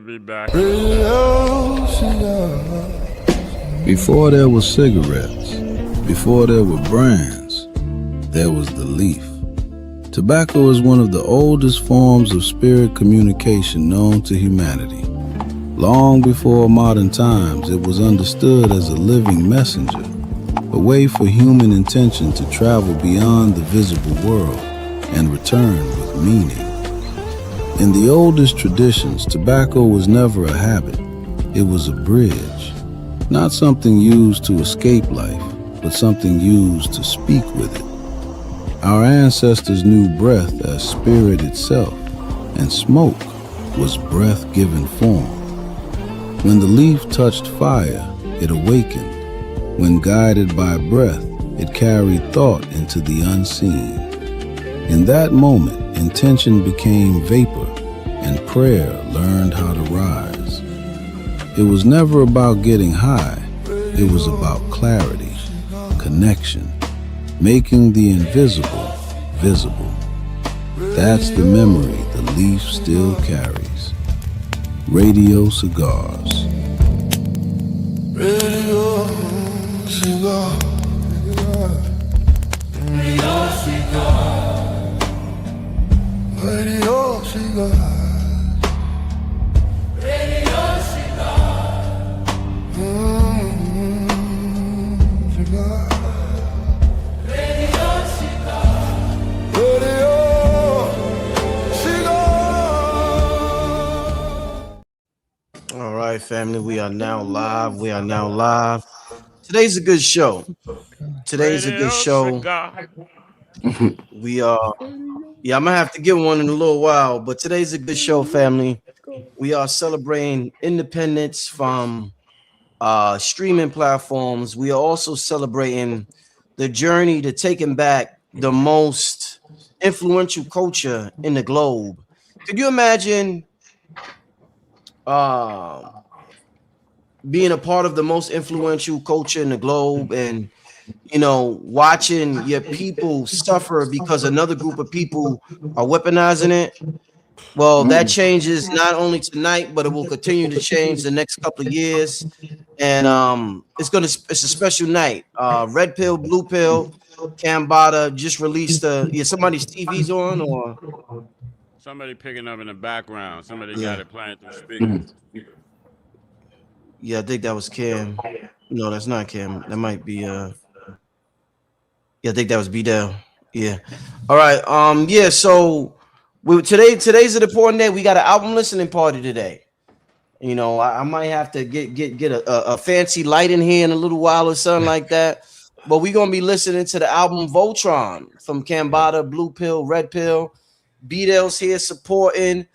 be back. Before there was cigarettes, before there were brands, there was the leaf. Tobacco is one of the oldest forms of spirit communication known to humanity. Long before modern times, it was understood as a living messenger, a way for human intention to travel beyond the visible world and return with meaning. In the oldest traditions, tobacco was never a habit. It was a bridge, not something used to escape life, but something used to speak with it. Our ancestors knew breath as spirit itself, and smoke was breath-given form. When the leaf touched fire, it awakened. When guided by breath, it carried thought into the unseen. In that moment, intention became vapor, and prayer learned how to rise. It was never about getting high. It was about clarity, connection, making the invisible visible. That's the memory the leaf still carries. Radio Cigars. Radio Cigar. Radio Cigar. Radio Cigar. Radio Cigar. Cigar. Radio Cigar. Radio Cigar. All right, family, we are now live. Today's a good show. We are, I'm gonna have to get one in a little while, but today's a good show, family. We are celebrating independence from streaming platforms. We are also celebrating the journey to taking back the most influential culture in the globe. Could you imagine being a part of the most influential culture in the globe and watching your people suffer because another group of people are weaponizing it? Well, that changes not only tonight, but it will continue to change the next couple of years. And it's a special night. Red pill, blue pill, Cambatta just released somebody's TV's on, or somebody picking up in the background. Somebody got it playing through speakers. Yeah, I think that was Cam. No, that's not Cam. That might be I think that was BDell. Yeah. All right. So today's an important day. We got an album listening party today. I might have to get a fancy light in here in a little while or something like that. But we're gonna be listening to the album Voltron from Cambatta, Blue Pill, Red Pill. BDell's here supporting.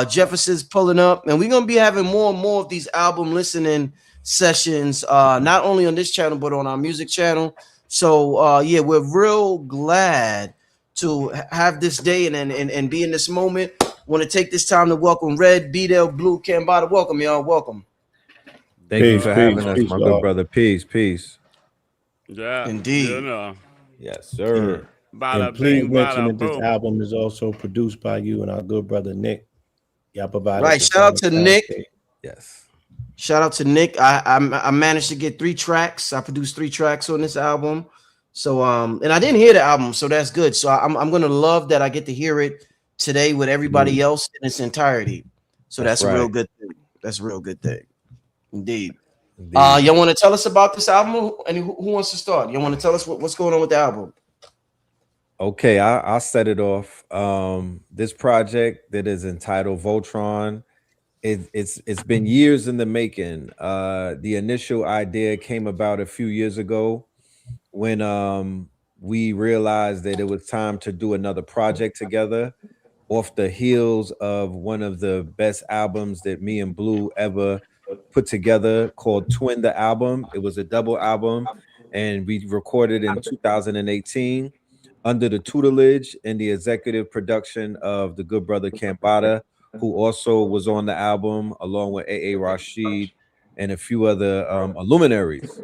Jefferson's pulling up, and we're gonna be having more and more of these album listening sessions, not only on this channel but on our music channel. So we're real glad to have this day and be in this moment. Want to take this time to welcome Red, BDell, Blue, Cambatta. Welcome, y'all. Welcome. Thank you for having us, my good brother. Peace. Yeah, indeed. Yes, sir. Bada and please bing, mention bada that this boom. album is also produced by you and our good brother Nick. Y'all provide right. Shout out to Nick. Yes. Shout out to Nick. I managed to get 3 tracks. I produced 3 tracks on this album. So and I didn't hear the album, so that's good. So I'm gonna love that I get to hear it today with everybody else in its entirety. So that's a real good thing. That's a real good thing. Indeed. Y'all want to tell us about this album? And who wants to start? You want to tell us what's going on with the album? Okay, I'll set it off. This project that is entitled Voltron, it's been years in the making. The initial idea came about a few years ago when we realized that it was time to do another project together off the heels of one of the best albums that me and Blue ever put together called Twin the Album. It was a double album, and we recorded in 2018 under the tutelage and the executive production of the good brother Cambatta, who also was on the album along with A.A. Rashid and a few other luminaries.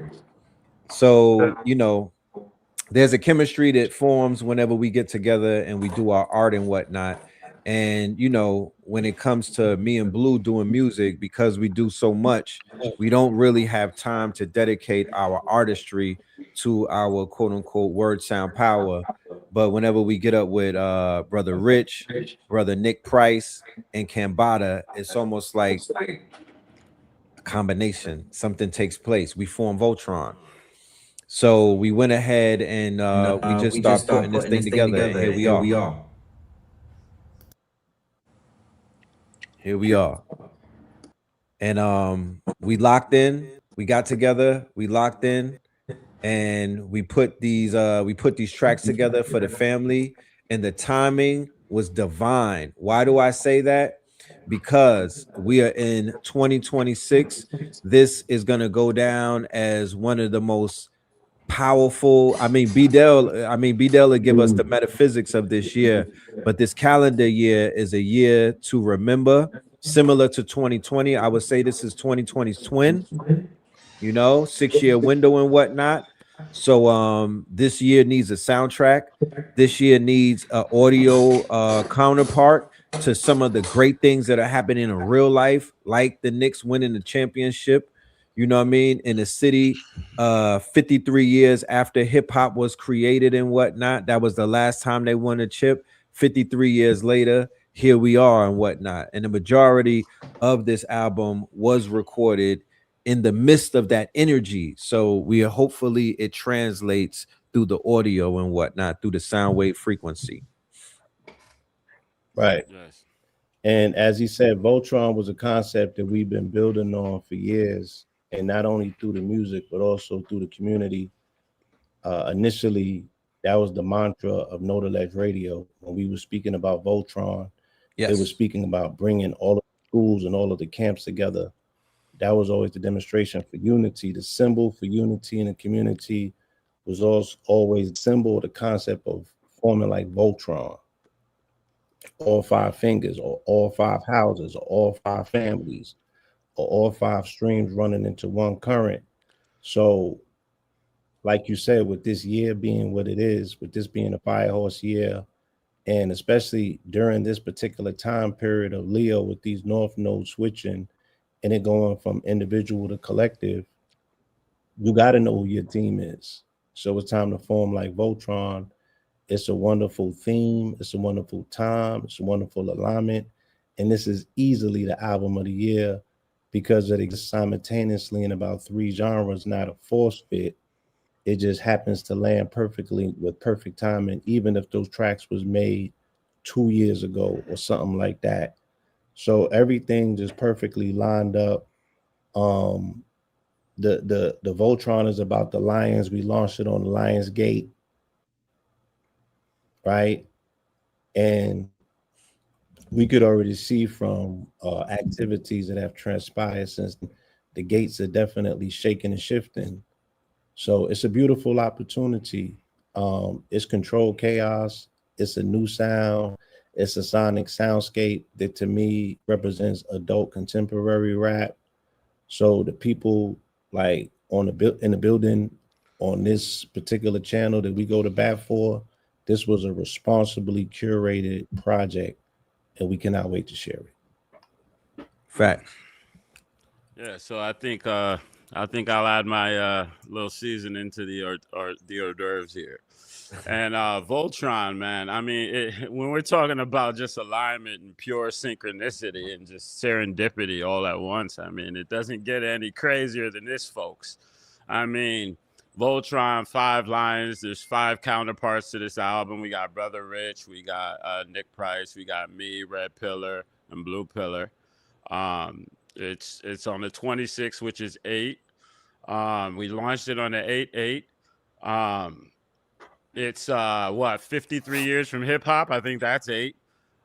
So, there's a chemistry that forms whenever we get together and we do our art and whatnot. And you know, when it comes to me and Blue doing music, because we do so much, we don't really have time to dedicate our artistry to our quote unquote word sound power. But whenever we get up with brother Rich, brother Nick Price, and Cambatta, it's almost like a combination. Something takes place. We form Voltron. So we went ahead and we just start putting this thing together, and here we are. Here we are. And we locked in, we got together, we locked in, and we put these tracks together for the family, and the timing was divine. Why do I say that? Because we are in 2026. This is going to go down as one of the most powerful. BDell will give us the metaphysics of this year, but this calendar year is a year to remember. Similar to 2020, I would say this is 2020's twin, you know, 6-year window and whatnot. So this year needs a soundtrack. This year needs an audio counterpart to some of the great things that are happening in real life, like the Knicks winning the championship, you know what I mean, in the city 53 years after hip-hop was created and whatnot. That was the last time they won a chip. 53 years later, here we are and whatnot. And the majority of this album was recorded in the midst of that energy. So we are hopefully it translates through the audio and whatnot, through the sound wave frequency. Right. Yes. And as he said, Voltron was a concept that we've been building on for years, and not only through the music, but also through the community. Initially, that was the mantra of No Ledge Radio. When we were speaking about Voltron, Yes. it was speaking about bringing all of the schools and all of the camps together. That was always the demonstration for unity. The symbol for unity in the community was also always the symbol, the concept of forming like Voltron. All 5 fingers, or all 5 houses, or all 5 families, or all 5 streams running into one current. So, like you said, with this year being what it is, with this being a fire horse year, and especially during this particular time period of Leo with these north nodes switching and it going from individual to collective, you got to know who your team is. So it's time to form like Voltron. It's a wonderful theme. It's a wonderful time. It's a wonderful alignment. And this is easily the album of the year because it exists simultaneously in about 3 genres, not a force fit. It just happens to land perfectly with perfect timing, even if those tracks was made 2 years ago or something like that. So everything just perfectly lined up. The Voltron is about the Lions. We launched it on the Lions Gate, right? And we could already see from activities that have transpired since the gates are definitely shaking and shifting. So it's a beautiful opportunity. It's controlled chaos. It's a new sound. It's a sonic soundscape that to me represents adult contemporary rap. So the people like in the building on this particular channel that we go to bat for, this was a responsibly curated project, and we cannot wait to share it. Facts. Yeah, so I think I'll add my little seasoning to the hors d'oeuvres here. And Voltron, man, I mean, when we're talking about just alignment and pure synchronicity and just serendipity all at once, I mean, it doesn't get any crazier than this, folks. I mean, Voltron, 5 lines. There's 5 counterparts to this album. We got Brother Rich, we got Nick Price, we got me, Red Pillar, and Blue Pillar. It's on the 26th, which is 8. We launched it on the 8/8. It's 53 years from hip hop. I think that's 8.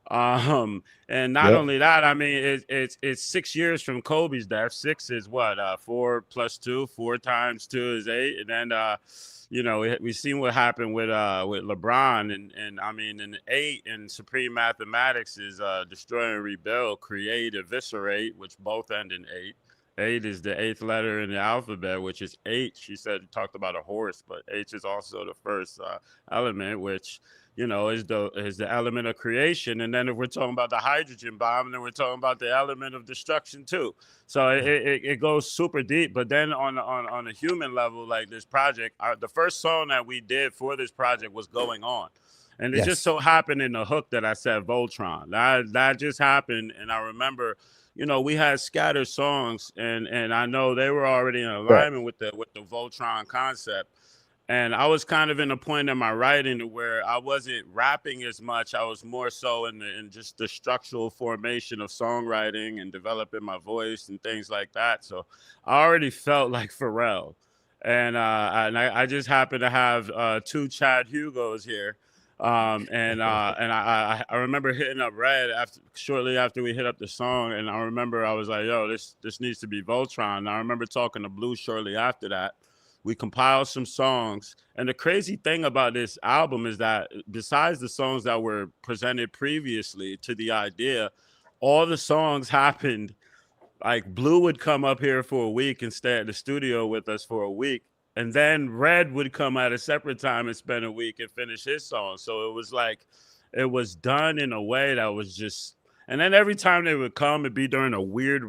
And not Yep. only that, I mean, it's 6 years from Kobe's death. 6 is what 4 + 2. 4 times 2 is 8. And then you know, we've seen what happened with LeBron, and I mean, in 8 in Supreme Mathematics is destroy and rebuild, create, eviscerate, which both end in 8. 8 is the 8th letter in the alphabet, which is H. She said, talked about a horse, but H is also the first element, which is the element of creation. And then if we're talking about the hydrogen bomb, then we're talking about the element of destruction too. So it goes super deep. But then on a human level, like this project, the first song that we did for this project was Going On. And it just so happened in the hook that I said Voltron. That just happened. And I remember, we had scattered songs, and I know they were already in alignment with the Voltron concept. And I was kind of in a point in my writing where I wasn't rapping as much. I was more so in just the structural formation of songwriting and developing my voice and things like that. So I already felt like Pharrell. And I just happened to have two Chad Hugos here. I remember hitting up Red shortly after we hit up the song, and I remember I was like, "Yo, this needs to be Voltron." And I remember talking to Blue shortly after that. We compiled some songs, and the crazy thing about this album is that besides the songs that were presented previously to the idea, all the songs happened. Like Blue would come up here for a week and stay at the studio with us for a week, and then Red would come at a separate time and spend a week and finish his song. So it was like it was done in a way that was just. And then every time they would come, it'd be during a weird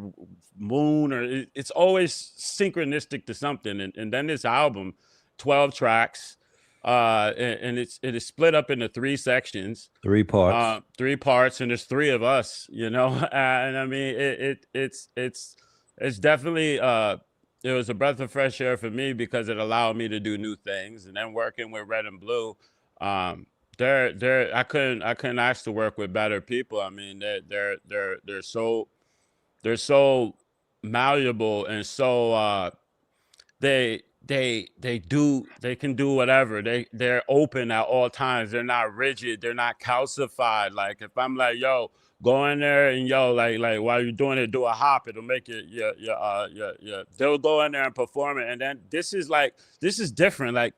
moon, or it's always synchronistic to something. And then this album, 12 tracks, and it is split up into three sections, Three parts. and there's three of us, and I mean it's definitely it was a breath of fresh air for me because it allowed me to do new things. And then working with Red and Blue, I couldn't ask to work with better people. I mean, they're so malleable, and so they can do whatever. They're open at all times. They're not rigid. They're not calcified. Like if I'm like, yo, go in there and like while you're doing it, do a hop. It'll make it yeah. They'll go in there and perform it. And then this is different. Like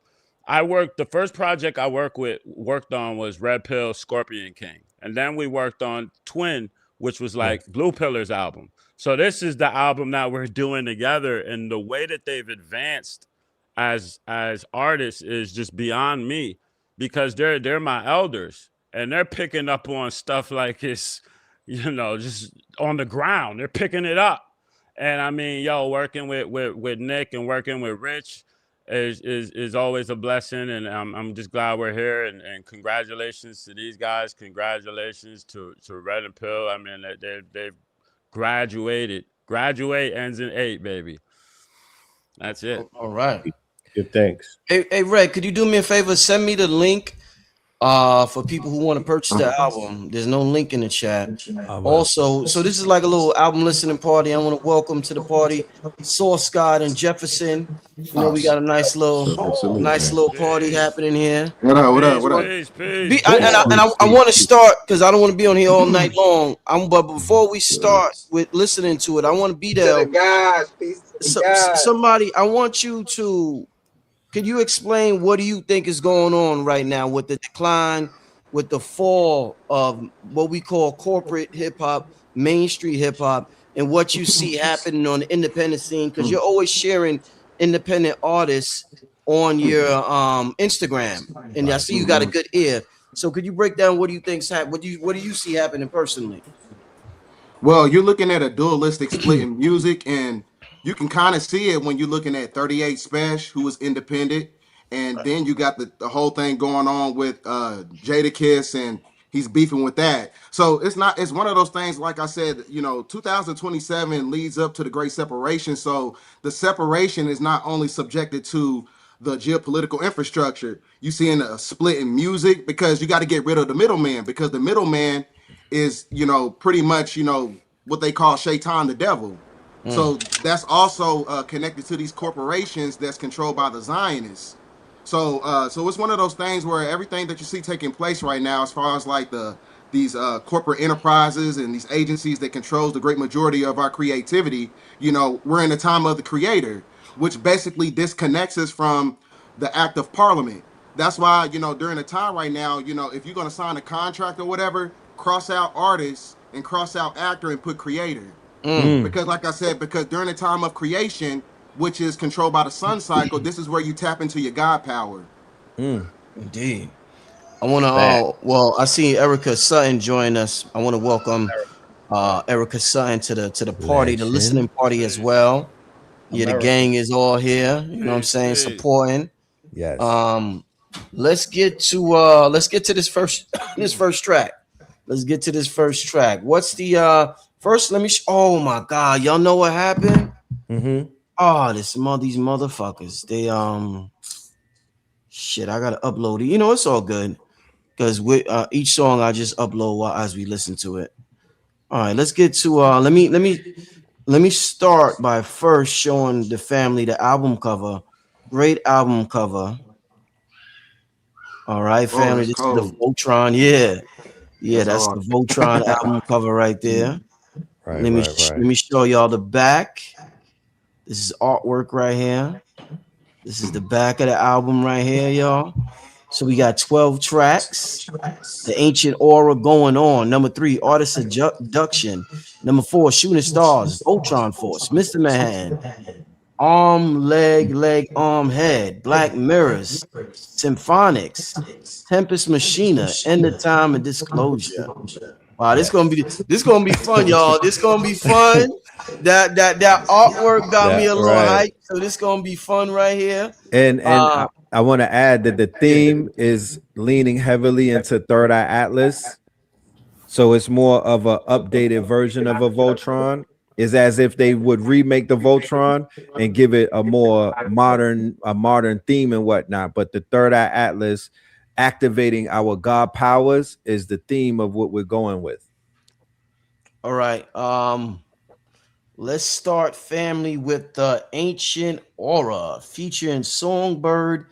the first project I worked on was Red Pill, Scorpion King. And then we worked on Twin, which was like Blue Pillar's album. So this is the album that we're doing together. And the way that they've advanced as artists is just beyond me, because they're my elders and they're picking up on stuff like it's, just on the ground. They're picking it up. And I mean, working with Nick and working with Rich is always a blessing, and I'm just glad we're here. And congratulations to these guys. Congratulations to Red and Pill. I mean, they've graduated. Graduate ends in 8, baby. That's it. All right. Good, thanks. Hey, Red, could you do me a favor? Send me the link for people who want to purchase the album. There's no link in the chat. Also, so this is like a little album listening party. I want to welcome to the party SauceGod and Jefferson. We got a nice little party happening here. What up? Peace. I want to start because I don't want to be on here all night long. But before we start with listening to it, I want to be there. Somebody, I want you to. Could you explain what do you think is going on right now with the decline, with the fall of what we call corporate hip hop, Main Street hip hop, and what you see happening on the independent scene? Because you're always sharing independent artists on your Instagram, and I see you got a good ear. So could you break down what do you think's happening? What do you see happening personally? Well, you're looking at a dualistic split in music, and you can kind of see it when you're looking at 38 Special, who was independent, and then you got the whole thing going on with Jadakiss, and he's beefing with that. So it's one of those things, like I said, 2027 leads up to the great separation. So the separation is not only subjected to the geopolitical infrastructure. You see in a split in music because you got to get rid of the middleman, because the middleman is, pretty much, what they call Shaitan, the devil. So that's also connected to these corporations that's controlled by the Zionists. So it's one of those things where everything that you see taking place right now, as far as like these corporate enterprises and these agencies that controls the great majority of our creativity, we're in the time of the creator, which basically disconnects us from the act of parliament. That's why, during the time right now, if you're going to sign a contract or whatever, cross out artist and cross out actor and put creator. Because like I said, because during the time of creation, which is controlled by the sun cycle, this is where you tap into your God power. Indeed. I want to. Bad. Well, I see Erica Sutton join us. I want to welcome Erica Sutton to the party, the listening Legend. party as well. Yeah, the America. gang is all here. You know what I'm Peace, saying? peace. Supporting. Yes. Let's get to this first track. Let's get to this first track. What's the first? Let me. Oh my God, y'all know what happened? Mm-hmm. Oh, these motherfuckers. They shit. I gotta upload it. You know, it's all good because with each song I just upload as we listen to it. All right, let's get to let me start by first showing the family the album cover. Great album cover. All right, family. that's This is the cold. Voltron. Yeah, that's hard. the Voltron album cover right there. Right, Let me right. let me show y'all the back. This is artwork right here. This is the back of the album right here, y'all. So we got 12 tracks. The Ancient Aura going on. Number 3, Artist Abduction. Number 4, Shooting Stars. Voltron Force. Mr. Manhattan. Arm, leg, arm, head. Black Mirrors. Symphonics. Tempest Machina. End of Time and Disclosure. Wow, this gonna be fun, y'all. This gonna be fun. That artwork got me a little hype. So this gonna be fun right here. And I want to add that the theme is leaning heavily into Third Eye Atlas. So it's more of an updated version of a Voltron. It's as if they would remake the Voltron and give it a more modern theme and whatnot. But the Third Eye Atlas activating our God powers is the theme of what we're going with. All right. Let's start, family, with the Ancient Aura featuring Songbird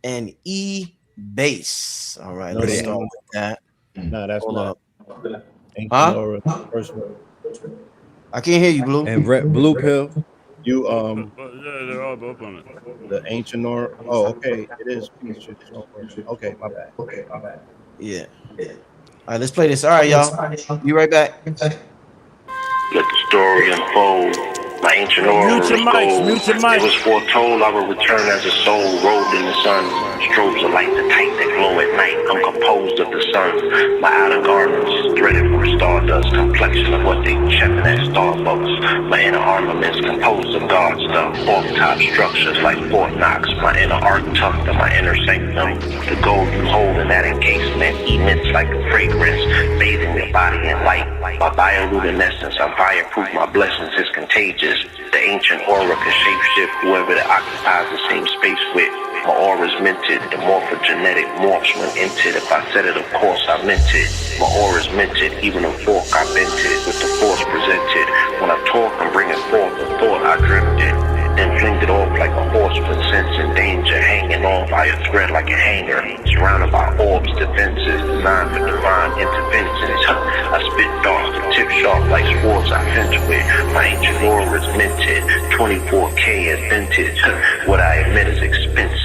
and E Bass. All right, let's start with that. Nah, that's Hold not. up. Ancient Aura, first one. I can't hear you, Blue. And Blue Pill. You Yeah, they're all up on it. the Ancient Aura. Oh, okay. It is featured. Okay, my bad. Yeah. All right, let's play this. All right, y'all. Be right back. Let the story unfold. My ancient aura was gold. It was foretold I would return as a soul robed in the sun. Strobes of light the tight that glow at night. I'm composed of the sun. My outer garments threaded from stardust. Complexion of what they checking at Starbucks. My inner armaments composed of God stuff. Fork-top structures like Fort Knox. My inner art tucked in my inner sanctum. The gold you hold in that encasement emits like a fragrance, bathing the body in light. My bioluminescence, I'm fireproof. My blessings is contagious. The ancient aura can shapeshift whoever that occupies the same space with. My aura's minted. The morphogenetic morphs when entered. If I said it, of course I meant it. My aura's minted. Even a fork I bent it. With the force presented. When I talk, I'm bringing forth the thought I dreamt it. Then flinged it off like a horse with sense and danger. Hanging on by a thread like a hanger. Surrounded by orbs, defenses. Designed for divine interventions. I spit dark, tip sharp like swords I fence with. My ancient aura is minted. 24K is vintage. What I admit is expensive.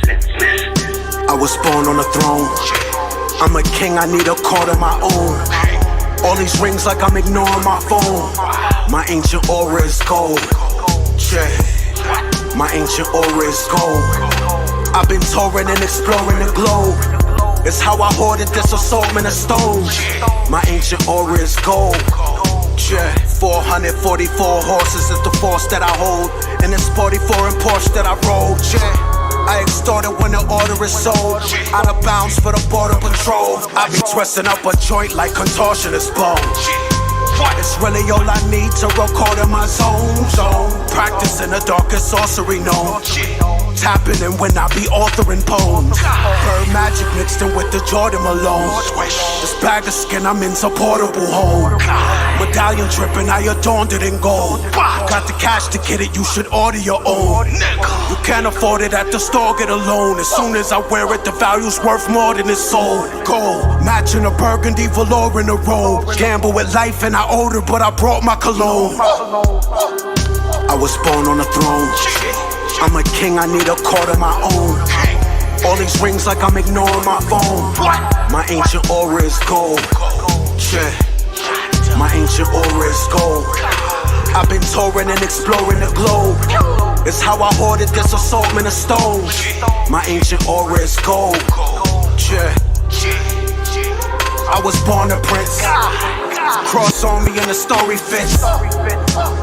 I was born on a throne. I'm a king, I need a court of my own. All these rings like I'm ignoring my phone. My ancient aura is gold. Yeah. My ancient aura is gold. I've been touring and exploring the globe. It's how I hoarded this assortment of stones. My ancient aura is gold. Yeah. 444 horses is the force that I hold. And it's 44 in Porsche that I roll. Yeah. I extorted when the order is sold. Out of bounds for the border patrol. I be twisting up a joint like contortionist bone. It's really all I need to record in my zone. Practicing the darkest sorcery known. Tapping in when I be authoring poems. Bird magic mixed in with the Jordan Malone. This bag of skin, I'm insupportable home. Medallion dripping, I adorned it in gold. Got the cash to get it, you should order your own. You can't afford it at the store, get a loan. As soon as I wear it, the value's worth more than it's sold. Gold, matching a burgundy velour in a robe. Gamble with life and I owed her, but I brought my cologne. I was born on a throne. I'm a king, I need a court of my own. All these rings like I'm ignoring my phone. My ancient aura is gold. Yeah. My ancient aura is gold. I've been touring and exploring the globe. It's how I hoarded this assortment of stones. My ancient aura is gold. Yeah. I was born a prince. Cross on me and the story fits.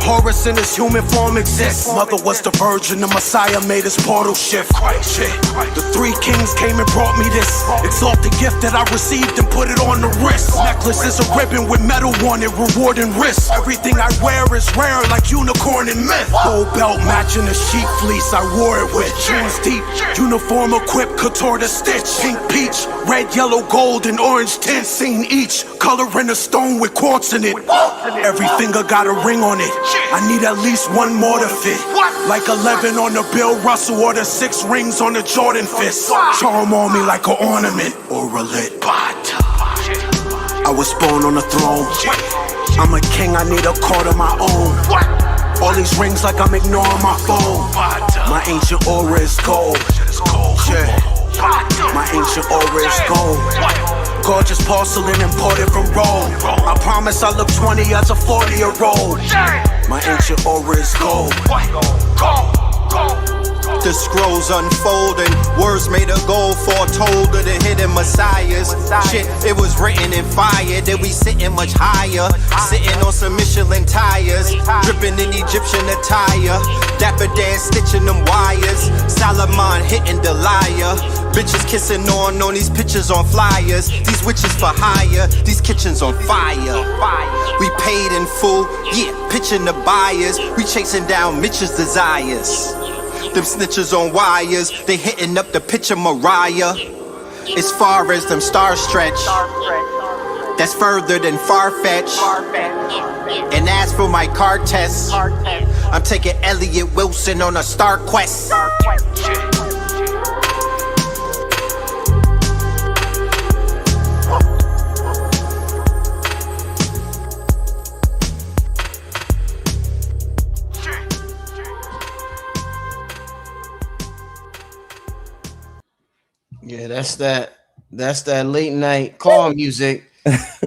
Horus in his human form exists. Mother was the virgin, the Messiah made his portal shift. Shit. The three kings came and brought me this exalted gift that I received and put it on the wrist. Necklace is a ribbon with metal on it, rewarding risk. Everything I wear is rare like unicorn and myth. Gold belt matching the sheep fleece I wore it with. Jeans deep, uniform equipped, couture to stitch. Pink peach, red, yellow, gold, and orange tint. Seen each, color in a stone with quartz in it. Every finger got a ring on it. I need at least one more to fit. Like 11 on the Bill Russell or the 6 rings on the Jordan fist. Charm on me like an ornament or a lit pot. I was born on the throne. I'm a king, I need a court of my own. All these rings like I'm ignoring my phone. My ancient aura is gold. My ancient aura is gold. Gorgeous porcelain imported from Rome. I promise I look 20 as a 40-year-old. My ancient aura is gold. The scrolls unfolding, words made of gold foretold of the hidden messiahs. Shit, it was written in fire, that we sitting much higher. Sitting on some Michelin tires, dripping in Egyptian attire. Dapper Dan stitching them wires, Solomon hitting the lyre. Bitches kissing on these pictures on flyers. These witches for hire, these kitchens on fire. We paid in full, yeah, pitching the buyers. We chasing down Mitch's desires. Them snitches on wires, they hitting up the picture Mariah. As far as them stars stretch, that's further than far-fetched. And as for my car test, I'm taking Elliot Wilson on a star quest. Yeah, that's that late night car music.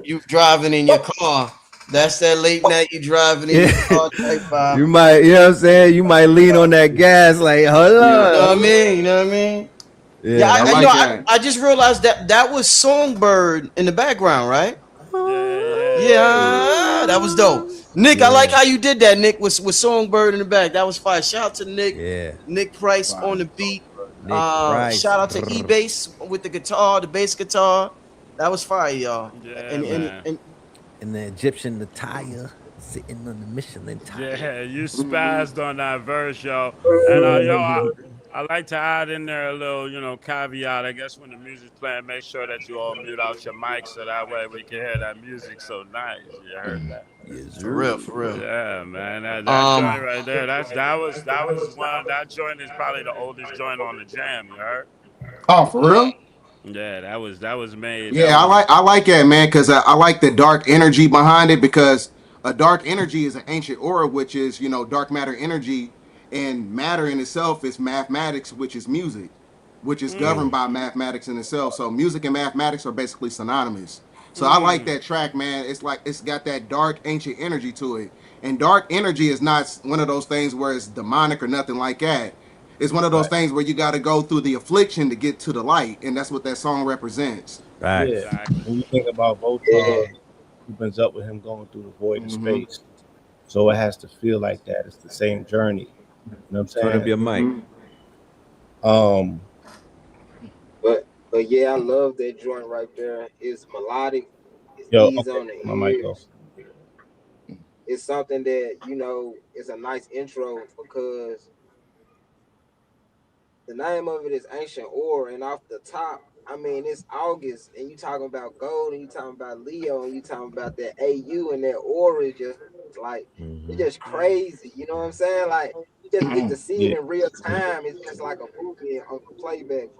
You driving in your car. That's that late night you driving in your car type vibe. You might, you know what I'm saying? You might lean on that gas like, hold on. You know what I mean? You know what I mean? Yeah, I just realized that was Songbird in the background, right? Yeah, that was dope. Nick, I like how you did that, Nick, with Songbird in the back. That was fire. Shout out to Nick. Yeah. Nick Price on the beat. Price. Shout out to E-Bass with the guitar, the bass guitar. That was fire, y'all. Yeah, and the Egyptian attire sitting on the Michelin tire. Yeah, you spazzed on that verse, yo. And I like to add in there a little, caveat. I guess when the music's playing, make sure that you all mute out your mic so that way we can hear that music so nice. You heard that? Yes, for real. Yeah, man. That joint right there. That was one. That joint is probably the oldest joint on the jam. You heard? Oh, for real? Yeah, that was made. Yeah, I like that, man, because I like the dark energy behind it, because a dark energy is an ancient aura, which is, dark matter energy, and matter in itself is mathematics, which is music, which is governed by mathematics in itself. So music and mathematics are basically synonymous. So I like that track, man. It's like it's got that dark ancient energy to it. And dark energy is not one of those things where it's demonic or nothing like that. It's one of those things where you got to go through the affliction to get to the light, and that's what that song represents. Right. Yeah. Exactly. When you think about Voltron, opens up with him going through the void of space, so it has to feel like that. It's the same journey. You know what I'm saying? Turn up your mic. But yeah, I love that joint right there. It's melodic. It's easy on the my mic goes. It's something that it's a nice intro, because the name of it is Ancient Ore, and off the top, I mean, it's August, and you talking about gold, and you talking about Leo, and you talking about that AU, and that ore is just like, it's just crazy. You know what I'm saying? Like, you just get to see it in real time. It's just like a movie on playback.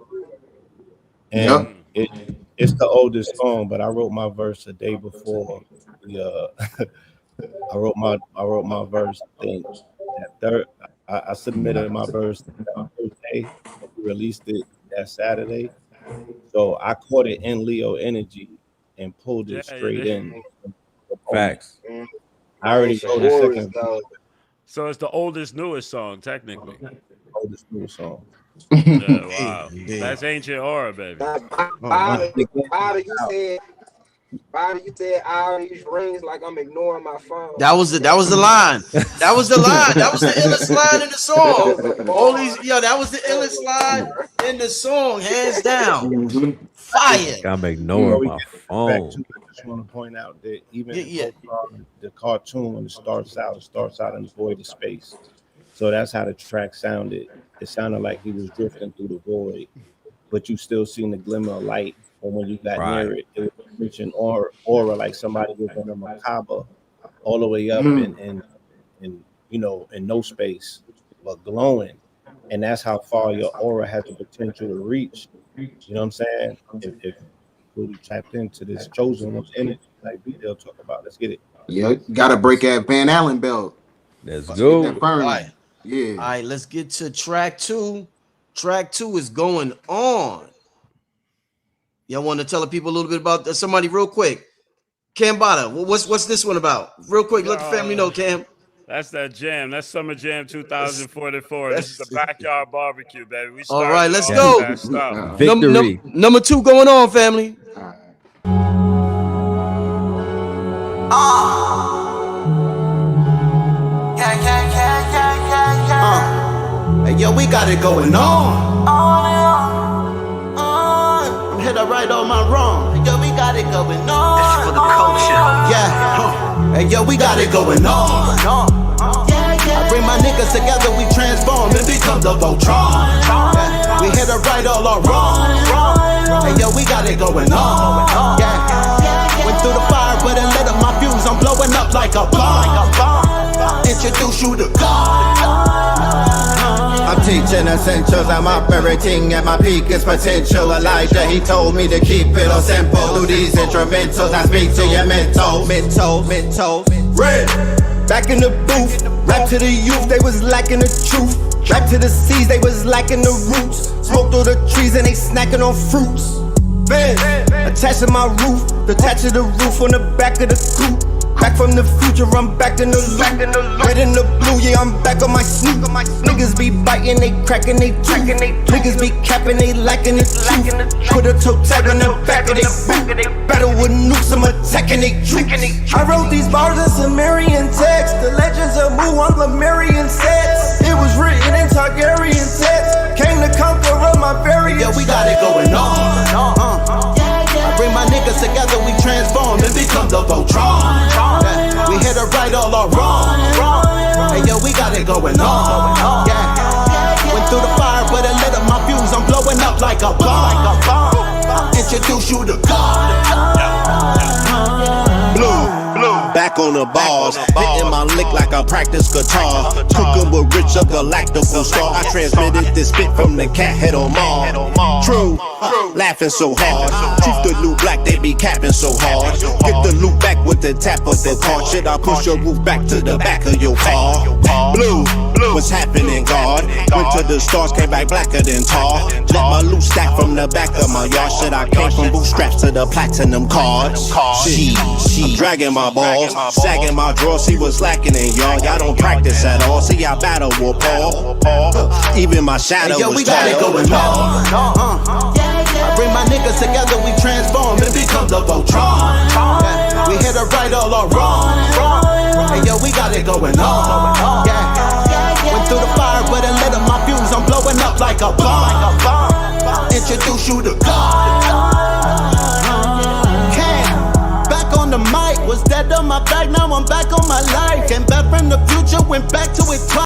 And it's the oldest song, but I wrote my verse a day before. I wrote my verse. I submitted my verse on Thursday. We released it that Saturday. So I caught it in Leo energy and pulled it straight in. Facts. I already wrote the second. So it's the oldest, newest song, technically. Oldest, newest song. Yeah, wow. That's Ancient Aura, baby. Father, you said Bobby, you said all these rings like I'm ignoring my phone. That was the line. That was the line. That was the illest line in the song. All these, that was the illest line in the song, hands down. Fire. I'm ignoring my phone. I just want to point out that even the cartoon, when it starts out in the void of space. So that's how the track sounded. It sounded like he was drifting through the void, but you still seen the glimmer of light. Or when you got near it, it was reaching aura like somebody was in a macabre all the way up and in no space, but glowing. And that's how far your aura has the potential to reach. You know what I'm saying? If really tapped into this chosen one's energy, like BDell talk about. Let's get it. Yeah, gotta break that Van Allen belt. Let's go. All right. Yeah. All right, let's get to track 2. Track 2 is going on. Y'all want to tell the people a little bit about somebody real quick? Cambatta, what's this one about? Real quick, let the family know, Cam. That's that jam. That's Summer Jam 2044. This is the backyard barbecue, baby. We all right, let's go. Victory. Number 2 going on, family. Hey, yo, we got it going on. I'm here to right all my wrong. Hey, yo, we got it going on. This is for the culture. Yeah. Hey, yo, we got it going on. I bring my niggas together, we transform and become the Voltron. Yeah. We here to right all our wrong. Hey, yo, we got it going on. Yeah. Went through the fire, but it lit up my fuse. I'm blowing up like a bomb. Introduce you to God. I'm teaching essentials, I'm operating at my peak, it's potential. Elijah, he told me to keep it all simple. Through these instrumentals, I speak to your mental. Red, back in the booth, rap to the youth, they was lacking the truth. Rap to the seas, they was lacking the roots. Smoke through the trees and they snacking on fruits. Ben, attached to my roof, detached to the roof on the back of the coupe. Back from the future, I'm back in the loop. Red in the blue, yeah, I'm back on my snoop. Niggas be biting, they cracking, they tooth. Niggas be capping, they lacking the truth. Put a toe tag on the back of they boot. Battle with nukes, I'm attacking they troops. I wrote these bars in Sumerian text. The legends of Mu on Lemurian sets. It was written in Targaryen text. Came to conquer all my variants. Yeah, we got it going on. I bring my niggas together, we transform and become the Voltron. Yeah. We here to right all our wrong. Hey, yo, we got it going on. Yeah. Went through the fire, but it lit up my fuse. I'm blowing up like a bomb. Introduce you to God. Blue. Back on the bars, hitting my lick like I practice guitar. Cooking with Rich of Galactical Star. I transmitted this spit from the cat head on Mars. True, laughing so hard. Truth the new black, they be capping so hard. Get the loot back with the tap of the car. Shit, I push your roof back to the back of your car. Blue, what's happening, God? Went to the stars, came back blacker than tar. Let my loot stack from the back of my yard. Shit, I came from bootstraps to the platinum cards. Shit, I'm dragging my balls, sagging my drawers. See what's lacking in y'all. Y'all don't practice at all. See, I battle with Paul. Even my shadow was we got it going on. I bring my niggas together, we transform and become the Voltron. Yeah. We here to right all our wrong. Hey, yo, we got it going on. Yeah. Went through the fire, but it lit up my fuse. I'm blowing up like a bomb. Introduce you to God. Back on the mic, was dead on my back, now I'm back on my life. Came back from the future, went back to it twice.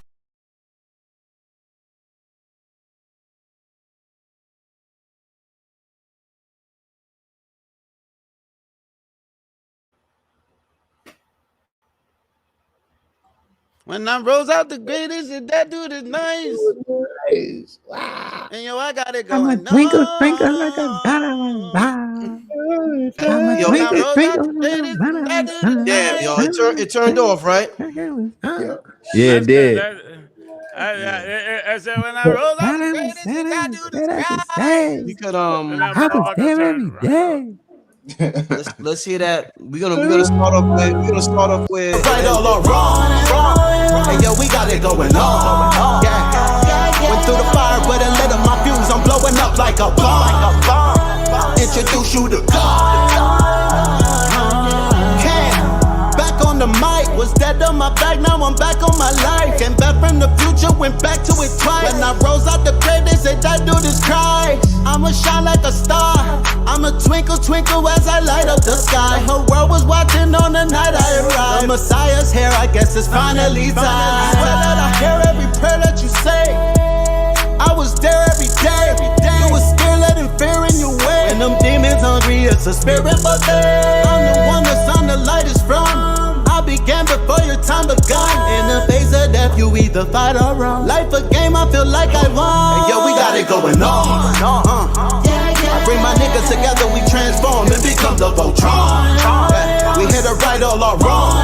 When I rose out the greatest, and that dude is nice. Wow. And yo, I got it going. I'm a twinkle, twinkle like a diamond star. I'm a twinkle, twinkle like a diamond star. Damn, yo, it turned off, right? Yeah, it did. I said when I rose out the greatest, and that dude is nice. We could I was there every day. Let's hear that. We're gonna start off with Right all our wrong. Hey, yo, we got it going on. Yeah. Went through the fire, but it lit up my fuse. I'm blowing up like a bomb. Introduce you to God. the mic. Was dead on my back, now I'm back on my life. Came back from the future, went back to it twice. When I rose out the grave, they said that dude is Christ. I'ma shine like a star. I'ma twinkle, twinkle as I light up the sky. The whole world was watching on the night I arrived. The Messiah's here, I guess it's finally time. Swear that I hear every prayer that you say. I was there every day. You was scared, letting fear in your way. And them demons hungry, it's a spirit, but I'm the one that's on the lightest from. I began before your time begun. In the face of death, you either fight or run. Life a game, I feel like I won. And yo, we got it going on. I bring my niggas together, we transform and become the Voltron. Yeah. We hit it right, all our wrong.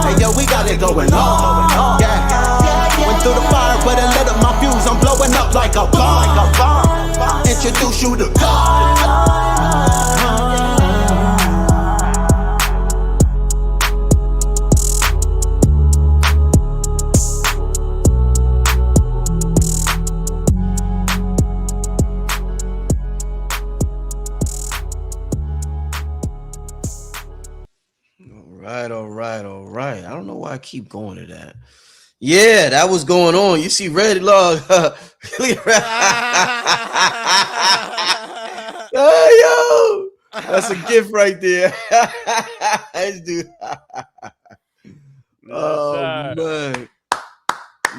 Hey yo, we got it going on. Yeah. Went through the fire, but it lit up my fuse. I'm blowing up like a bomb. Introduce you to God. All right. I don't know why I keep going to that. Yeah, that was going on. You see, Red Log. Oh, yo, that's a gift right there. Let's do. Oh man,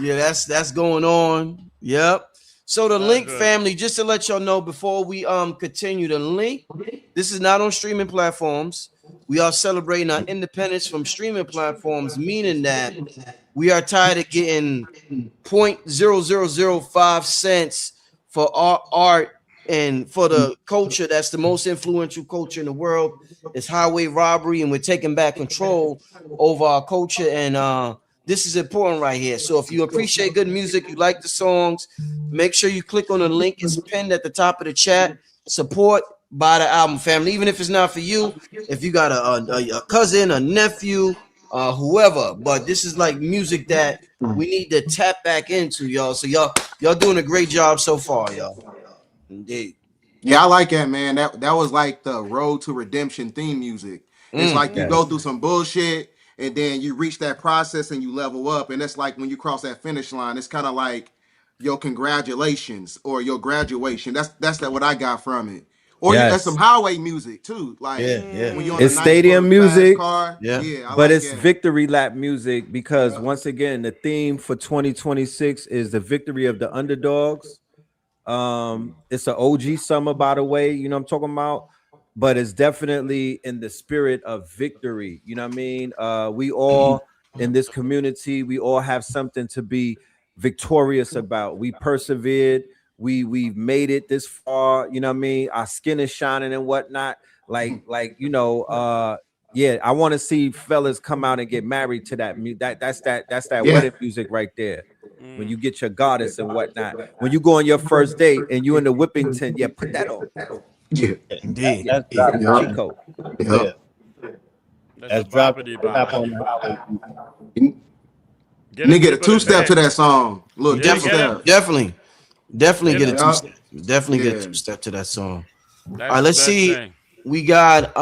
yeah, that's going on. Yep. So the Link family, just to let y'all know before we continue, the Link, this is not on streaming platforms. We are celebrating our independence from streaming platforms, meaning that we are tired of getting 0.0005 cents for our art and for the culture that's the most influential culture in the world. It's highway robbery, and we're taking back control over our culture. And this is important right here. So if you appreciate good music, you like the songs, make sure you click on the link. It's pinned at the top of the chat. Support, buy the album, family. Even if it's not for you, if you got a cousin, a nephew, whoever. But this is like music that we need to tap back into, y'all. So y'all doing a great job so far, y'all. Indeed. Yeah, I like that, man. That was like the Road to Redemption theme music. It's like you go through some bullshit and then you reach that process and you level up. And it's like when you cross that finish line, it's kind of like your congratulations or your graduation. That's what I got from it. Or that's some highway music too. Like when you're on it's a nice stadium music, car. Yeah, I but like it's that. victory lap music because once again, the theme for 2026 is the victory of the underdogs. It's an OG summer, by the way, you know what I'm talking about, but it's definitely in the spirit of victory. You know what I mean? We all in this community, we all have something to be victorious about. We persevered. We've made it this far. You know what I mean? Our skin is shining and whatnot. Like you know, yeah. I want to see fellas come out and get married to that. That's that wedding music right there. When you get your goddess and whatnot. When you go on your first date and you in the whipping tent, yeah, put that on. Yeah, indeed. That's Chico. Yeah. That's property behind you. Nigga, get a two-step to that song. Look, Definitely get a two-step. Definitely get a Yeah. two-step to that song. That's All right, let's the best see. thing. We got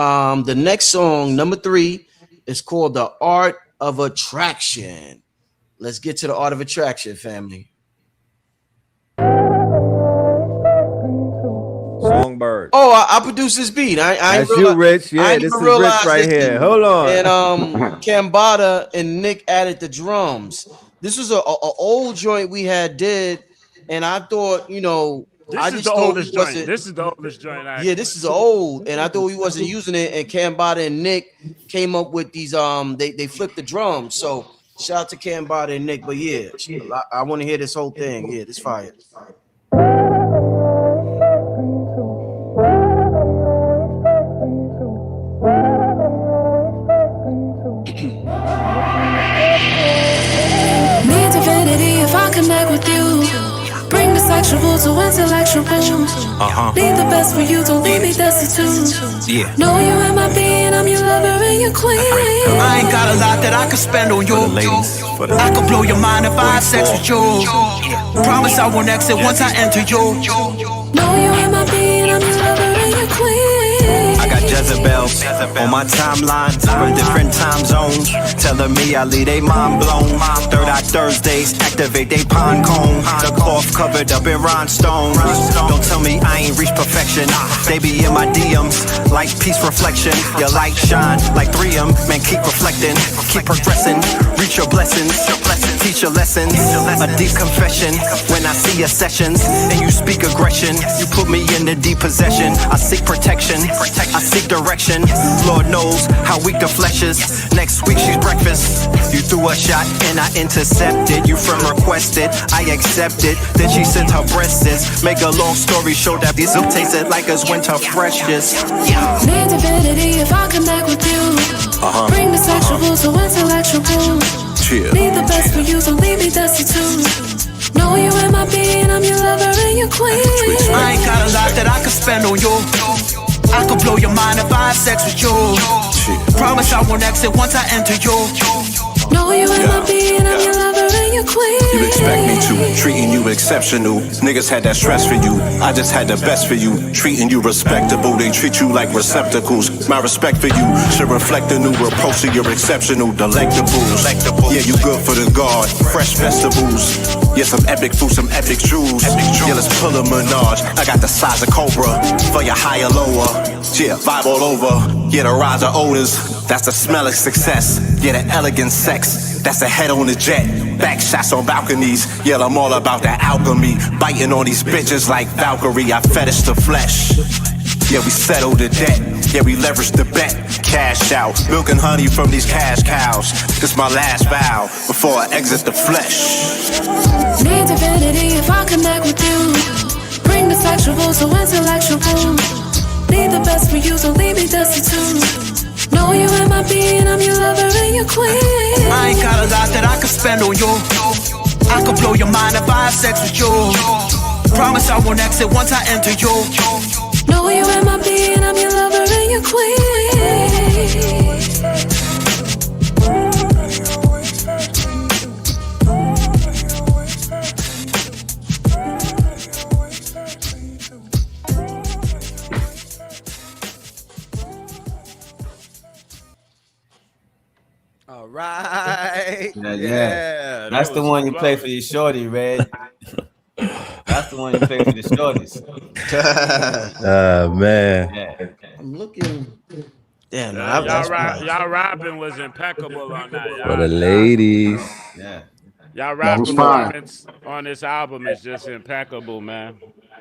the next song, number 3, is called The Art of Attraction. Let's get to the Art of Attraction, family. Songbird. Oh, I produced this beat. I That's you, Rich. Yeah, this is Rich right here. Hold on. And Cambatta and Nick added the drums. This was a old joint we did, and I thought, you know, This is the oldest joint. This is the oldest joint. Yeah, this is old, and I thought we wasn't using it. And Cambatta and Nick came up with these. They flipped the drums. So shout out to Cambatta and Nick. But yeah, I want to hear this whole thing. Yeah, this fire. Need divinity if I connect with you. Bring the sexual to intellectual. Need the best for you, don't leave me destitute. Yeah. Know you in my being, I'm your lover and your queen. I ain't got a lot that I could spend on you. I could blow your mind if I have sex with you. Promise I won't exit once I enter you. Know you in my being, I'm your lover and your queen. I got Jezebels on my timeline from different time zones, telling me I leave they mind blown. Third Eye Thursdays activate they pine cone. The cloth covered up in rhinestones. Don't tell me I ain't reached perfection. They be in my DMs like peace reflection. Your light shine like 3M. Man, keep reflecting, keep progressing. Reach your blessings, teach your lessons. A deep confession when I see your sessions and you speak aggression. You put me in the deep possession. I seek protection, I seek direction. Lord knows how weak the flesh is. Next week she's breakfast. You threw a shot and I intercepted. You from requested, I accepted. Then she sent her breasts. Make a long story short, that this will taste it like it's winter freshest. Need divinity if I connect with you. Bring the sexual to intellectual. Need the best for you, so leave me destitute. Know you in my being, I'm your lover and your queen. I ain't got a lot that I could spend on you. I could blow your mind if I have sex with you. Promise I won't exit once I enter you. Know you in my being, I'm your lover and your queen. You expect me to, treating you exceptional. Niggas had that stress for you, I just had the best for you. Treating you respectable, they treat you like receptacles. My respect for you should reflect the new approach to your exceptional delectables. Yeah, you good for the God, fresh vegetables. Yeah, some epic food, some epic jewels. Yeah, let's pull a menage. I got the size of Cobra for your higher lower. Yeah, vibe all over. Yeah, the rise of odors, that's the smell of success. Yeah, the elegant sex, that's the head on the jet. Back shots on balconies, yeah, I'm all about that alchemy. Biting on these bitches like Valkyrie, I fetish the flesh. Yeah, we settle the debt, yeah, we leverage the bet. Cash out, milk and honey from these cash cows. This my last vow before I exit the flesh. Need divinity if I connect with you. Bring the sexual to intellectual. Need the best for you, so leave me destitute. Know you in my being, I'm your lover and your queen. I ain't got a lot that I could spend on you. I could blow your mind if I have sex with you. Promise I won't exit once I enter you. Know you in my being, I'm your lover and your queen. All right. Yeah. That's the one you play for your shorty, Red. That's the one you play for the shorties. Man. Yeah. I'm looking. Damn, y'all rapping was impeccable on that. For the ladies. Yeah. Y'all rap performance on this album is just impeccable, man.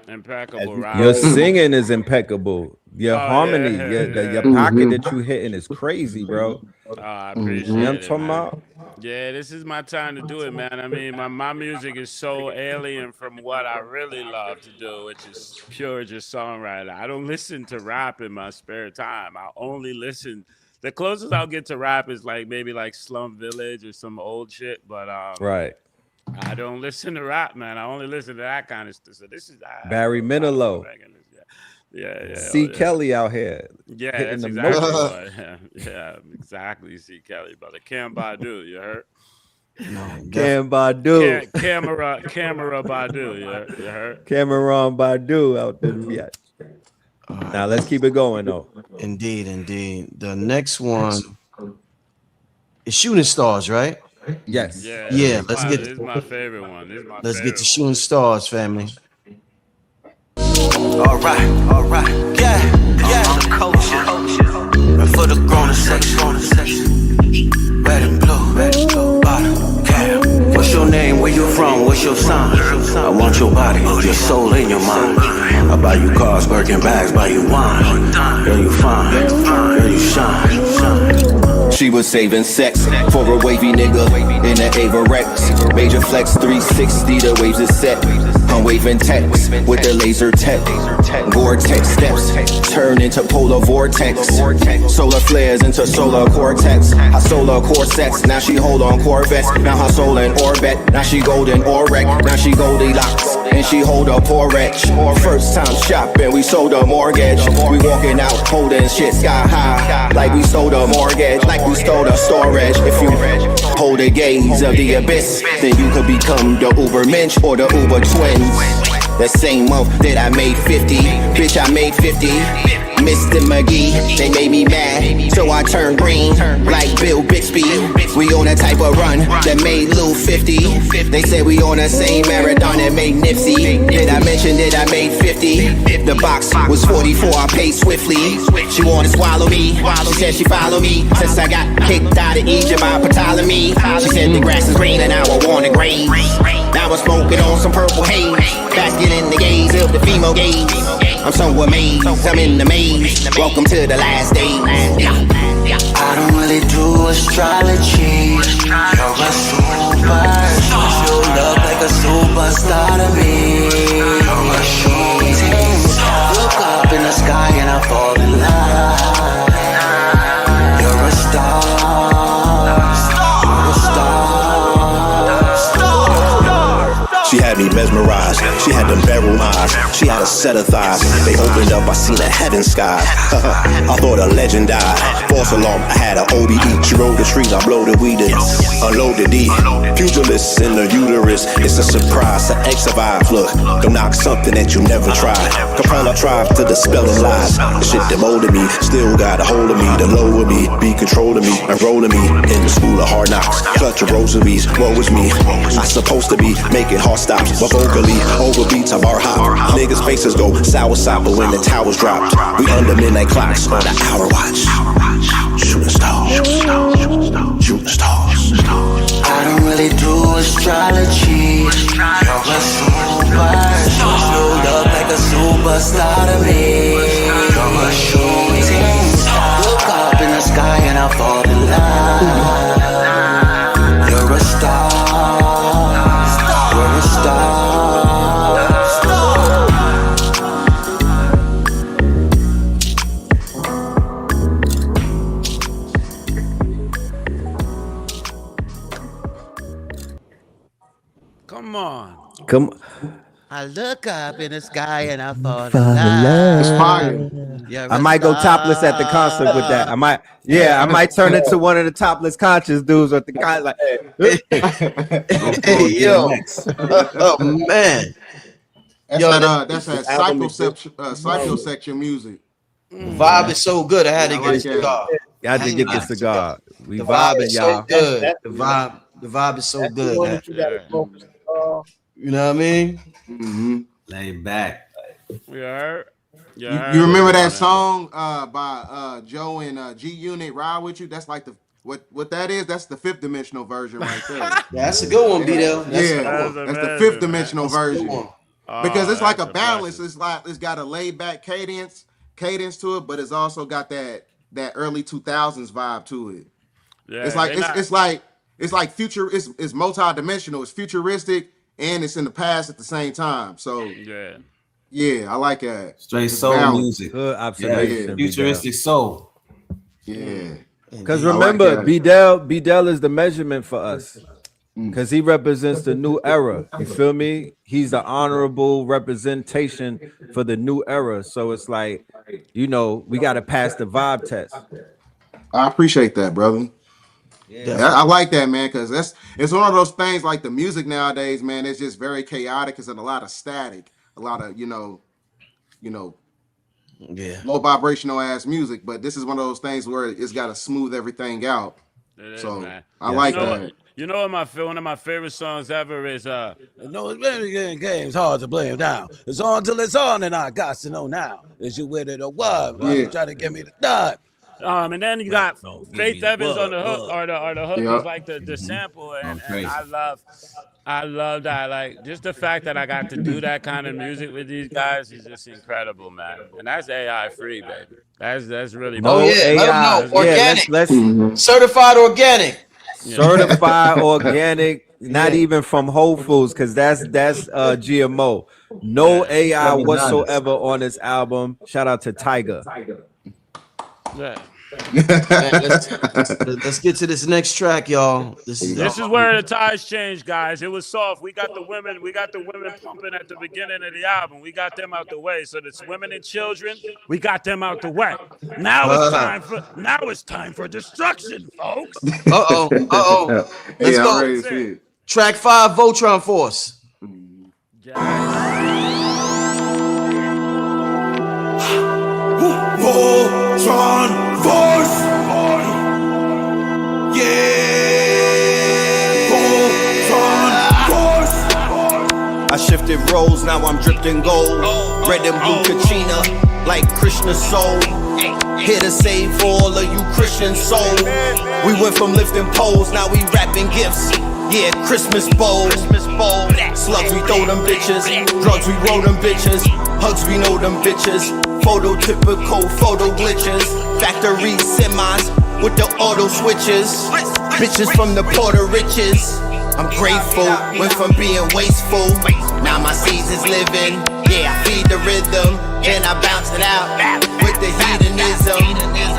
Impeccable. Your singing is impeccable. Your harmony, your pocket that you hitting is crazy, bro. I appreciate You know what I'm it, talking man. about? Yeah, this is my time to do it, man. I mean, my music is so alien from what I really love to do, which is pure just songwriting. I don't listen to rap in my spare time. I only listen. The closest I'll get to rap is like maybe like Slum Village or some old shit, but right. I don't listen to rap, man. I only listen to that kind of stuff. So this is Barry Manilow. Yeah. C. Kelly out here. Yeah, hitting that's the exactly most. what. Yeah, exactly. C. Kelly, brother. Cambatta, you heard? Cambatta. Camera Badu, you heard? Cameron Badu out there. Yeah. Now let's keep it going though. Indeed. The next one is Shooting Stars, right? Yes. Yeah. This is my favorite one. Let's get to Shooting Stars, family. All right, yeah. The culture, and for the grown section, red and blue, bottom, cam. What's your name? Where you from? What's your sign? I want your body, your soul, and your mind. I buy you cars, Birkin bags, buy you wine. Girl, you fine, girl, you shine. She was saving sex for a wavy nigga in an Avarex. Major flex 360, the waves is set. I'm waving text with the laser tech. Vortex steps turn into polar vortex. Solar flares into solar cortex. Her solar corsets, now she hold on Corvettes. Now her soul in orbit, now she golden Orec. Now she Goldilocks, and she hold a poor wretch. First time shopping, we sold a mortgage. We walking out holding shit sky high, like we sold a mortgage, like we stole a storage. If you hold the gaze of the abyss, then you could become the Uber Mensch or the Uber Twins. The same month that I made 50, bitch, I made 50. Mr. McGee. They made me mad, so I turned green like Bill Bixby. We on a type of run that made Lil 50. They said we on the same marathon that made Nipsey. Did I mention that I made 50? The box was 44, I paid swiftly. She wanna swallow me, she said she follow me since I got kicked out of Egypt by Ptolemy. She said the grass is green and I will want a grave. Now I'm smoking on some purple haze, basking in the gaze of the female gaze. I'm so amazed, I'm in the maze. Welcome to the last days. I don't really do astrology. You're a superstar. You look like a superstar to me. You're a shooting star. Look up in the sky and I fall in love. You're a star. You're a star. She had me mesmerized, she had them barrel eyes, she had a set of thighs. They opened up, I seen a heaven sky. I thought a legend died. False alarm, I had an OBE. She rode the street, I blow the weed in, unload the D. Pugilists in the uterus, it's a surprise. An X survive, look, don't knock something that you never tried. Capella tribe to the spelling lies. The shit that molded me, still got a hold of me. To lower me, be controlling me, enrolling me in the school of hard knocks. Clutch of rosaries, woe is me. I supposed to be making hard stops, but vocally over beats I bar hop. Niggas' faces go sour sopper when the towers dropped. We under midnight clocks on the hour watch. Shooting stars, shooting stars. I don't really do astrology. You're a superstar. You look like a superstar to me. You're a shooting star. Look up in the sky and I fall in love. You're a star. You're a star. Come. I look up in the sky and I fall in love. It's fire. I might go topless at the concert with that. I might turn into one of the topless conscious dudes at the concert. Like, hey, yo, oh man, That's that psychosection music. The vibe is so good. I had to get a cigar. Y'all did get the cigar. We the vibe is y'all. so good. The vibe is so good. Man. You know what I mean? Mm-hmm. Laid back. Yeah. You remember that song by Joe and G Unit Ride With You? That's like the what that is. That's the fifth dimensional version right there. Yeah, that's a good one, BDell. That's the fifth dimensional version. Because it's like a balance. It's like it's got a laid back cadence to it, but it's also got that early 2000s vibe to it. Yeah, it's like future. It's multi-dimensional. It's futuristic and it's in the past at the same time. So yeah, I like that. Straight soul music. Good observation. Yeah. Futuristic soul. Yeah. Because remember, like BDell is the measurement for us. Because he represents the new era. You feel me? He's the honorable representation for the new era. So it's like, we got to pass the vibe test. I appreciate that, brother. Yeah, I like that, man, because it's one of those things like the music nowadays, man. It's just very chaotic. It's a lot of static, a lot of low vibrational ass music. But this is one of those things where it's got to smooth everything out. I like that. You know what one of my favorite songs ever is no, it's been getting games hard to play them down. It's on till it's on, and I got to know now. Is you with it or what? You trying to get me to die. And then you got Faith Evans on the hook, or the hook is like the sample, and I love that. Like just the fact that I got to do that kind of music with these guys is just incredible, man. And that's AI free, baby. That's really AI. Organic, let's certified organic. Certified organic, not even from Whole Foods, because that's GMO. No AI whatsoever on this album. Shout out to Tiger. Yeah. Man, let's get to this next track, y'all. This is where the ties change, guys. It was soft. We got the women pumping at the beginning of the album. We got them out the way. So the women and children, we got them out the way. Now it's time for destruction, folks. Let's go. Track 5, Voltron Force. Whoa. Voltron Force. Yeah. Voltron Force. I shifted roles, now I'm dripped in gold. Red and blue Kachina, like Krishna soul. Here to save for all of you Christian souls. We went from lifting poles, now we wrapping gifts. Yeah, Christmas bowl. Slugs, we throw them bitches. Drugs, we roll them bitches. Hugs, we know them bitches. Phototypical photo glitches. Factory semis with the auto switches. Bitches from the Puerto Riches. I'm grateful, went from being wasteful. Now my season's living. Yeah, I feed the rhythm. And I bounce it out with the hedonism.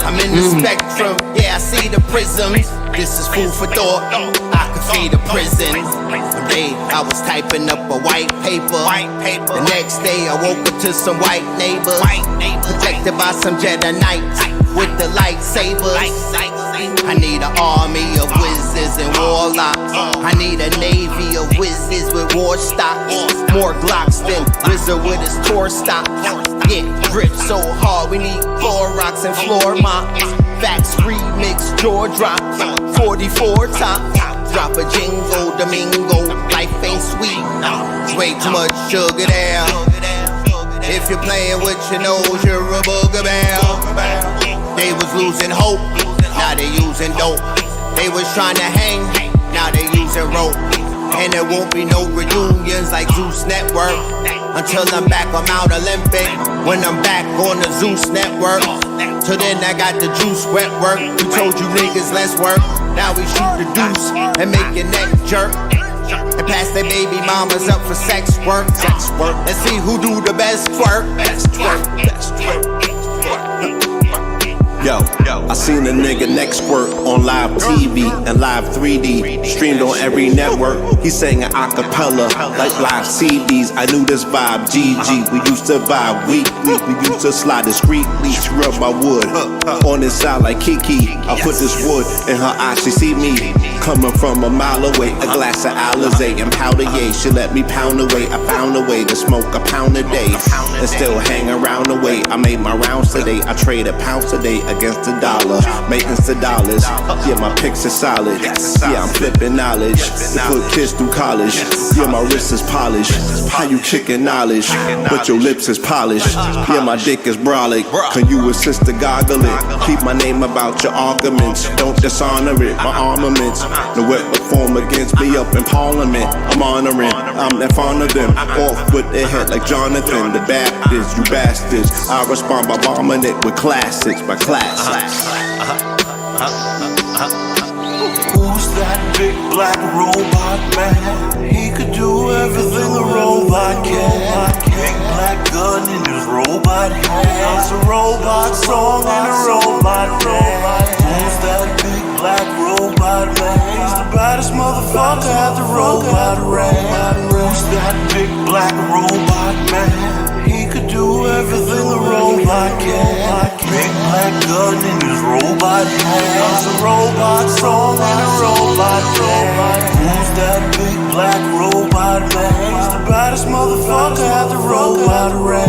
I'm in the spectrum, yeah, I see the prisms. This is food for thought, I could feed a prison. One day I was typing up a white paper. The next day I woke up to some white neighbors. Protected by some Jedi Knights with the lightsabers. I need an army of wizards and warlocks. I need a navy of wizards with war stocks. More Glocks than Wizard with his tour stops. Yeah, grip so hard we need floor rocks and floor mops. Facts remix, jaw drop, 44 top. Drop a jingle, Domingo, life ain't sweet. It's way too much sugar there. If you're playing with your nose, you're a booger-bear. They was losing hope, now they using dope. They was trying to hang, now they using rope. And there won't be no reunions like Zeus Network until I'm back on Mount Olympic. When I'm back on the Zeus Network, till then I got the juice wet work. We told you niggas let's work. Now we shoot the deuce and make your neck jerk. And pass their baby mamas up for sex work. Let's see who do the best twerk. Yo, I seen a nigga next squirt on live TV and live 3D, streamed on every network. He sang an acapella like live CDs. I knew this vibe, GG. We used to vibe weekly. We used to slide discreetly. She rubbed my wood on his side like Kiki. I put this wood in her eye. She see me coming from a mile away. A glass of Alizé and powder, yeah. She let me pound away. I found a way to smoke a pound a day and still hang around the way. I made my rounds today. I traded pounds today against the dollar, maintenance to dollars. Yeah, my picks are solid. Yeah, I'm flipping knowledge to put kids through college. Yeah, my wrist is polished. How you kicking knowledge, but your lips is polished. Yeah, my dick is brolic. Can you assist to goggle it? Keep my name about your arguments. Don't dishonor it. My armaments, no weapon form against me up in Parliament. I'm honoring. I'm that fond of them. Off with their head like Jonathan the Baptist. You bastards. I respond by bombing it with classics. By classics. Who's that big black robot man? He could do everything a robot can. Big black gun in his robot hand. It's a robot song and a robot dance. Who's that big black robot man? He's the baddest motherfucker at the robot ring. Who's that big black robot man? He could do everything a robot can. Big black gun in his robot hand. It's a robot song and a robot dance. Who's that big black robot man? He's the baddest motherfucker at the robot ring.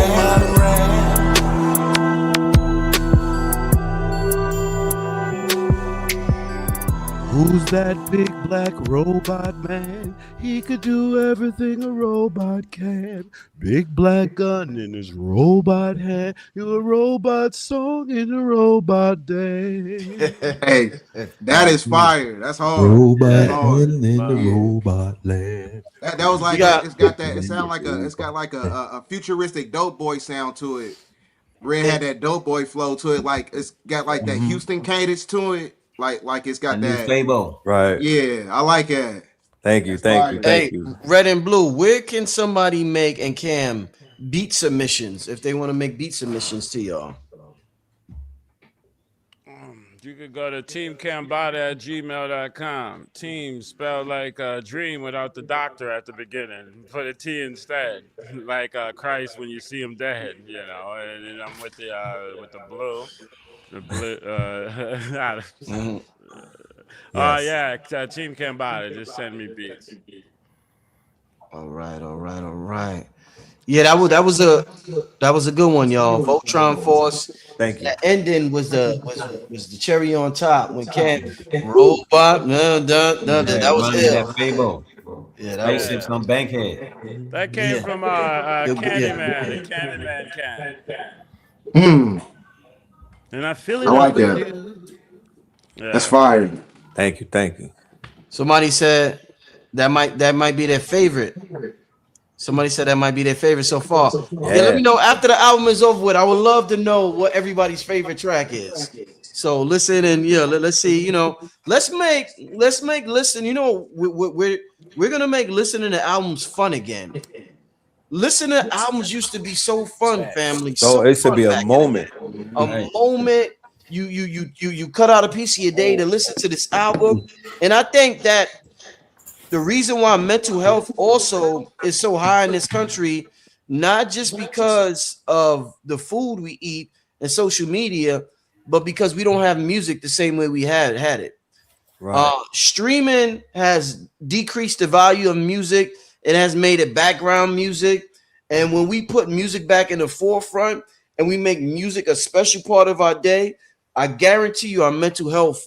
Who's that big black robot man? He could do everything a robot can. Big black gun in his robot hand. You a robot song in a robot day. Hey, that is fire. That's hard. Robot That's hard. in the robot land. That was like it's got that. It sound like it's got like a futuristic dope boy sound to it. Red had that dope boy flow to it. Like it's got like that Houston cadence to it. Like it's got that Fabo. Right. Yeah, I like that. Thank you. Thank you. Red and Blue, where can somebody make, and Cam, beat submissions if they want to make beat submissions to y'all? You could go to teamcambatta@gmail.com. Team spelled like dream without the doctor at the beginning. Put a T instead, like Christ when you see him dead, you know. And then I'm with the blue. The blue. Yeah, Team Cambatta. Just send me beats. All right. Yeah, that was a good one, y'all. Voltron Force. Thank you. That ending was the cherry on top when Cam robot. That was Running ill. that Fable. Yeah, that was Spaceships on Bankhead. That came from Candyman, the Candyman can. And I feel it I up like with that. you. Yeah. That's fire. Thank you. Somebody said that might be their favorite. Somebody said that might be their favorite so far. Yeah, let me know after the album is over with. I would love to know what everybody's favorite track is. So listen and let's see. Let's make listen. We're gonna make listening to albums fun again. Listening to albums used to be so fun, family. So it should be a moment. A moment. You cut out a piece of your day to listen to this album, and I think that the reason why mental health also is so high in this country, not just because of the food we eat and social media, but because we don't have music the same way we had it. Right. Streaming has decreased the value of music. It has made it background music. And when we put music back in the forefront and we make music a special part of our day, I guarantee you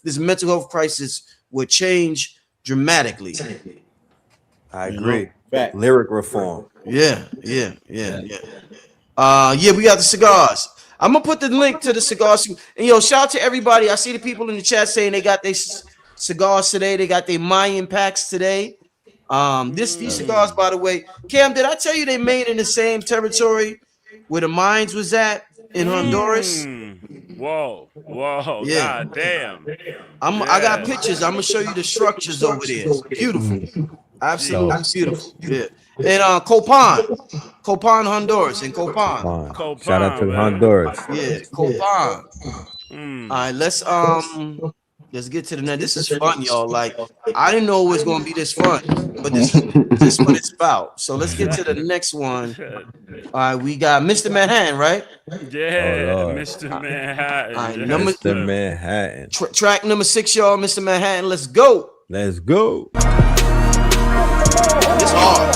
this mental health crisis will change dramatically. I agree. Lyric reform. Yeah. We got the cigars. I'm gonna put the link to the cigars. And shout out to everybody. I see the people in the chat saying they got their cigars today. They got their Mayan packs today. These cigars, by the way, Cam, did I tell you they made in the same territory where the mines was at in Honduras? Whoa. Yeah. God damn. I got pictures. I'm gonna show you the structures over there. It's beautiful. Absolutely beautiful. Yeah. And Copan, Honduras, and Copan. Shout out to Honduras. Yeah, Copan. All right, let's get to the next. This is fun, y'all. Like, I didn't know it was gonna be this fun, but this is what it's about. So let's get to the next one. All right, we got Mr. Manhattan, right? Yeah, Mr. Manhattan. All right, Mr. Manhattan. Track number 6, y'all. Mr. Manhattan. Let's go. Let's go. It's hard.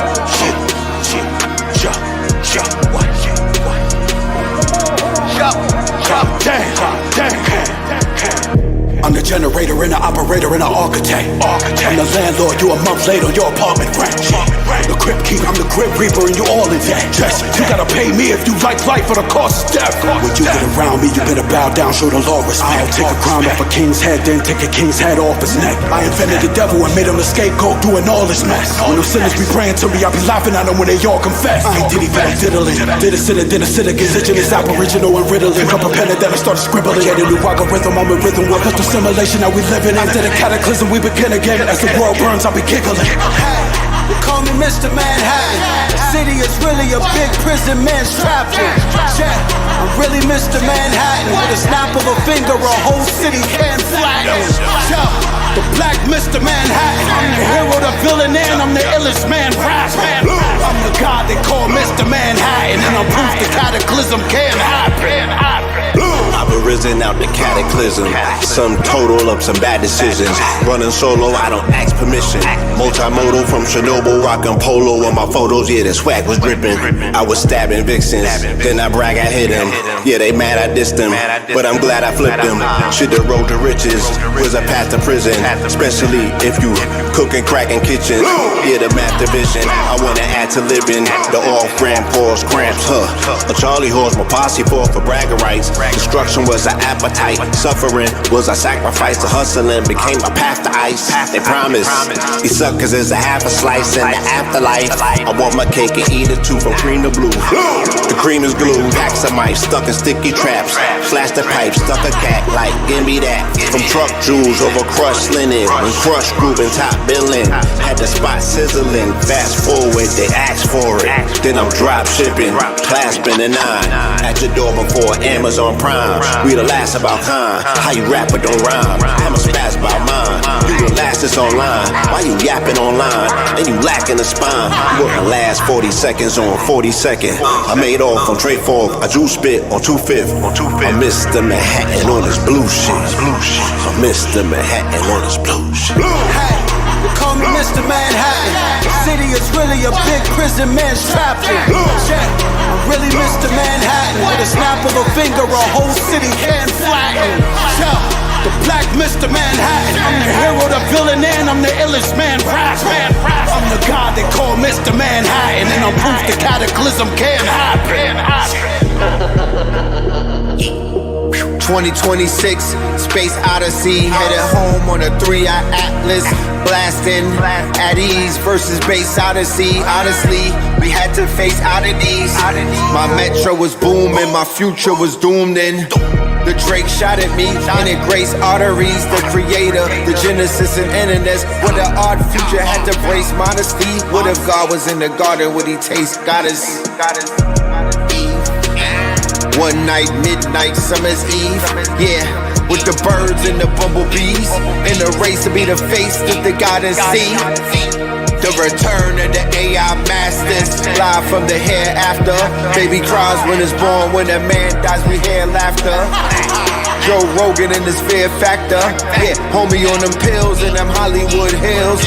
I'm the generator and the operator and the architect. I'm the landlord, you a month late on your apartment rent. The crypt keeper, I'm the crypt reaper, and you all in debt. Yes, you gotta pay me if you like life or the cost of death. When you get around me, you better bow down, show the law respect. I'll take a crown off a king's head, then take a king's head off his neck. I invented the devil and made him the scapegoat, doing all this mess. When them sinners be praying to me, I be laughing at them when they all confess. I ain't diddy but I'm diddling. Did a sinner, then a sinner, gets itching, it's aboriginal and riddling. Pick up a pen and then I started scribbling. Get a new algorithm, I'm a rhythm with custom simulation that we living in. After the cataclysm, we begin again. As the world burns, I'll be giggling. They call me Mr. Manhattan. The city is really a big prison man's trap. Check, I'm really Mr. Manhattan. With a snap of a finger, a whole city can flatten. The black Mr. Manhattan. I'm the hero, the villain, and I'm the illest man rapping. I'm the god they call Mr. Manhattan, and I'm proof the cataclysm can happen. I've arisen out the cataclysm. Some total of some bad decisions. Running solo, I don't ask permission. Multimodal from Chernobyl, rockin' polo on my photos. Yeah, the swag was dripping. I was stabbing vixens, then I brag I hit them. Yeah, they mad I dissed them, but I'm glad I flipped them. Shit, the road to riches was a path to prison, especially if you cooking, cracking kitchens. Yeah, the math division. I wanna add to living. The off-brand pause cramps, A Charlie horse, my posse fought for bragging rights. Destruction was an appetite. Suffering was a sacrifice. The hustling became a path to ice. They promise these suckers is a half a slice in the afterlife. I want my cake and eat it too from cream to blue. The cream is glue. Packs of mice stuck in sticky traps. Slash the pipe, stuck a cat like give me that. From truck jewels over crushed linen. When crushed grooving top billing. Had the spot sizzling. Fast forward, they asked for it. Then I'm drop shipping, clasping the 9 at your door before Amazon Prime. We the last about kind. How you rap but don't rhyme. I'm a spaz about mine. You the last that's online. Why you yapping online? And you lacking the spine. You wouldn't last 40 seconds on 42nd. I made off on Trey Fork. I drew spit on 2/5. I'm Mr. Manhattan on this blue shit. I'm Mr. Manhattan on this blue shit. They call me Mr. Manhattan. The city is really a big prison man's trapped in. Yeah, I'm really Mr. Manhattan. With a snap of a finger, a whole city can flatten. Yeah, the black Mr. Manhattan. I'm the hero, the villain, and I'm the illest man rapping. I'm the god they call Mr. Manhattan, and I'm proof the cataclysm can happen. 2026, Space Odyssey, headed home on a 3-eye Atlas, blasting at ease versus Base Odyssey. Honestly, we had to face oddities. My metro was booming, my future was doomed in. The Drake shot at me, and it graced arteries. The creator, the genesis and internets. What an odd future had to brace modesty. What if God was in the garden? Would he taste goddess? One night, midnight, summer's eve. Yeah, with the birds and the bumblebees. In the race to be the face that the goddess see. The return of the AI masters. Live from the hereafter. Baby cries when it's born. When a man dies, we hear laughter. Joe Rogan and his fear factor. Yeah, homie on them pills in them Hollywood hills.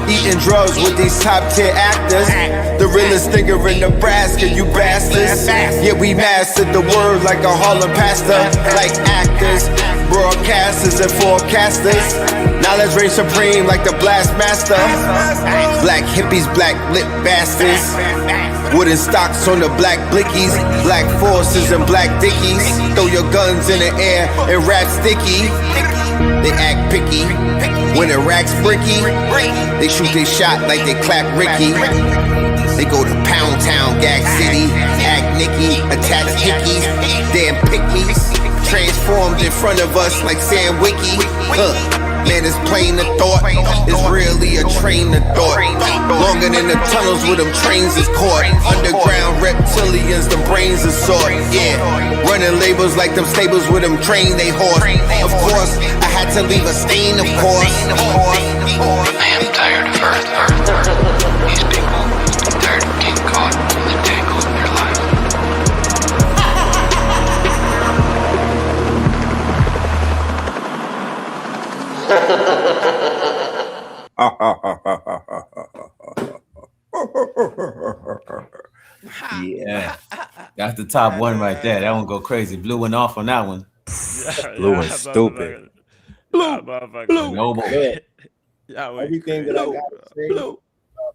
Eating drugs with these top tier actors. The realest nigga in Nebraska, you bastards. Yeah, we mastered the word like a Harlem pastor. Like actors, broadcasters and forecasters. Knowledge reigns supreme like the blast master. Black hippies, black lip bastards. Wooden stocks on the black blickies. Black forces and black dickies. Throw your guns in the air and rap sticky. They act picky. When it racks bricky, they shoot their shot like they clap Ricky. They go to Pound Town, Gag City, act Nicky, attach hickeys, damn pickies. Transformed in front of us like Sam Wiki. Man, it's plain the thought. It's really a train of thought. Longer than the tunnels where them trains is caught. Underground reptilians, the brains are sought. Yeah, running labels like them stables where them train they horse. Of course, I had to leave a stain, of course. I am tired of Earth. These people are tired of getting caught in the tangle of their life. Yeah, that's the top one right there. That one go crazy. Blue went off on that one. Blue and stupid. Blue. Noble. Everything that I got to say,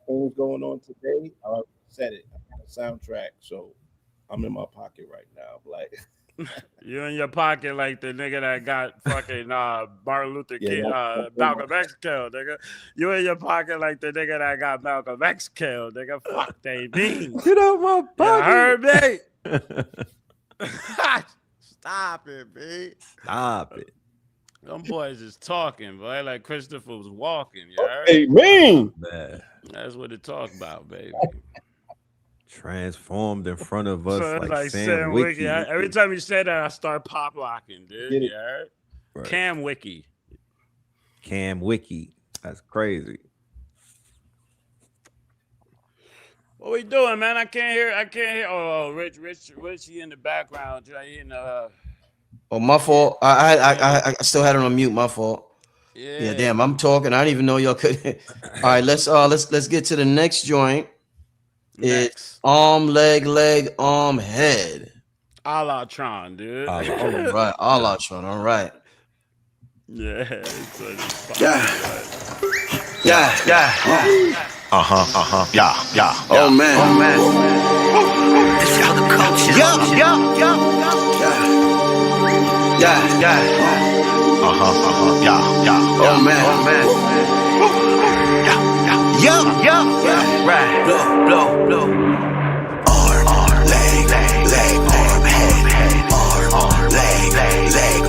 things going on today, I said it. I got a soundtrack, so I'm in my pocket right now. Like you in your pocket like the nigga that got fucking Martin Luther King, Malcolm X killed, nigga. You in your pocket like the nigga that got Malcolm X killed, nigga. Fuck they mean. Get out my pocket. You heard me? Stop it, B. Stop it. Them boys is talking, boy, like Christopher was walking. You heard? Amen. That's what it talk about, baby. Transformed in front of us So like Sam Wiki. Every time you say that, I start pop locking, dude. You heard? Right. Cam Wiki. Cam Wiki. That's crazy. What we doing, man? I can't hear. Oh, Rich, he in the background. He in Oh, my fault. I still had it on mute. My fault. Yeah, damn. I'm talking. I didn't even know y'all could. All right, let's get to the next joint. It's arm, leg, arm, head. A la Tron, dude. All right, a la Tron. All right. Yeah. Yeah. Oh man. This how the culture. Oh man. Right. Blow. Arm, leg, arm, head. Arm, leg,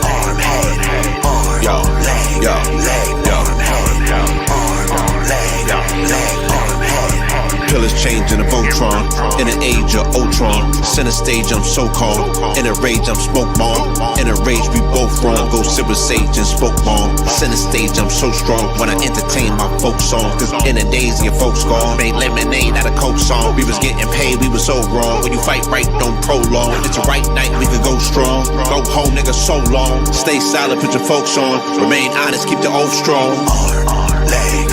arm, head. Arm, leg, arm, head. Arm, leg, arm, head. Pillars changing a Voltron. In an age of Ultron. Center stage, I'm so calm. In a rage, I'm smoke bomb. In a rage, we both wrong. Go silver sage and spoke bomb. Center stage, I'm so strong. When I entertain my folk song. Cause in the days, your folks gone. Made lemonade out of Coke song. We was getting paid, we was so wrong. When you fight right, don't prolong. It's a right night, we could go strong. Go home, nigga, so long. Stay silent, put your folks on. Remain honest, keep the oath strong. Arm, leg,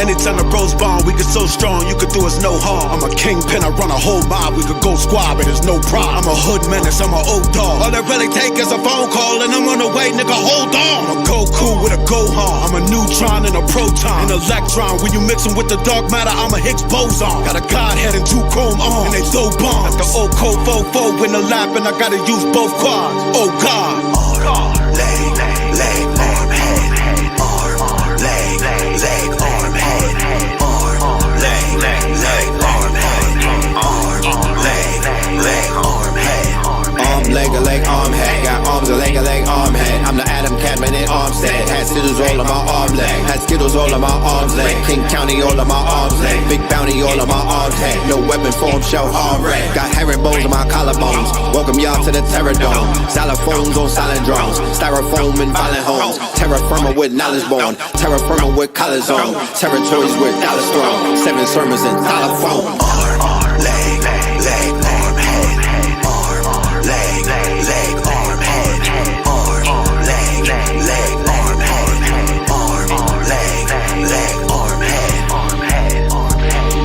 Anytime the bros bond, we get so strong, you could do us no harm. I'm a kingpin, I run a whole mob, we could go squad, but there's no problem. I'm a hood menace, I'm an old dog. All that really take is a phone call, and I'm on the way, nigga, hold on. I'm a Goku with a Gohan, I'm a neutron and a proton, an electron. When you mix them with the dark matter, I'm a Higgs boson. Got a godhead and 2 chrome arms, and they throw bombs. Like the old cold fofo in the lap, and I gotta use both quads. Oh God. Arm, leg, leg, arm, head. Arm, leg, leg, arm, head. Arm, leg, leg, arm, head. Arm, leg, leg, arm, head. Arm, leg, arm, head. Got arms, a leg, arm, head. I'm the Adam Cadman in Armstead. Had Skittles all on my arm leg. Had Skittles all on my arms leg. King County all on my arms leg. Big bounty all on my arms head. No weapon form, shell arm red. Got herringbones on my collarbones. Welcome y'all to the Terror Dome. Xylophones on silent drones. Styrofoam in violent homes. Terra firma with knowledge bone. Terra firma with collars on. Territories with dollars thrown. 7 sermons and dollar phone. Arm, leg, leg, arm, head. Arm, leg, leg, arm, head. Arm, leg, leg, arm, head. Arm, leg, leg, arm, head.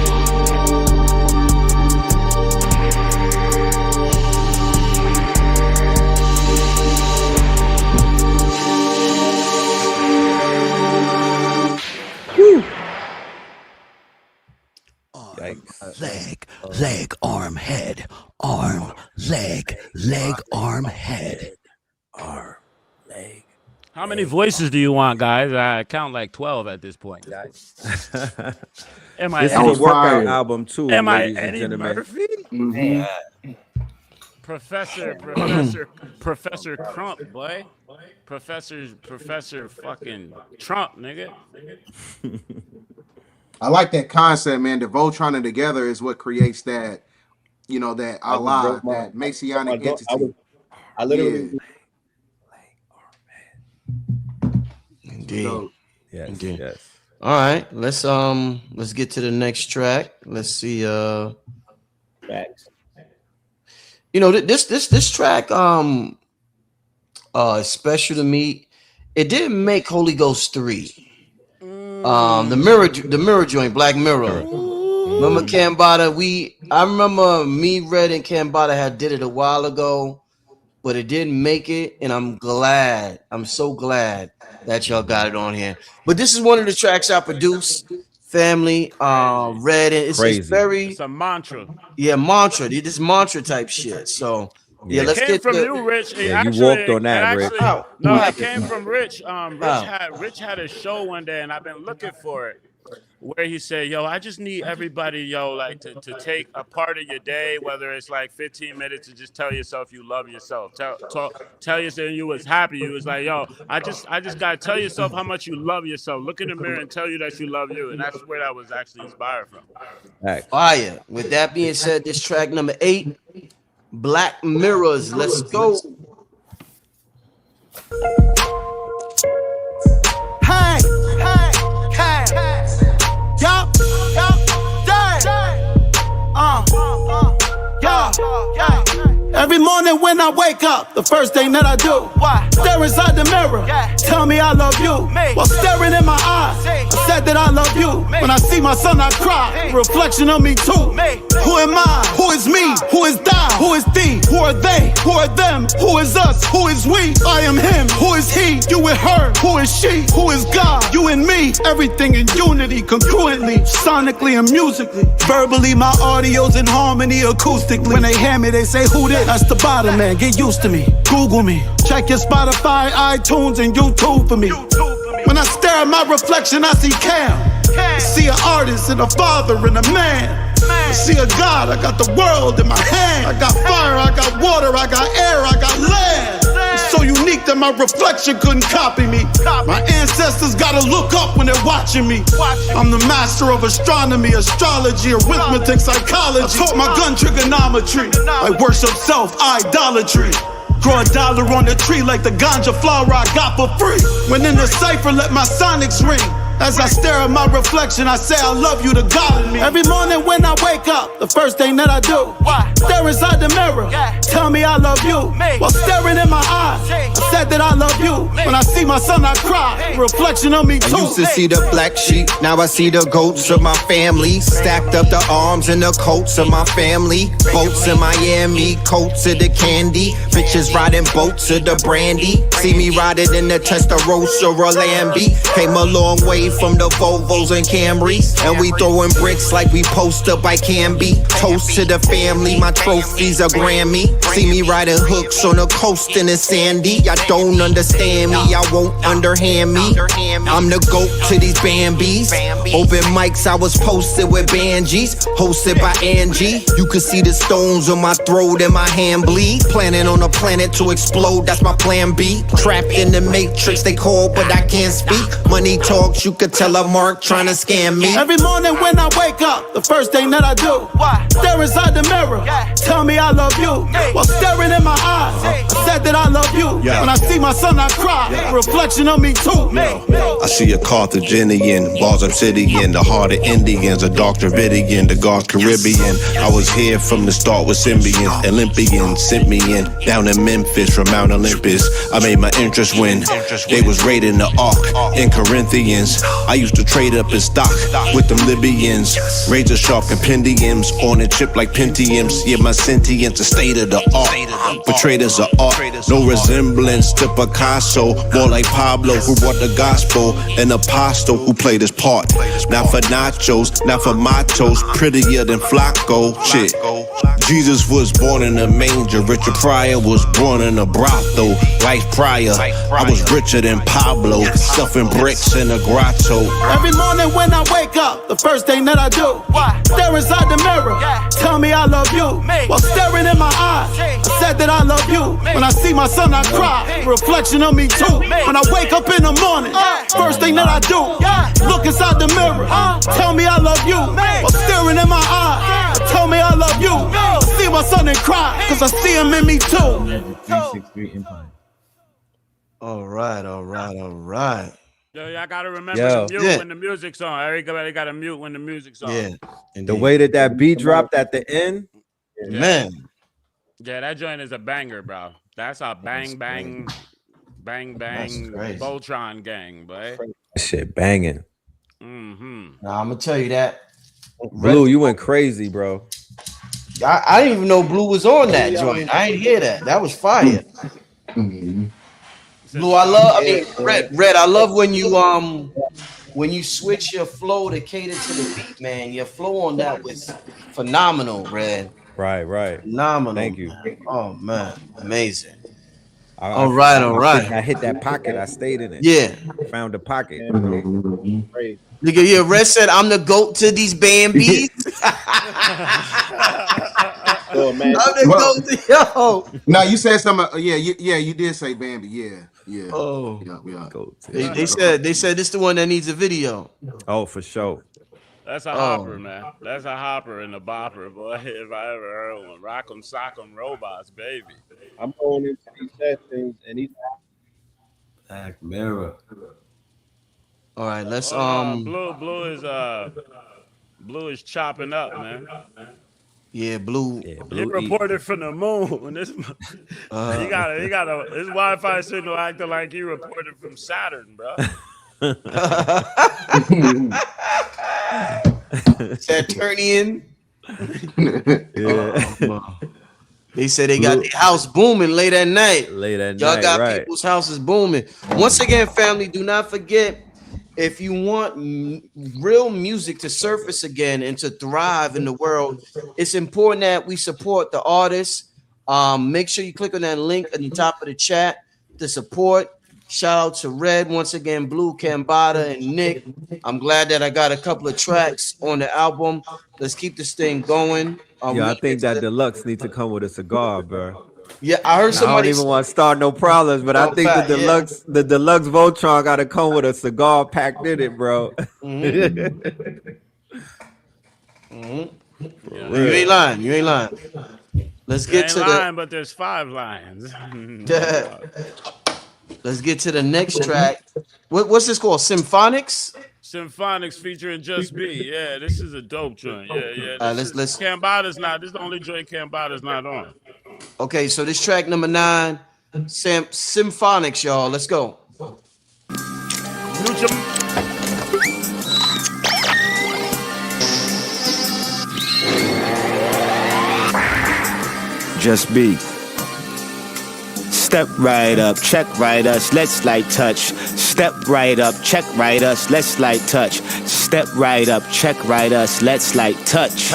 Leg, arm, head. Arm, leg, arm, head. Arm, leg. How many voices do you want, guys? I count like 12 at this point. Am I This is a workout album too, Am I ladies and Eddie gentlemen. Murphy? Mm-hmm. Professor Crump, boy. Professor fucking Trump, nigga. I like that concept, man. The Voltron and together is what creates that, you know, that Allah, that messianic entity. I literally. Indeed. So, Yes, Indeed. yes. All right, let's get to the next track. Let's see. Facts. You know, this track is special to me. It didn't make Holy Ghost 3. The mirror joint, Black Mirror. Remember Cambatta? I remember me, Red, and Cambatta had did it a while ago, but it didn't make it, and I'm so glad that y'all got it on here. But this is one of the tracks I produced. Family, Red, and it's very. It's a mantra. Yeah, mantra. This mantra type shit. So yeah, let's came get from to you, Rich. Yeah, you walked on that, Rich. No, it came from Rich. Rich had a show one day, and I've been looking for it, where he said, "Yo, I just need everybody, like to take a part of your day, whether it's like 15 minutes, to just tell yourself you love yourself. Tell yourself you was happy. You was like, yo, I just gotta tell yourself how much you love yourself. Look in the mirror and tell you that you love you." And that's where that was actually inspired from. Fire. With that being said, this track number 8, Black Mirrors. Let's go. Hey, yup, every morning when I wake up, the first thing that I do, stare inside the mirror, tell me I love you. While staring in my eyes, I said that I love you. When I see my son, I cry, reflection of me too. Who am I? Who is me? Who is thou? Who is thee? Who are they? Who are them? Who is us? Who is we? I am him. Who is he? You and her. Who is she? Who is God? You and me. Everything in unity, congruently, sonically and musically. Verbally, my audio's in harmony, acoustically. When they hear me, they say, who this? That's the bottom man. Get used to me. Google me. Check your Spotify, iTunes, and YouTube for me. When I stare at my reflection, I see Cam. I see an artist and a father and a man. I see a God, I got the world in my hand. I got fire, I got water, I got air, I got land. It's so unique that my reflection couldn't copy me. My ancestors gotta look up when they're watching me. I'm the master of astronomy, astrology, arithmetic, psychology. I taught my gun trigonometry. I worship self-idolatry. Grow a dollar on the tree like the ganja flower I got for free. When in the cipher, let my sonics ring. As I stare at my reflection, I say I love you to God in me. Every morning when I wake up, the first thing that I do, stare inside the mirror, tell me I love you while staring in my eyes. I said that I love you. When I see my son, I cry. Reflection of me too. I used to see the black sheep, now I see the goats of my family. Stacked up the arms and the coats of my family. Boats in Miami, coats of the candy. Bitches riding boats of the brandy. See me riding in the Testarossa or Lamby. Came a long way from the Volvos and Camrys. And we throwing bricks like we posted by Canby. Toast to the family, my trophies a Grammy. See me riding hooks on the coast in the sandy. Y'all don't understand me, y'all won't underhand me. I'm the GOAT to these Bambies. Open mics, I was posted with Banjis. Hosted by Angie. You could see the stones on my throat and my hand bleed. Planning on a planet to explode, that's my plan B. Trapped in the matrix, they call but I can't speak. Money talks, you could tell a mark trying to scam me. Every morning when I wake up, the first thing that I do, stare inside the mirror, tell me I love you. While staring in my eyes, I said that I love you. When I see my son, I cry. Reflection of me too. I see a Carthaginian, bars obsidian, the heart of Indians, a dark Dravidian, the God Caribbean. I was here from the start with Symbians, Olympians sent me in, down in Memphis from Mount Olympus. I made my interest win, they was raiding the Ark in Corinthians. I used to trade up in stock with them Libyans, razor sharp compendiums on a chip like Pentiums. Yeah, my sentience, a state of the art, portrayers of art, no resemblance to Picasso, more like Pablo who brought the gospel, an apostle who played his part. Not for nachos, not for matos, prettier than Flacco. Shit, Jesus was born in a manger, Richard Pryor was born in a brothel. Life prior, I was richer than Pablo, stuffing bricks in a grotto. Every morning when I wake up, the first thing that I do, stare inside the mirror, tell me I love you. While staring in my eyes, I said that I love you. When I see my son, I cry. Reflection of me too. When I wake up in the morning, first thing that I do, look inside the mirror, tell me I love you. While staring in my eyes, tell me I love you. See my son and cry, cause I see him in me too. 363 Empire. All right. Yo, y'all gotta remember to mute when the music's on. Everybody gotta mute when the music's on. Yeah. And the way that beat dropped at the end, man. Yeah, that joint is a banger, bro. That's a bang Voltron gang, boy. That shit banging. Nah, I'm gonna tell you that. Blue, you went crazy, bro. I didn't even know Blue was on that joint. I didn't hear that. That was fire. Blue, Red, I love when you switch your flow to cater to the beat, man. Your flow on that was phenomenal, Red. Right. Phenomenal. Thank you. Oh man, amazing. All right. I hit that pocket. I stayed in it. Yeah. Found the pocket. Nigga, yeah, Red said I'm the GOAT to these Bambies. Oh, man. I'm the GOAT to yo. No, you said something. You did say Bambi. Yeah. Oh. Yeah. They said this the one that needs a video. Oh, for sure. That's a hopper, man. That's a hopper and a bopper, boy. If I ever heard one. Rock'em sock'em robots, baby. I'm going into these sessions and he's Black Mirror. All right, let's Blue is chopping up, man. Yeah, Blue. He reported from the moon. This he got his Wi-Fi signal acting like he reported from Saturn, bro. Saturnian. Yeah. They said they got the house booming late at night. Y'all got people's houses booming. Once again, family, do not forget, if you want real music to surface again and to thrive in the world, it's important that we support the artists. Make sure you click on that link at the top of the chat to support. Shout out to Red, once again, Blue, Cambatta, and Nick. I'm glad that I got a couple of tracks on the album. Let's keep this thing going. I think that Deluxe needs to come with a cigar, bro. Yeah, I heard somebody. I don't even want to start no problems, but I think the deluxe Voltron got to come with a cigar packed in it, bro. You ain't lying. Let's get to the. But there's 5 lines. Let's get to the next track. What's this called? Symphonics? Symphonics featuring Just B. Yeah, this is a dope joint. Yeah. Let's Cambatta's not. This is the only joint Cambatta's not on. Okay, so this track number 9, Symphonics, y'all. Let's go. Just be. Step right up, check right us, let's light touch. Step right up, check right us, let's light touch. Step right up, check right us, let's light touch.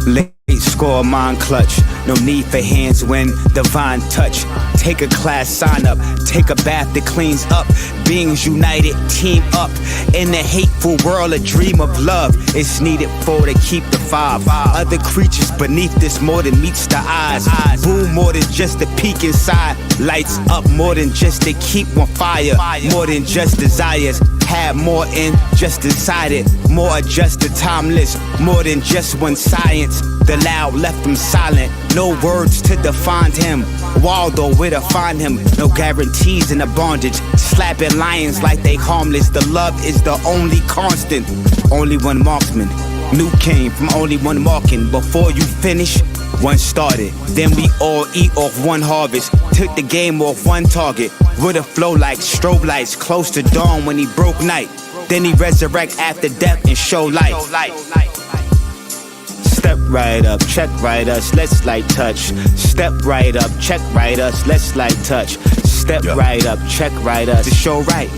Late score, mind clutch. No need for hands when divine touch. Take a class, sign up. Take a bath that cleans up. Beings united, team up. In the hateful world, a dream of love is needed for to keep the five. Other creatures beneath this more than meets the eyes. Boom, more than just the peak inside. Lights up more than just to keep on fire. More than just desires. Have more in just inside it. More adjusted, timeless. More than just one science. The loud left him silent. No words to define him. Waldo, where to find him? No guarantees in the bondage. Slapping lions like they harmless. The love is the only constant. Only one marksman. New came from only one marking. Before you finish, one started. Then we all eat off one harvest. Took the game off one target. With a flow like strobe lights. Close to dawn when he broke night. Then he resurrect after death and show light. Step right up, check right us, let's light touch. Step right up, check right us, let's light touch. Step right up, check right us, to show right.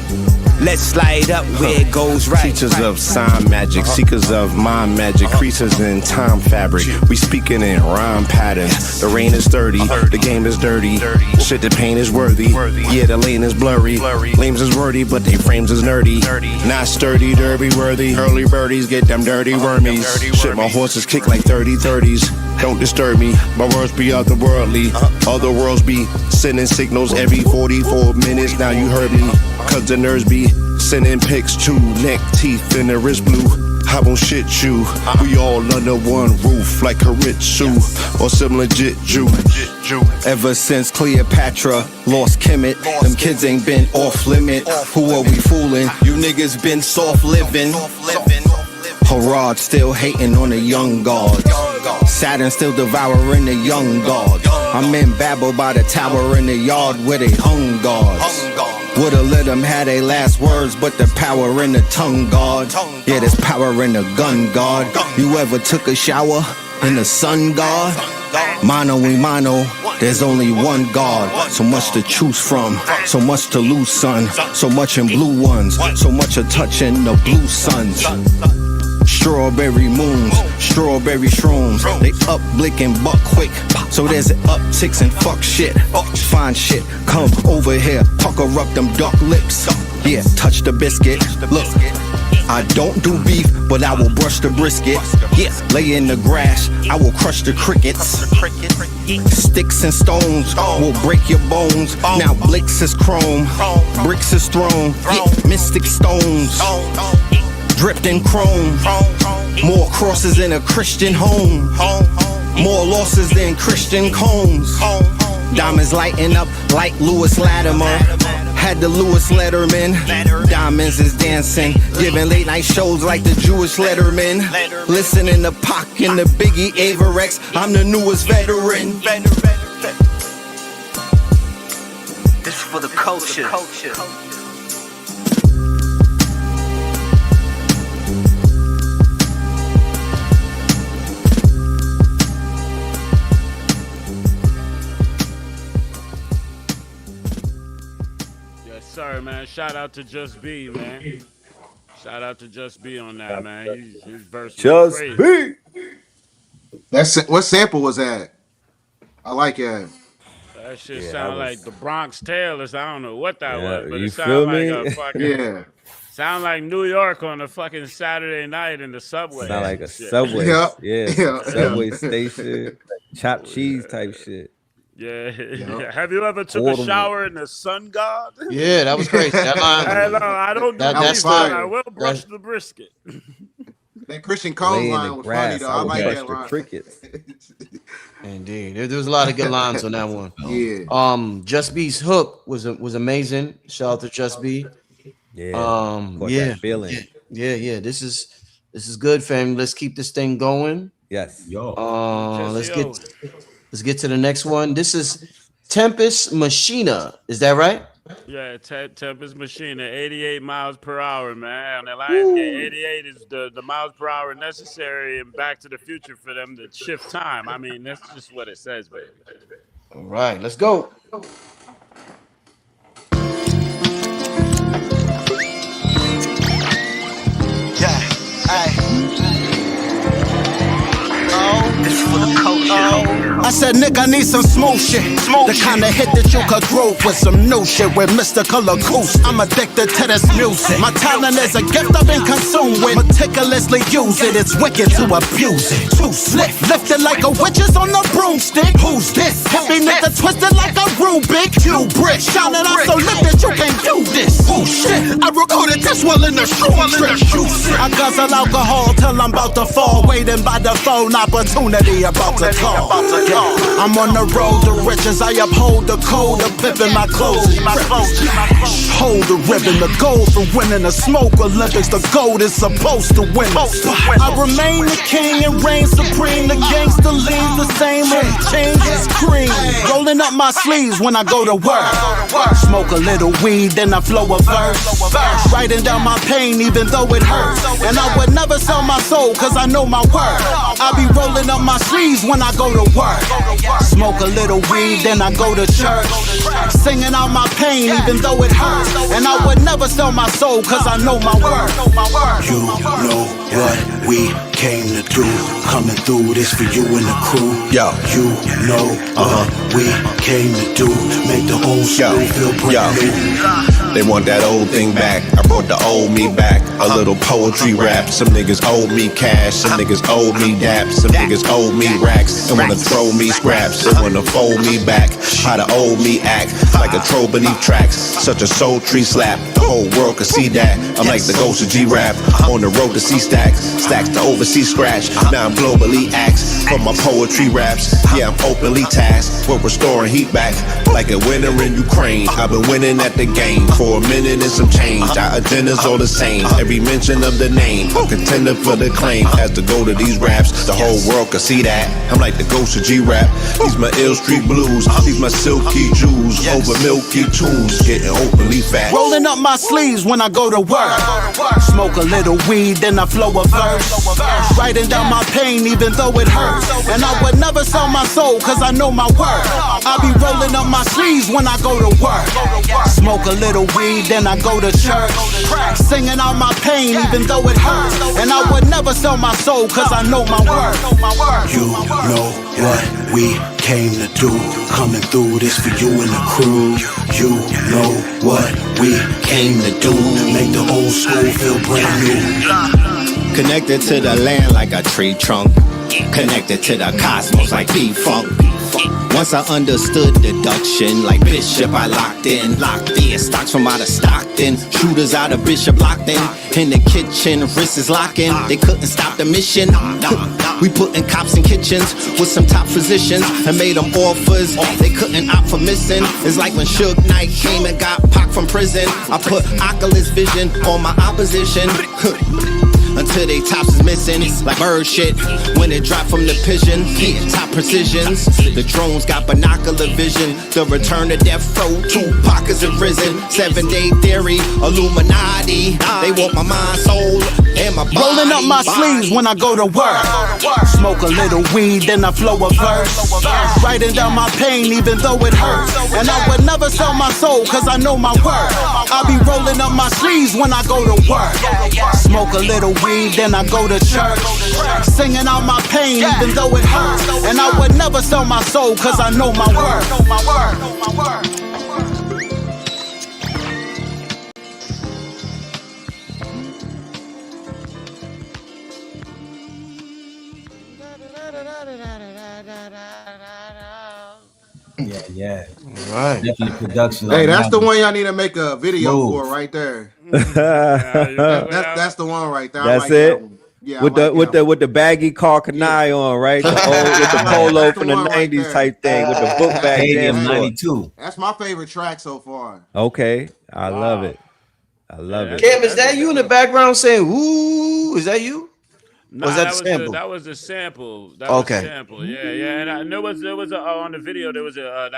Let's slide up where it goes right. Teachers of sign magic, seekers of mind magic, creases in time fabric. We speaking in rhyme patterns. The rain is dirty, the game is dirty. Shit, the pain is worthy. Yeah, the lane is blurry. Lames is wordy, but they frames is nerdy. Not sturdy, derby worthy. Early birdies get them dirty wormies. Shit, my horses kick like 30-30s. Don't disturb me, my words be otherworldly. Other worlds be sending signals every 44 minutes. Now you heard me, cause the nerves be sending pics too. Neck, teeth, and the wrist blue. I won't shit you. We all under one roof like Haritsu or some legit Jew. Ever since Cleopatra lost Kemet, them kids ain't been off limit. Who are we fooling? You niggas been soft living. Harad still hating on the young god. Saturn still devouring the young god. I'm in Babel by the tower in the yard where they hung gods. Would've let them have their last words, but the power in the tongue, God. Yeah, there's power in the gun, God. You ever took a shower in the sun, God? Mano y mano, there's only one God. So much to choose from, so much to lose, son. So much in blue ones, so much a touch in the blue suns. Strawberry moons, strawberry shrooms. They up blinking buck quick, so there's an upticks and fuck shit. Fine shit, come over here, pucker up them dark lips. Yeah, touch the biscuit. Look, I don't do beef, but I will brush the brisket. Yeah, lay in the grass, I will crush the crickets. Sticks and stones will break your bones. Now blicks is chrome, bricks is thrown. Yeah, mystic stones dripped in chrome. More crosses in a Christian home. More losses than Christian combs. Diamonds lighting up like Lewis Latimer. Had the Lewis Letterman. Diamonds is dancing, giving late night shows like the Jewish Letterman. Listening to Pac and the Biggie Averex. I'm the newest veteran. This for the culture. Sir, man, shout out to Just B, man. Shout out to Just B on that, man. His verse was crazy. B. What sample was that? I like it. That shit sound like the Bronx Tailors. I don't know what that was, but you it feel sound like me? a fucking sound like New York on a fucking Saturday night in the subway. Sound like a shit. subway, Yeah. subway station, chopped cheese type shit. Yeah. Have you ever took a shower in the sun god? Yeah, that was crazy. That line, I don't do that's beef, but fire. I will brush the brisket. That Christian Cole line was funny though. I like that line. Crickets. Indeed, there was a lot of good lines on that one. Yeah. Just B's hook was amazing. Shout out to Just B. Yeah. Yeah. That feeling. Yeah. This is good, fam. Let's keep this thing going. Yes. Let's get to the next one. This is Tempest Machina. Is that right? Yeah, Tempest Machine at 88 miles per hour, man. On the Lionsgate, 88 is the miles per hour necessary in Back to the Future for them to shift time. I mean, that's just what it says, baby. All right, let's go. Yeah, this for the culture. I said, nigga, I need some smooth shit. The kind of hit that you could groove with some new shit with mystical acoustic. I'm addicted to this music. My talent is a gift I've been consumed with. Meticulously use it, it's wicked to abuse it. Too slick, lifted like a witch's on the broomstick. Who's this? Heavy nigga twisted like a Rubik. You brick, shining out so lit that you can do this. Oh shit, I recorded this while in the shoe trip. I guzzle alcohol till I'm about to fall. Waiting by the phone, opportunity about to call. I'm on the road to riches, I uphold the code of pimping my clothes. Hold the ribbon, the gold for winning the smoke Olympics. The gold is supposed to win. I remain the king and reign supreme. The gangster leaves the same and changes cream. Rolling up my sleeves when I go to work. Smoke a little weed, then I flow a verse. Writing down my pain even though it hurts. And I would never sell my soul cause I know my word. I be rolling up my sleeves when I go to work. Smoke a little weed, then I go to church. Singing out my pain even though it hurts. And I would never sell my soul cause I know my word. You know what we came to do. Coming through this for you and the crew. Yo, you know what we came to do. Make the old school feel brand new. They want that old thing back. I brought the old me back. A little poetry rap. Some niggas owe me cash. Some niggas owe me dap. Some niggas owe me racks. They wanna throw me scraps. They wanna fold me back. How the old me act. Like a troll beneath tracks. Such a sultry slap. The whole world can see that. I'm like the ghost of G-Rap. On the road to see stacks. Stacks to oversee scratch. Now I'm globally axed. From my poetry raps. Yeah, I'm openly tasked. We're restoring heat back. Like a winner in Ukraine. I've been winning at the game. For a minute and some change. Our agenda's all the same. Every mention of the name. A contender for the claim. As to go to these raps. The whole world can see that. I'm like the ghost of G-Rap. These my ill street blues. These my silky jewels. Over milky tunes. Getting openly fat. Rolling up my sleeves when I go to work. Smoke a little weed, then I flow a verse. Writing down my pain even though it hurts. And I would never sell my soul cause I know my word. I be rolling up my sleeves when I go to work. Smoke a little weed, then I go to church. Singing out my pain even though it hurts. And I would never sell my soul cause I know my word. You know what we came to do. Coming through this for you and the crew. You know what we came to do. Make the old school feel brand new. Connected to the land like a tree trunk. Connected to the cosmos like P-Funk. Once I understood deduction, like Bishop, I locked in. Stocks from out of Stockton, shooters out of Bishop locked in the kitchen, wrists is locking. They couldn't stop the mission. We put in cops in kitchens with some top physicians and made them offers. They couldn't opt for missing. It's like when Suge Knight came and got Pac from prison. I put Oculus vision on my opposition. Until they tops is missing, like bird shit when it dropped from the pigeon. Yeah, top precisions. The drones got binocular vision. The return to death row, Tupac is arisen. 7-day theory, Illuminati. They want my mind, soul, and my body. Rolling up my sleeves when I go to work. Smoke a little weed, then I flow a verse. Writing down my pain even though it hurts. And I would never sell my soul cause I know my word. I be rolling up my sleeves when I go to work. Smoke a little weed, then I go to church. Singing out my pain even though it hurts. And I would never sell my soul cause I know my word. Yeah. All right. Definitely production. Hey, that's the one y'all need to make a video for right there. That's the one right there. That's like it. That yeah, with the baggy Carcanai on, right? The old, with the polo from the 90s type thing with the book bag. Stadium 92. That's my favorite track so far. Okay, I love it. I love it. Cam, is that you in the background saying "ooh"? Is that you? Nah, Was that the sample? that was the sample. That Okay. was the sample. Yeah. And there was a on the video there was a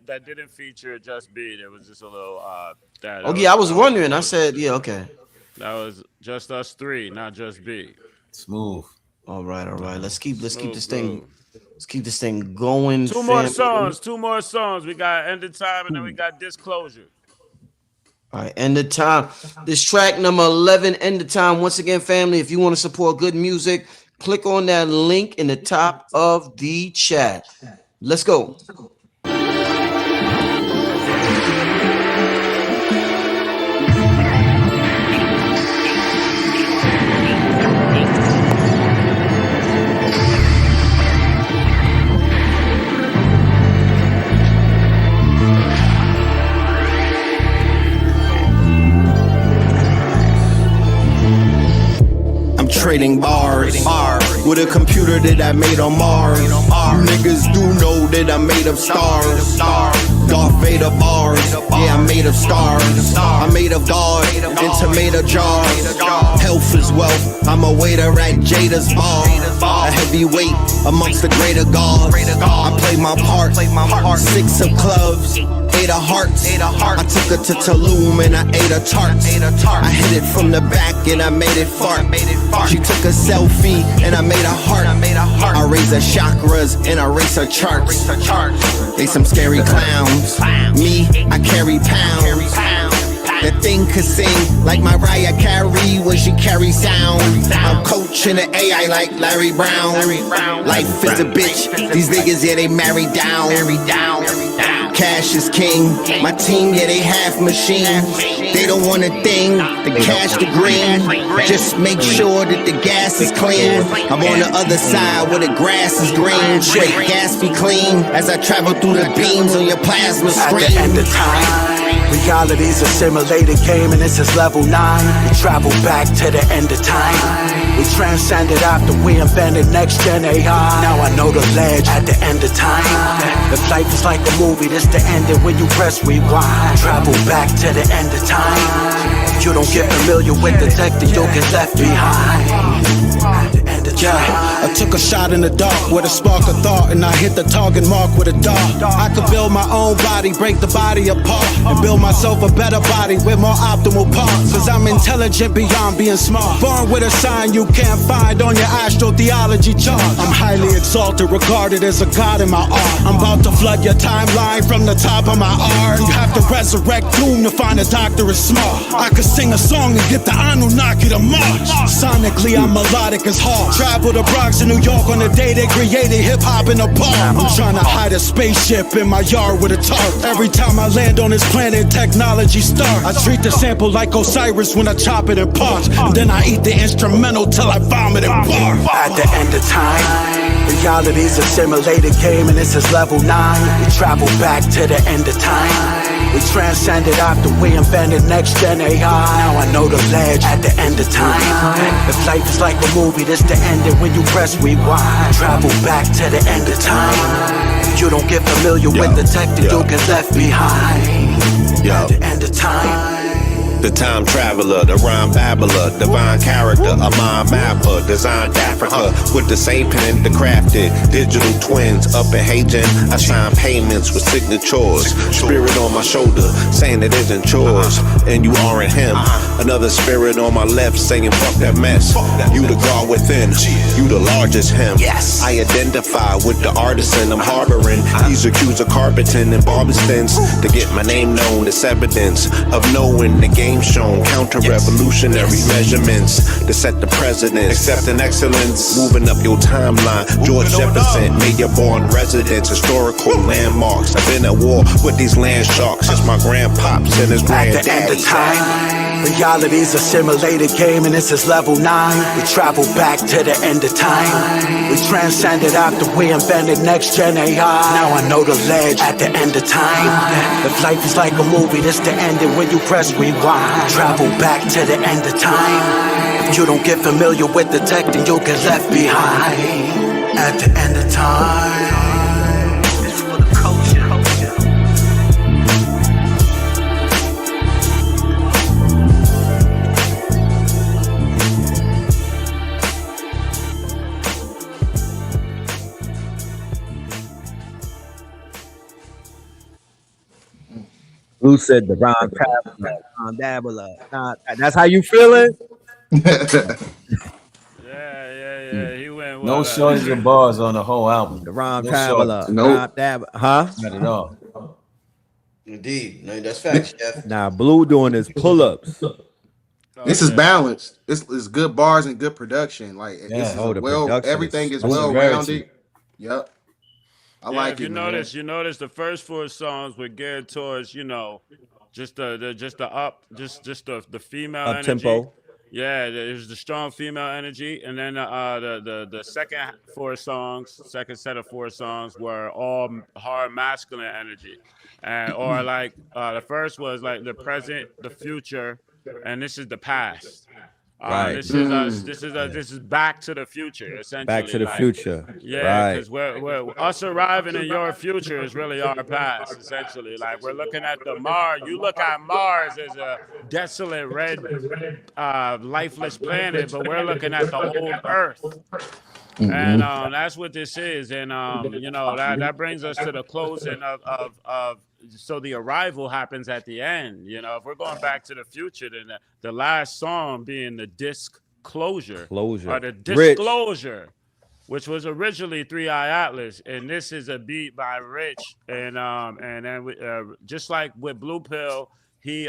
that didn't feature Just B. There was just a little Oh yeah, I was wondering. I said, yeah, okay. That was just us three, not Just B. Smooth. All right. Let's keep this thing going. Two more songs. We got End of Time and then we got Disclosure. All right, End of Time. This track number 11, End of Time. Once again, family, if you want to support good music, click on that link in the top of the chat. Let's go. Trading bars with a computer that I made on Mars. You niggas do know that I'm made of stars. Darth Vader bars, yeah, I'm made of stars. I'm made of God in tomato jars. Health is wealth, I'm a waiter at Jada's bar. A heavyweight amongst the greater gods. I play my part, 6 of clubs, 8 of hearts. I took her to Tulum and I ate a tart. I hit it from the back and I made it fart. She took a selfie and I made a heart. I raise her chakras and I raise her charts. They some scary clowns. Me, I carry pounds. That thing could sing like Mariah Carey when she carries sound. I'm coaching the AI like Larry Brown. Life is a bitch. These niggas, yeah, they married down. Cash is king. My team, yeah, they half machine. They don't want a thing. The cash, the green. Just make sure that the gas is clean. I'm on the other side where the grass is green. Straight gas be clean as I travel through the beams on your plasma screen. At the end of time, reality's a simulated game and this is level 9. We travel back to the end of time. We transcended after we invented next gen AI. Now I know the ledge at the end of time. If life is like a movie, this the ending when you press rewind. Travel back to the end of time. If you don't get familiar with the tech, then you'll get left behind. Yeah, I took a shot in the dark with a spark of thought, and I hit the target mark with a dart. I could build my own body, break the body apart, and build myself a better body with more optimal parts. Cause I'm intelligent beyond being smart. Born with a sign you can't find on your astrotheology chart. I'm highly exalted, regarded as a god in my art. I'm about to flood your timeline from the top of my art. You have to resurrect doom to find a doctor is smart. I could sing a song and get the Anunnaki to march. Sonically, I'm melodic as hard. Travel to Bronx and New York on the day they created hip-hop in the park. I'm trying to hide a spaceship in my yard with a tarp. Every time I land on this planet, technology starts. I treat the sample like Osiris when I chop it in parts. And then I eat the instrumental till I vomit and barf. At the end of time, reality's a simulated game and this is level 9. We travel back to the end of time. We transcended after we invented next gen AI. Now I know the ledge at the end of time. If life is like a movie, this the ending when you press rewind. Travel back to the end of time. If you don't get familiar with the tech, then you'll get left behind. At the end of time. The time traveler, the rhyme babbler, divine character, a mind mapper, designed Africa with the same pen, the crafted digital twins up in Hagen. I sign payments with signatures, spirit on my shoulder saying it isn't yours, and you aren't him. Another spirit on my left saying fuck that mess. You the God within, you the largest him. Yes, I identify with the artisan I'm harboring. He's accused of carpeting and barber stints to get my name known. It's evidence of knowing the game shown, counter-revolutionary measurements to set the precedence, accepting excellence, moving up your timeline. George Jefferson made your born residence, historical landmarks. I've been at war with these land sharks since my grandpops and his granddaddy. At the end of time, reality's a simulated game and this is level 9. We travel back to the end of time. We transcended after we invented next gen AI. Now I know the ledge at the end of time. If life is like a movie, this the ending when you press rewind. Travel back to the end of time. If you don't get familiar with the tech, then you'll get left behind. At the end of time. It's for the culture. Blue said the Ron Dabula. That's how you feeling? Yeah. He went No shortage of bars on the whole album. The Ron No Dabula. shortage. Huh? Not at all. Indeed. No, that's facts, Chef. Nah, Blue doing his pull-ups. This is balanced. It's good bars and good production. Like this is everything is well rounded. Yep. I like if it. You notice the first 4 songs were geared towards, just the female Up energy. tempo. Yeah, there's the strong female energy, and then the second set of 4 songs were all hard masculine energy, or like the first was like the present, the future, and this is the past. Right. This is back to the future, essentially. Back to the future. Yeah, because we're us arriving in your future is really our past, essentially. Like we're looking at the Mars. You look at Mars as a desolate red, lifeless planet, but we're looking at the old Earth. Mm-hmm. And that's what this is. And that brings us to the closing of so the arrival happens at the end. If we're going back to the future, then the last song being the disc closure. Or the disclosure, which was originally 3i Atlas, and this is a beat by Rich. And then just like with Blue Pill, he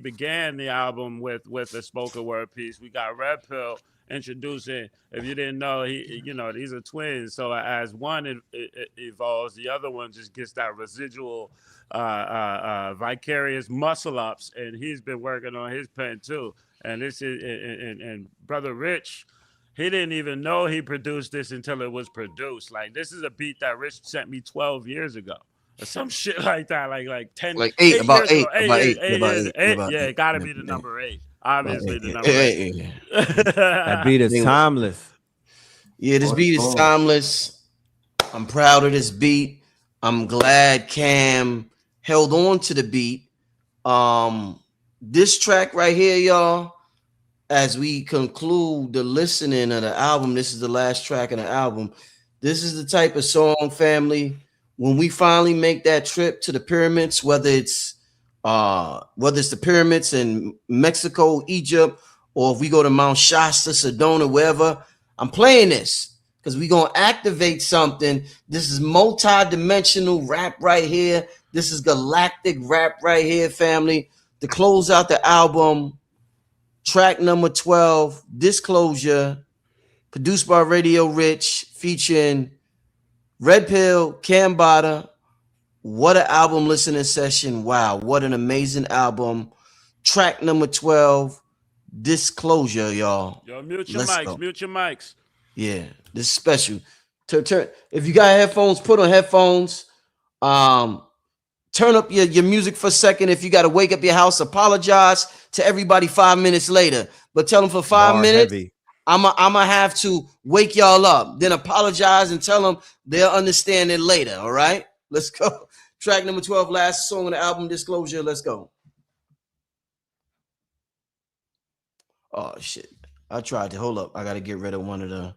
began the album with a spoken word piece. We got Red Pill introducing. If you didn't know, these are twins. So as one evolves, the other one just gets that residual vicarious muscle ups, and he's been working on his pen too. And this is and brother Rich, he didn't even know he produced this until it was produced. Like this is a beat that Rich sent me 12 years ago. Or some shit like that, like 10, like 8 about years 8, ago. about 8 8. Yeah, it got to be the number 8. Obviously, the number 8. That beat is timeless. Yeah, this beat is timeless. I'm proud of this beat. I'm glad Cam held on to the beat. This track right here, y'all, as we conclude the listening of the album, this is the last track of the album. This is the type of song, family, when we finally make that trip to the pyramids, whether it's the pyramids in Mexico, Egypt, or if we go to Mount Shasta, Sedona, wherever, I'm playing this because we're going to activate something. This is multi-dimensional rap right here. This is galactic rap right here, family. To close out the album, track number 12, Disclosure, produced by Radio Rich, featuring Red Pill, Cambatta. What an album listening session. Wow, what an amazing album. Track number 12, Disclosure, y'all. Yo, mute your mics. Yeah, this is special. Turn if you got headphones, put on headphones. Turn up your music for a second. If you got to wake up your house, apologize to everybody 5 minutes later. But tell them for 5 minutes, I'm gonna have to wake y'all up. Then apologize and tell them they'll understand it later. All right, let's go. Track number 12, last song on the album, Disclosure. Let's go. Oh shit! I tried to hold up. I gotta get rid of one of the.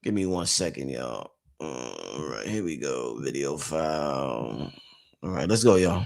Give me 1 second, y'all. All right, here we go. Video file. All right, let's go, y'all.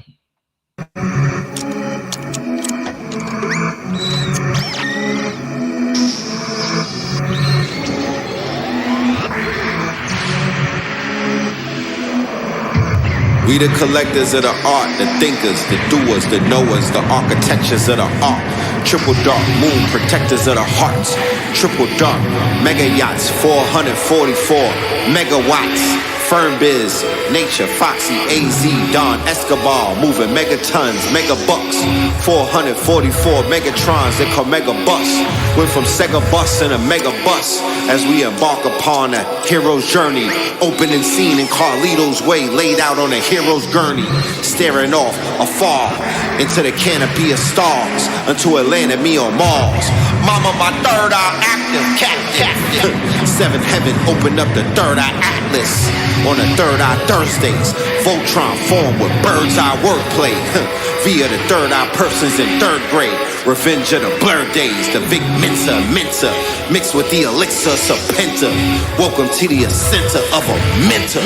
We the collectors of the art, the thinkers, the doers, the knowers, the architectures of the art. Triple dark, moon protectors of the hearts. Triple dark, mega yachts, 444 megawatts. Firm Biz, Nature, Foxy, AZ, Don, Escobar, moving megatons, mega bucks. 444 megatrons, they call mega bus. Went from Sega bus and a mega bus as we embark upon a hero's journey. Opening scene in Carlito's way, laid out on a hero's gurney. Staring off afar into the canopy of stars until it landed me on Mars. Mama, my third eye active, captive. Seventh heaven opened up the third eye atlas. On the third eye Thursdays, Voltron formed with bird's eye wordplay. Via the third eye persons in third grade. Revenge of the blurred days, the Vic Mensa, mixed with the elixir Serpenta. Welcome to the center of a mentor.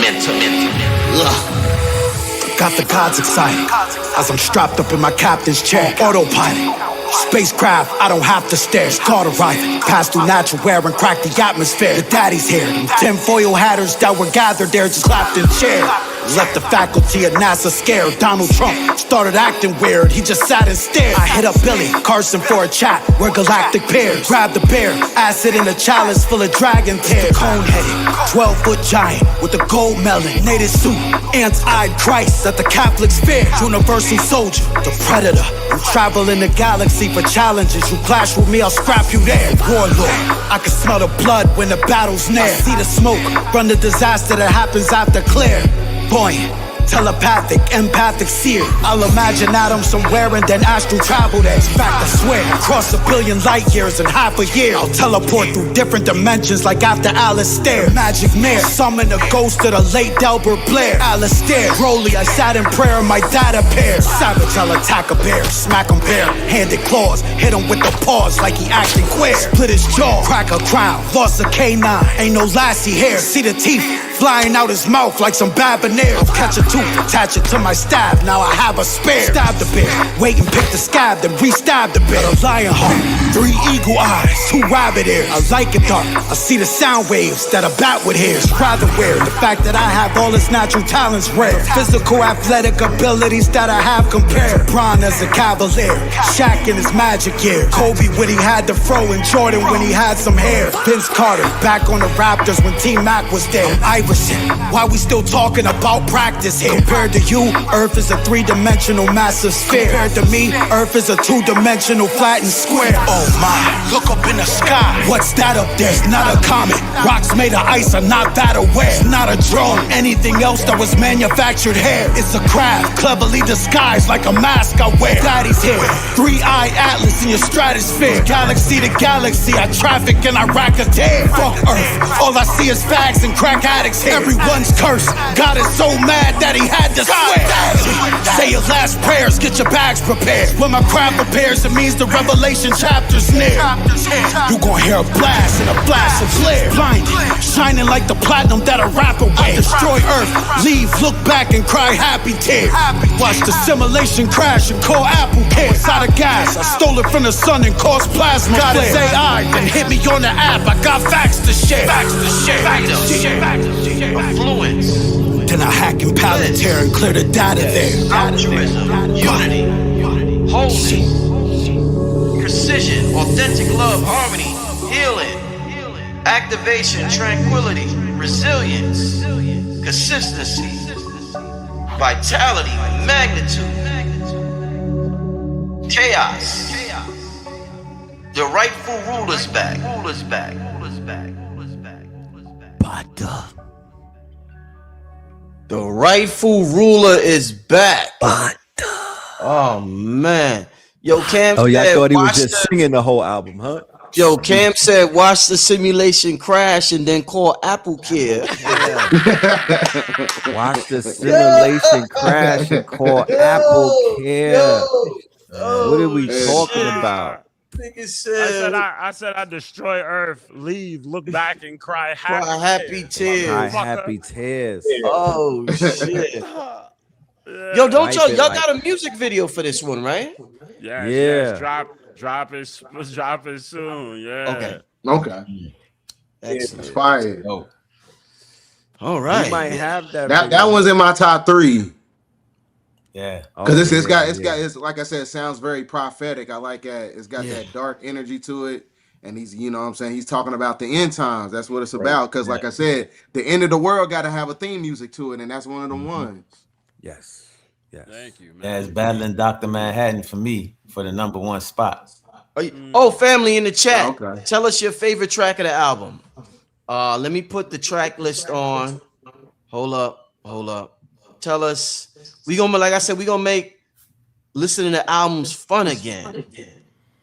Got the gods excited as I'm strapped up in my captain's chair. Autopilot. Spacecraft, I don't have to stare. SauceGod arriving, pass through natural wear and crack the atmosphere. The daddy's here, them tinfoil hatters that were gathered there just clapped in chair. Left the faculty at NASA scared. Donald Trump started acting weird, he just sat and stared. I hit up Billy Carson for a chat, we're galactic pairs. Grab the bear, acid in a chalice full of dragon tears. Cone-headed, 12-foot giant with a gold melon, native suit, ants-eyed Christ at the Catholics fair. Universal soldier, the predator, you travel in the galaxy for challenges. You clash with me, I'll scrap you there. Warlord, I can smell the blood when the battle's near. I see the smoke from the disaster that happens after clear. Buoyant, telepathic, empathic seer. I'll imagine atoms somewhere and then astral travel there. In fact, I swear, across a billion light years in half a year, I'll teleport through different dimensions like after Alistair. Magic mare, summon the ghost of the late Delbert Blair. Alistair, Broly, I sat in prayer and my dad appeared. Savage, I'll attack a bear, smack him bare, handed claws, hit him with the paws like he acting queer. Split his jaw, crack a crown, lost a canine, ain't no lassie hair. See the teeth flying out his mouth like some babonaire. I'll catch a tooth, attach it to my stab, now I have a spare. Stab the bear, wait and pick the scab, then re-stab the bear. A lion heart, 3 eagle eyes, 2 rabbit ears. I like it dark, I see the sound waves that a bat would hear. It's rather weird, the fact that I have all its natural talents rare. Physical athletic abilities that I have compared. Bron as a cavalier, Shaq in his magic year, Kobe when he had the fro and Jordan when he had some hair. Vince Carter, back on the Raptors when T-Mac was there. Iverson, why we still talking about practice here? Compared to you, Earth is a 3-dimensional massive sphere. Compared to me, Earth is a 2-dimensional flattened square. Oh my, look up in the sky. What's that up there? It's not a comet. Rocks made of ice are not that aware. It's not a drone, anything else that was manufactured here. It's a craft, cleverly disguised like a mask I wear. Daddy's here, 3-eye atlas in your stratosphere. Galaxy to galaxy, I traffic and I racketeer. Fuck Earth, all I see is fags and crack addicts here. Everyone's cursed, God is so mad that he had to swear. Say your last prayers, get your bags prepared. When my craft appears, it means the revelation chapter's near. You gon' hear a blast and a flash of flare. Blinded, shining like the platinum that a rapper wears. Destroy Earth, leave, look back and cry happy tears. Watch the simulation crash and call Apple care. Out of gas, I stole it from the sun and caused plasma flare. Got his AI, then hit me on the app, I got facts to share. Facts to share. Influence. Then I hack and Palantir and clear the data there. Altruism, unity, wholeness, precision, authentic love, harmony, healing, activation, tranquility, resilience, consistency, vitality, magnitude, chaos. The rightful ruler's back. The rightful ruler is back. Oh man. Yo, Cam. Oh, yeah, I said, thought he was watch just singing the whole album, huh? Yo, Cam said, watch the simulation crash and then call Apple Care. Watch the simulation crash and call Apple Care. What are we talking about? I said I destroy Earth, leave, look back and cry happy tears. Cry happy tears. Oh shit. Yo, don't y'all got a music video for this one, right? Yes, drop it soon. Yeah. Okay. It's fire. All right. We might have that. That one's in my top 3. Yeah, because it's like I said, it sounds very prophetic. I like that. It's got that dark energy to it, and he's, you know what I'm saying, he's talking about the end times. That's what it's about. Because like I said, the end of the world got to have a theme music to it, and that's one of the ones. Yes. Thank you, man. Yeah, it's battling Dr. Manhattan for me for the #1 spot. Oh, family in the chat, tell us your favorite track of the album. Let me put the track list on. Hold up. Tell us. We gonna, like I said, we gonna make listening to albums fun again.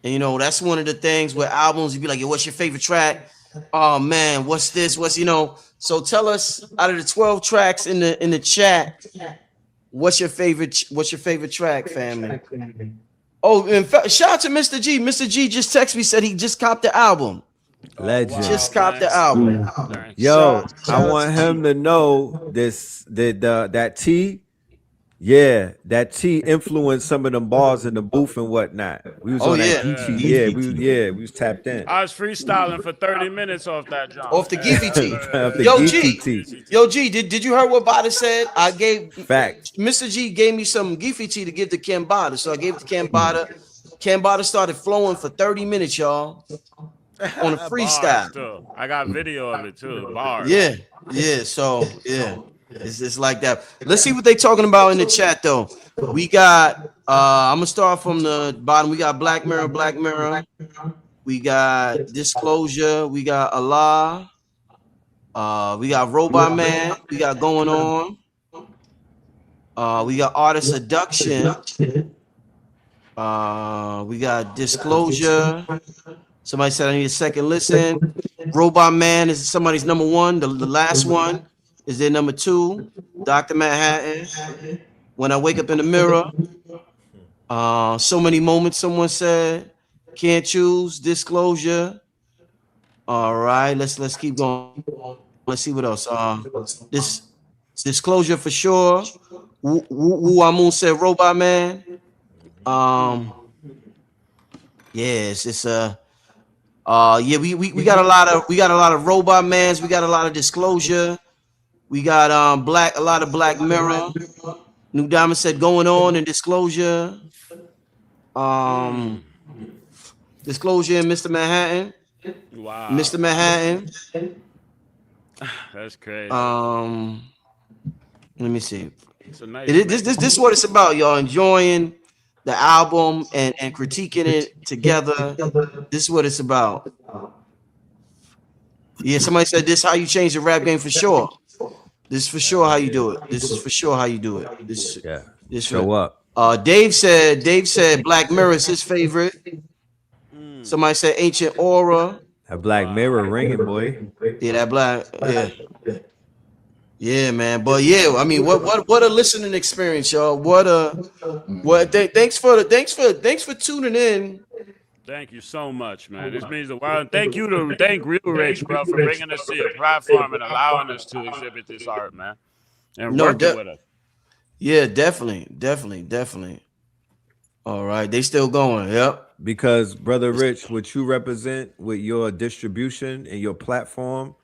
And you know, that's one of the things where albums, you be like, yo, what's your favorite track? Oh man, what's this? What's, you know? So tell us, out of the 12 tracks in the chat, what's your favorite track, family? Oh, in fact, shout out to Mr. G. Mr. G just texted me, said he just copped the album. Legend. Just copped the album. Yo, I want him to know that T, Yeah, that T influenced some of them bars in the booth and whatnot. We was Oh on that yeah, geeky. We was tapped in. I was freestyling for 30 minutes off that jump. off the Giffy T. Off the Yo geeky G, T. yo G, did you hear what Bada said? I gave Fact. Mr. G gave me some Giffy T to give to Cambatta, so I gave it to Cambatta. Cambatta started flowing for 30 minutes, y'all, on a Bars freestyle. too. I got video of it too. Bars. Yeah, yeah. So yeah, it's like that. Let's see what they talking about in the chat though. We got I'm gonna start from the bottom. We got Black Mirror, Black Mirror. We got Disclosure. We got Allah. We got Robot Man. We got Going On. We got Artist Seduction. We got Disclosure. Somebody said I need a second listen. Robot Man is somebody's number one. The last one is their number two. Dr. Manhattan. When I Wake Up in the Mirror. So Many Moments, someone said. Can't Choose. Disclosure. All right, let's keep going. Let's see what else. This Disclosure for sure. Wu Amun said Robot Man. Yes, it's yeah, we got a lot of Robot Mans, we got a lot of Disclosure, we got a lot of Black Mirror. New Diamond said Going On and Disclosure. Disclosure and Mr. Manhattan. Wow. Mr. Manhattan. That's crazy. Let me see. It's a nice This is what it's about, y'all. Enjoying the album and critiquing it together. This is what it's about. Yeah, somebody said this how you change the rap game for sure. This is for sure how you do it. This is for sure how you do it. This Show up. Dave said Black Mirror is his favorite. Somebody said Ancient Aura. That Black Mirror ringing, boy. Yeah, that black. Yeah. Yeah, man. But yeah, I mean, what a listening experience, y'all. Thanks for tuning in. Thank you so much, man. This means the world. Thank Real Rich, bro, for bringing us to your platform and allowing us to exhibit this art, man, and working with us. Yeah, definitely. All right, they still going. Yep. Because Brother Rich, what you represent with your distribution and your platform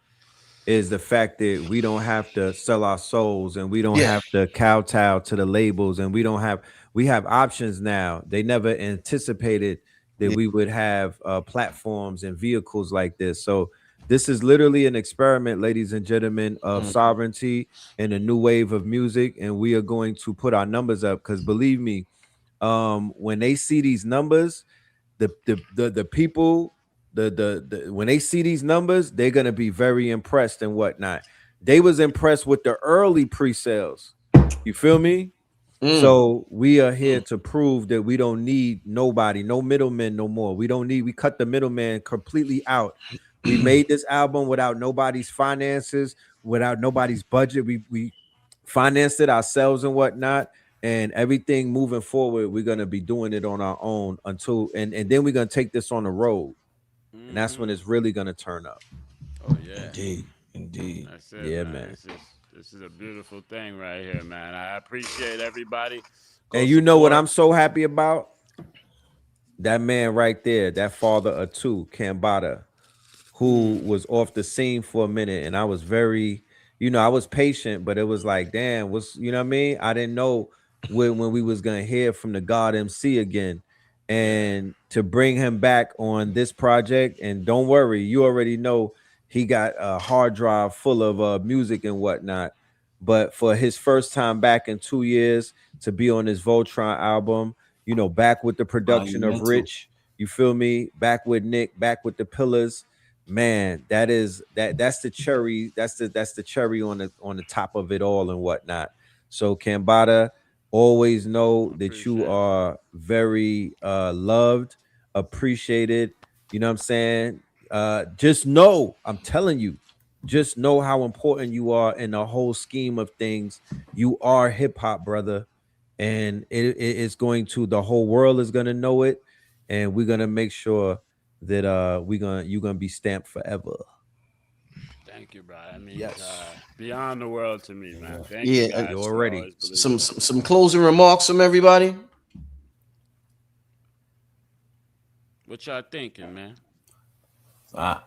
is the fact that we don't have to sell our souls and we don't have to kowtow to the labels, and we have options now. They never anticipated that we would have platforms and vehicles like this. So this is literally an experiment, ladies and gentlemen, of sovereignty and a new wave of music. And we are going to put our numbers up, because believe me, when they see these numbers, the people, when they see these numbers, they're gonna be very impressed and whatnot. They was impressed with the early pre-sales. You feel me? So we are here to prove that we don't need nobody, no middlemen no more. We cut the middleman completely out. We made this album without nobody's finances, without nobody's budget. We financed it ourselves and whatnot. And everything moving forward, we're gonna be doing it on our own until and then we're gonna take this on the road. And that's when it's really gonna turn up. Oh yeah, indeed. That's it, yeah, man. This is a beautiful thing right here, man. I appreciate everybody. And you know what I'm so happy about? That man right there, that father of two, Cambatta, who was off the scene for a minute, and I was very, I was patient, but it was like, damn, you know what I mean? I didn't know when we was gonna hear from the God MC again. And to bring him back on this project, and don't worry, you already know he got a hard drive full of music and whatnot. But for his first time back in 2 years to be on this Voltron album, back with the production of Rich, you feel me? Back with Nick, back with the Pillars, man. That's the cherry. That's the cherry on the top of it all and whatnot. So Cambatta, always know that you are very loved, appreciated. You know what I'm saying? Just know, I'm telling you, just know how important you are in the whole scheme of things. You are hip hop, brother, and it is going to, the whole world is gonna know it, and we're gonna make sure that you're gonna be stamped forever. Thank you, bro. I mean, yes. beyond the world to me, man. Thank Yeah, you guys. You for already. always believing. some closing remarks from everybody. What y'all thinking, man? I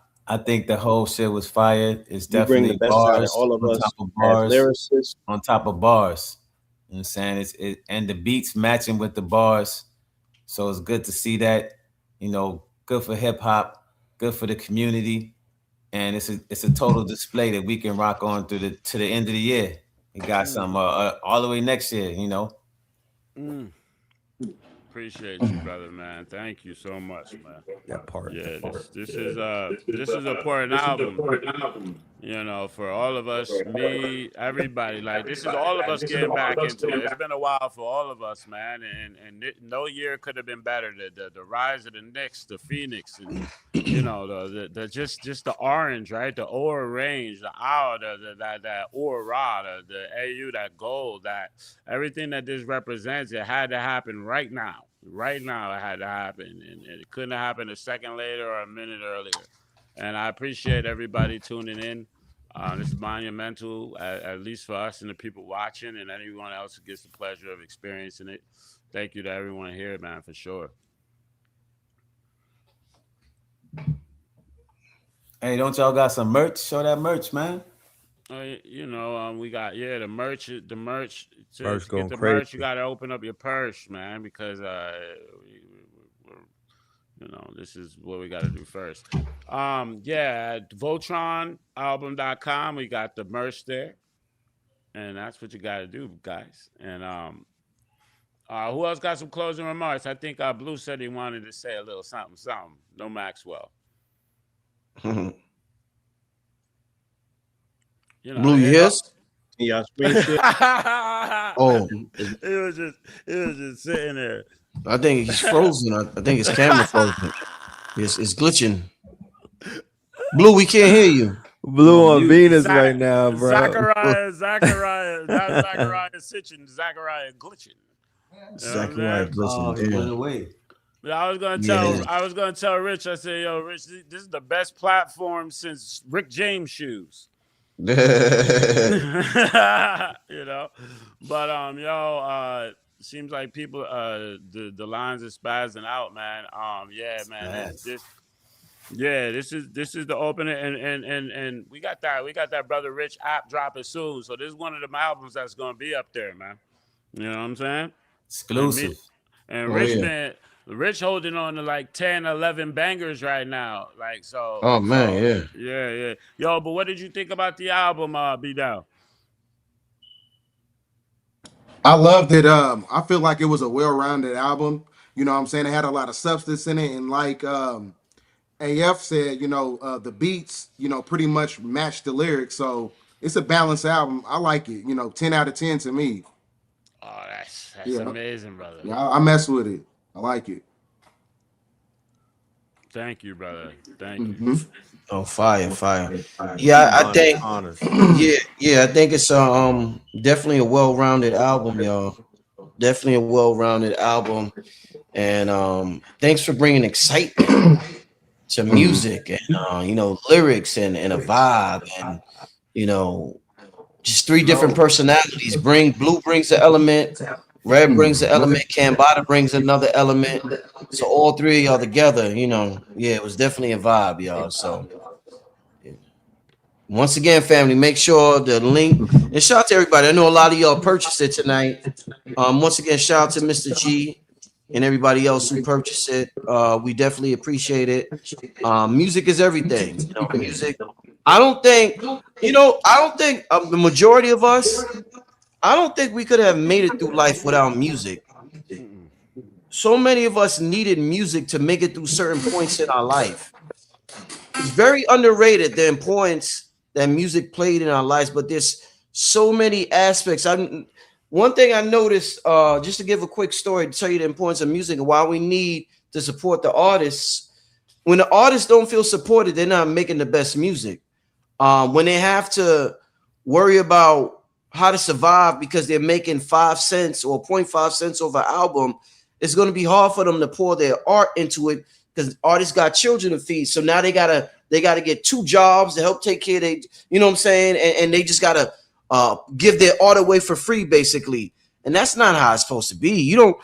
think the whole shit was fire. It's You bring the definitely best out of bars all of on us top of as bars lyricists. on top of bars. You know what I'm saying? And the beats matching with the bars. So it's good to see that, good for hip hop, good for the community. And it's a total display that we can rock on to the end of the year. We got some all the way next year, Appreciate you, brother, man. Thank you so much, man. That part. Yeah, this is an important album. For all of us, me, everybody. Like, this is all of us getting back into it. It's been a while for all of us, man, and no year could have been better. The rise of the Knicks, the Phoenix, and the just the orange, right? The aura range, the owl, that aura, the AU, that gold, that everything that this represents. It had to happen right now. Right now, it had to happen, and it couldn't have happened a second later or a minute earlier. And I appreciate everybody tuning in. This is monumental, at least for us and the people watching, and anyone else who gets the pleasure of experiencing it. Thank you to everyone here, man, for sure. Hey, don't y'all got some merch? Show that merch, man. We got the merch. The merch. To Merch get going the crazy. merch, you got to open up your purse, man, because this is what we got to do first. At VoltronAlbum.com, we got the merch there, and that's what you got to do, guys. And who else got some closing remarks? I think Blue said he wanted to say a little something. No Maxwell. Blue, yes. Yeah, screen share. Oh, it was just sitting there. I think he's frozen. I think his camera frozen. It's glitching. Blue, we can't hear you. Blue on Venus right now, bro. Zachariah, not Zachariah Sitchin, Zachariah glitching. Zachariah glitching. Went away. I was gonna tell Rich. I said, "Yo, Rich, this is the best platform since Rick James shoes." But seems like people the lines are spazzing out, man. This is the opener, and we got that Brother Rich app dropping soon. So this is one of them albums that's gonna be up there, man. You know what I'm saying? Exclusive. And Rich holding on to like 10, 11 bangers right now. Like, so. Oh, man, Yeah. Yo, but what did you think about the album, BDell? I loved it. I feel like it was a well-rounded album. You know what I'm saying? It had a lot of substance in it. And like AF said, the beats, pretty much match the lyrics. So it's a balanced album. I like it. 10 out of 10 to me. Oh, that's amazing, brother. Yeah, I mess with it. I like it. Thank you, brother. Thank you. Oh, fire. Yeah, I think. I think it's definitely a well-rounded album, y'all. Definitely a well-rounded album, and thanks for bringing excitement to music and lyrics and a vibe and just three different personalities. Blue brings the element. Red brings the element, Cambatta brings another element. So all three of y'all together, it was definitely a vibe, y'all. So once again, family, make sure the link, and shout out to everybody. I know a lot of y'all purchased it tonight. Once again, shout out to Mr. G and everybody else who purchased it. We definitely appreciate it. Music is everything. Music. I don't think the majority of us, I don't think we could have made it through life without music. So many of us needed music to make it through certain points in our life. It's very underrated, the importance that music played in our lives, but there's so many aspects. One thing I noticed, just to give a quick story to tell you the importance of music and why we need to support the artists. When the artists don't feel supported, they're not making the best music. When they have to worry about how to survive because they're making 5 cents or 0.5 cents over an album, it's going to be hard for them to pour their art into it because artists got children to feed. So now they gotta get 2 jobs to help take care of they, you know what I'm saying? And they just gotta give their art away for free, basically. And that's not how it's supposed to be. You don't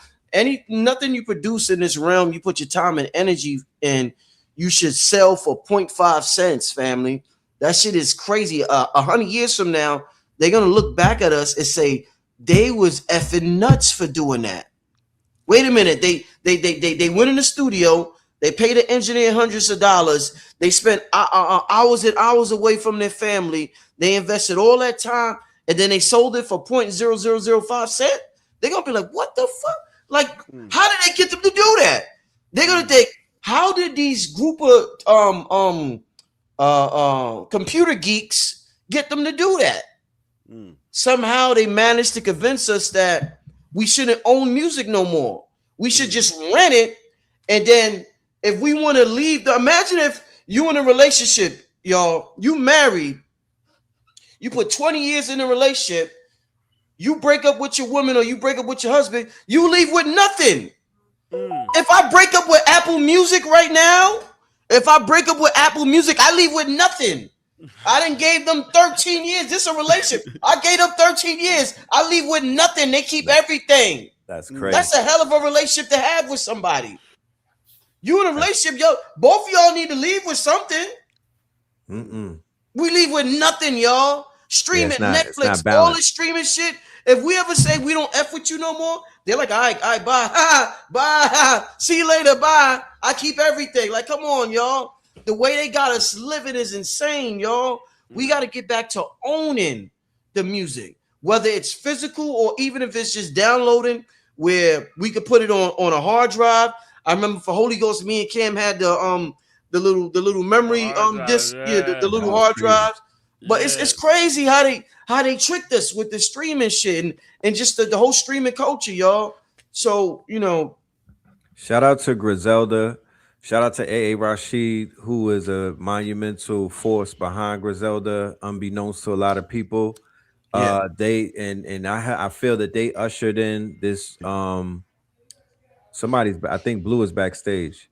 nothing you produce in this realm, you put your time and energy in, you should sell for 0.5 cents, family. That shit is crazy. 100 years from now, they're gonna look back at us and say they was effing nuts for doing that. Wait a minute, they went in the studio, they paid the engineer hundreds of dollars, they spent hours and hours away from their family, they invested all that time, and then they sold it for 0.0005 cent. They're gonna be like, what the fuck? Like, how did they get them to do that? They're gonna think, how did these group of computer geeks get them to do that? Somehow they managed to convince us that we shouldn't own music no more. We should just rent it. And then if we want to leave, imagine if you in a relationship, y'all, you married, you put 20 years in a relationship, you break up with your woman or you break up with your husband, you leave with nothing. If I break up with Apple Music right now, I leave with nothing. I done gave them 13 years. This is a relationship. I gave them 13 years. I leave with nothing. They keep everything. That's crazy. That's a hell of a relationship to have with somebody. You in a relationship, yo, both of y'all need to leave with something. We leave with nothing, y'all. Streaming, Netflix, all this streaming shit. If we ever say we don't F with you no more, they're like, all right, bye. Bye. See you later, bye. I keep everything. Like, come on, y'all. The way they got us living is insane, y'all. We got to get back to owning the music, whether it's physical or even if it's just downloading, where we could put it on a hard drive. I remember for Holy Ghost, me and Cam had the little memory disc, the little hard drives. But it's crazy how they tricked us with the streaming shit and just the whole streaming culture, y'all. So, you know, shout out to Griselda. Shout out to A.A. Rashid, who is a monumental force behind Griselda, unbeknownst to a lot of people. They I feel that they ushered in this. Somebody's, I think Blue is backstage.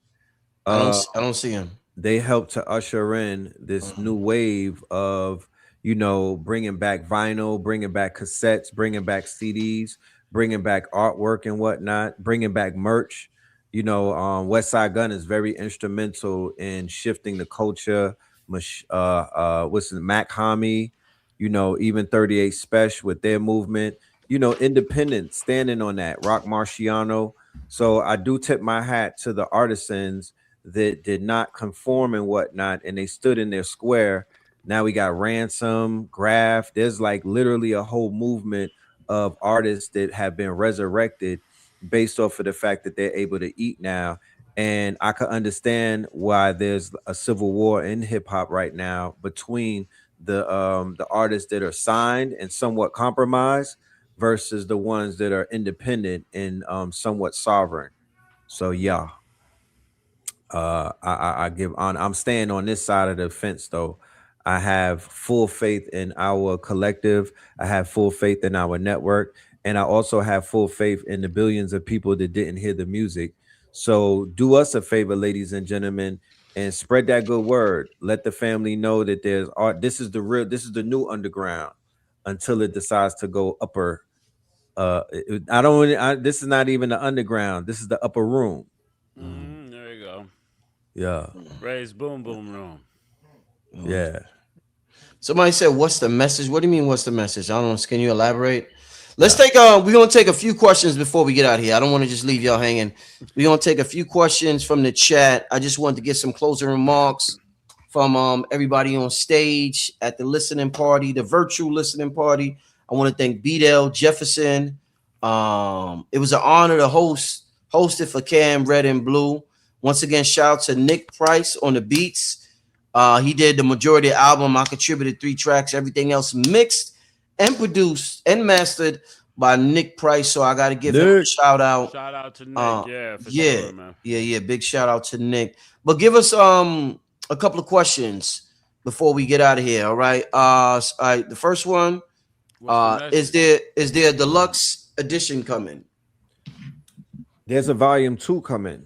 I don't see him. They helped to usher in this new wave of, you know, bringing back vinyl, bringing back cassettes, bringing back CDs, bringing back artwork and whatnot, bringing back merch. You know, West Side Gun is very instrumental in shifting the culture. What's the Mac Hami, you know, even 38 Special with their movement, you know, independent, standing on that, Rock Marciano. So I do tip my hat to the artisans that did not conform and whatnot, and they stood in their square. Now we got Ransom, Graph. There's like literally a whole movement of artists that have been resurrected based off of the fact that they're able to eat now. And I can understand why there's a civil war in hip hop right now between the artists that are signed and somewhat compromised versus the ones that are independent and somewhat sovereign. So yeah, I give on. I'm staying on this side of the fence though. I have full faith in our collective. I have full faith in our network. And I also have full faith in the billions of people that didn't hear the music. So do us a favor, ladies and gentlemen, and spread that good word. Let the family know that there's art. This is the new underground until it decides to go upper. This is not even the underground. This is the upper room. There you go. Yeah. Ray's boom room. Yeah. Somebody said, what's the message? What do you mean, what's the message? I don't know. Can you elaborate? Let's take we're gonna take a few questions before we get out here. I don't want to just leave y'all hanging. We're gonna take a few questions from the chat. I just wanted to get some closing remarks from everybody on stage at the listening party, the virtual listening party. I want to thank BDell, Jefferson. It was an honor to host it for Cam, Red and Blue. Once again, shout out to Nick Price on the beats. He did the majority of the album. I contributed 3 tracks. Everything else mixed and produced and mastered by Nick Price. So I got to give him a shout out. Shout out to Nick. Sure, man. Yeah. Big shout out to Nick. But give us a couple of questions before we get out of here. All right. The first one, is there a deluxe edition coming? There's a volume 2 coming.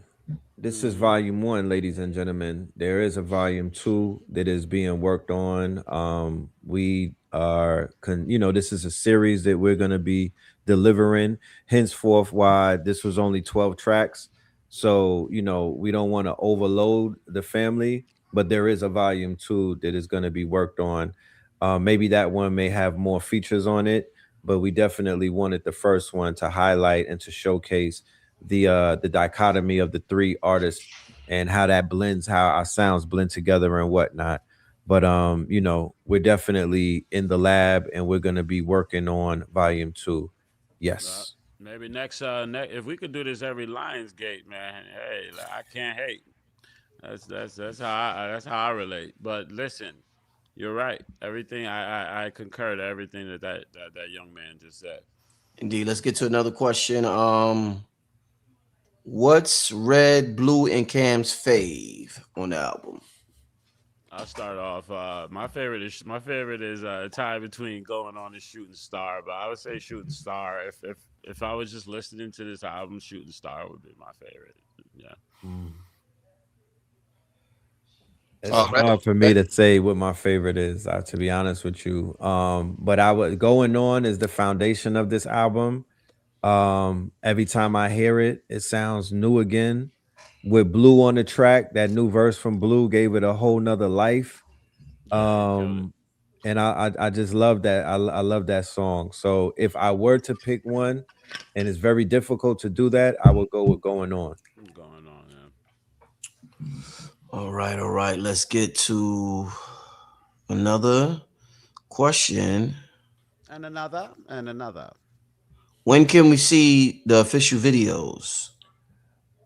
This is volume 1, ladies and gentlemen. There is a volume 2 that is being worked on. We are, this is a series that we're going to be delivering. Henceforth, why this was only 12 tracks. So, we don't want to overload the family, but there is a volume 2 that is going to be worked on. Maybe that one may have more features on it, but we definitely wanted the first one to highlight and to showcase the dichotomy of the 3 artists and how that blends, how our sounds blend together and whatnot. But we're definitely in the lab and we're gonna be working on volume 2. Yes. Maybe next, if we could do this every Lionsgate, man. Hey, like, I can't hate. That's how I relate. But listen, you're right. Everything I concur to everything that young man just said. Indeed. Let's get to another question. What's Red, Blue, and Cam's fave on the album? I'll start off. My favorite is a tie between Going On and Shooting Star, but I would say Shooting Star. If I was just listening to this album, Shooting Star would be my favorite. Yeah. It's hard for me to say what my favorite is, to be honest with you. But Going On is the foundation of this album. Every time I hear it, it sounds new again. With Blue on the track, that new verse from Blue gave it a whole nother life. And I just love that. I love that song. So if I were to pick one, and it's very difficult to do that, I would go with Going On. Going On, yeah. All right. Let's get to another question. And another. When can we see the official videos?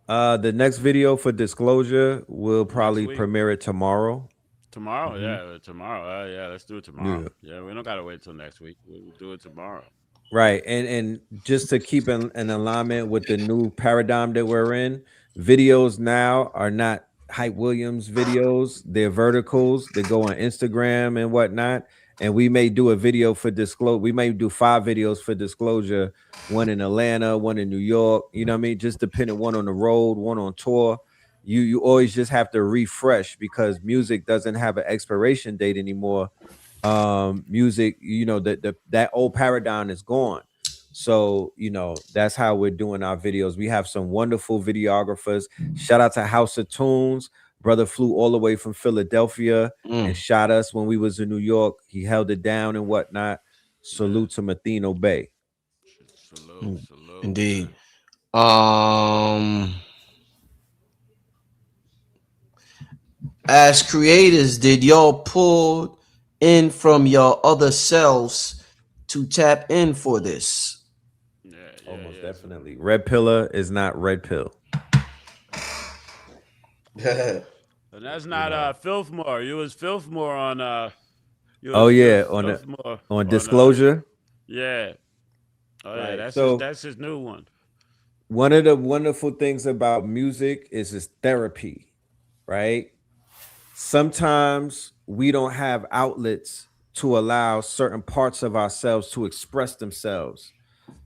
The next video for Disclosure will probably premiere it tomorrow. Tomorrow, yeah, tomorrow. Yeah, let's do it tomorrow. Yeah, we don't gotta wait till next week. We'll do it tomorrow. Right, and just to keep in alignment with the new paradigm that we're in, videos now are not Hype Williams videos; they're verticals. They go on Instagram and whatnot. And we may do a video for Disclosure. We may do 5 videos for Disclosure. One in Atlanta, one in New York. You know what I mean? Just depending, one on the road, one on tour. You always just have to refresh because music doesn't have an expiration date anymore. Music, that old paradigm is gone. So that's how we're doing our videos. We have some wonderful videographers. Shout out to House of Tunes. Brother flew all the way from Philadelphia and shot us when we was in New York. He held it down and whatnot. Salute to Mathino Bay. Salute. Indeed. As creators, did y'all pull in from your other selves to tap in for this? Yeah, almost definitely. Red Pillar is not Red Pill. And that's not Filthmore. You was Filthmore on on Disclosure. Yeah. Oh yeah, right. that's his new one. One of the wonderful things about music is its therapy, right? Sometimes we don't have outlets to allow certain parts of ourselves to express themselves.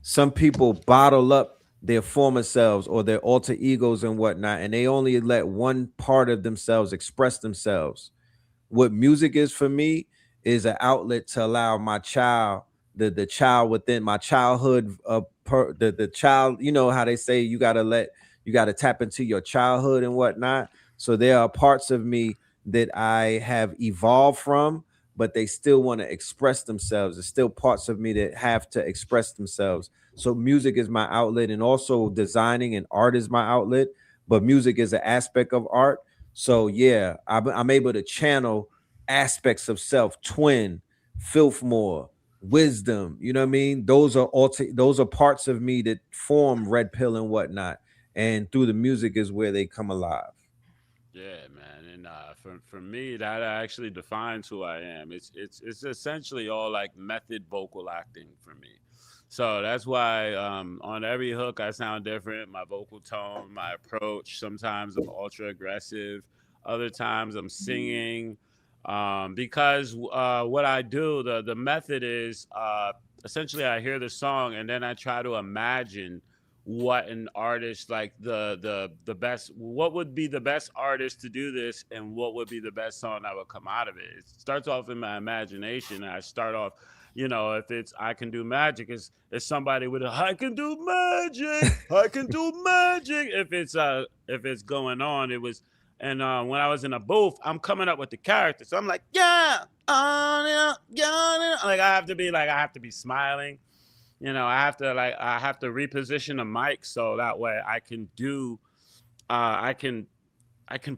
Some people bottle up their former selves or their alter egos and whatnot, and they only let one part of themselves express themselves. What music is for me is an outlet to allow my child, the child within my childhood, the child, how they say you got to tap into your childhood and whatnot. So there are parts of me that I have evolved from, but they still want to express themselves. There's still parts of me that have to express themselves. So music is my outlet, and also designing and art is my outlet, but music is an aspect of art. So yeah, I'm able to channel aspects of self, Twin, Filthmore, Wisdom. You know what I mean? Those are parts of me that form Red Pill and whatnot. And through the music is where they come alive. Yeah, man, and for me, that actually defines who I am. It's essentially all like method vocal acting for me. So that's why on every hook I sound different. My vocal tone, my approach. Sometimes I'm ultra aggressive. Other times I'm singing. Because what I do, the method is essentially I hear the song and then I try to imagine what an artist, like the best, what would be the best artist to do this, and what would be the best song that would come out of it. It starts off in my imagination, and I start off, if it's I Can Do Magic, it's somebody with a I can do magic, I can do magic. If it's going on, it was. And when I was in a booth, I'm coming up with the character, so I'm like, yeah, like I have to be smiling. I have to reposition the mic so that way I can do, I can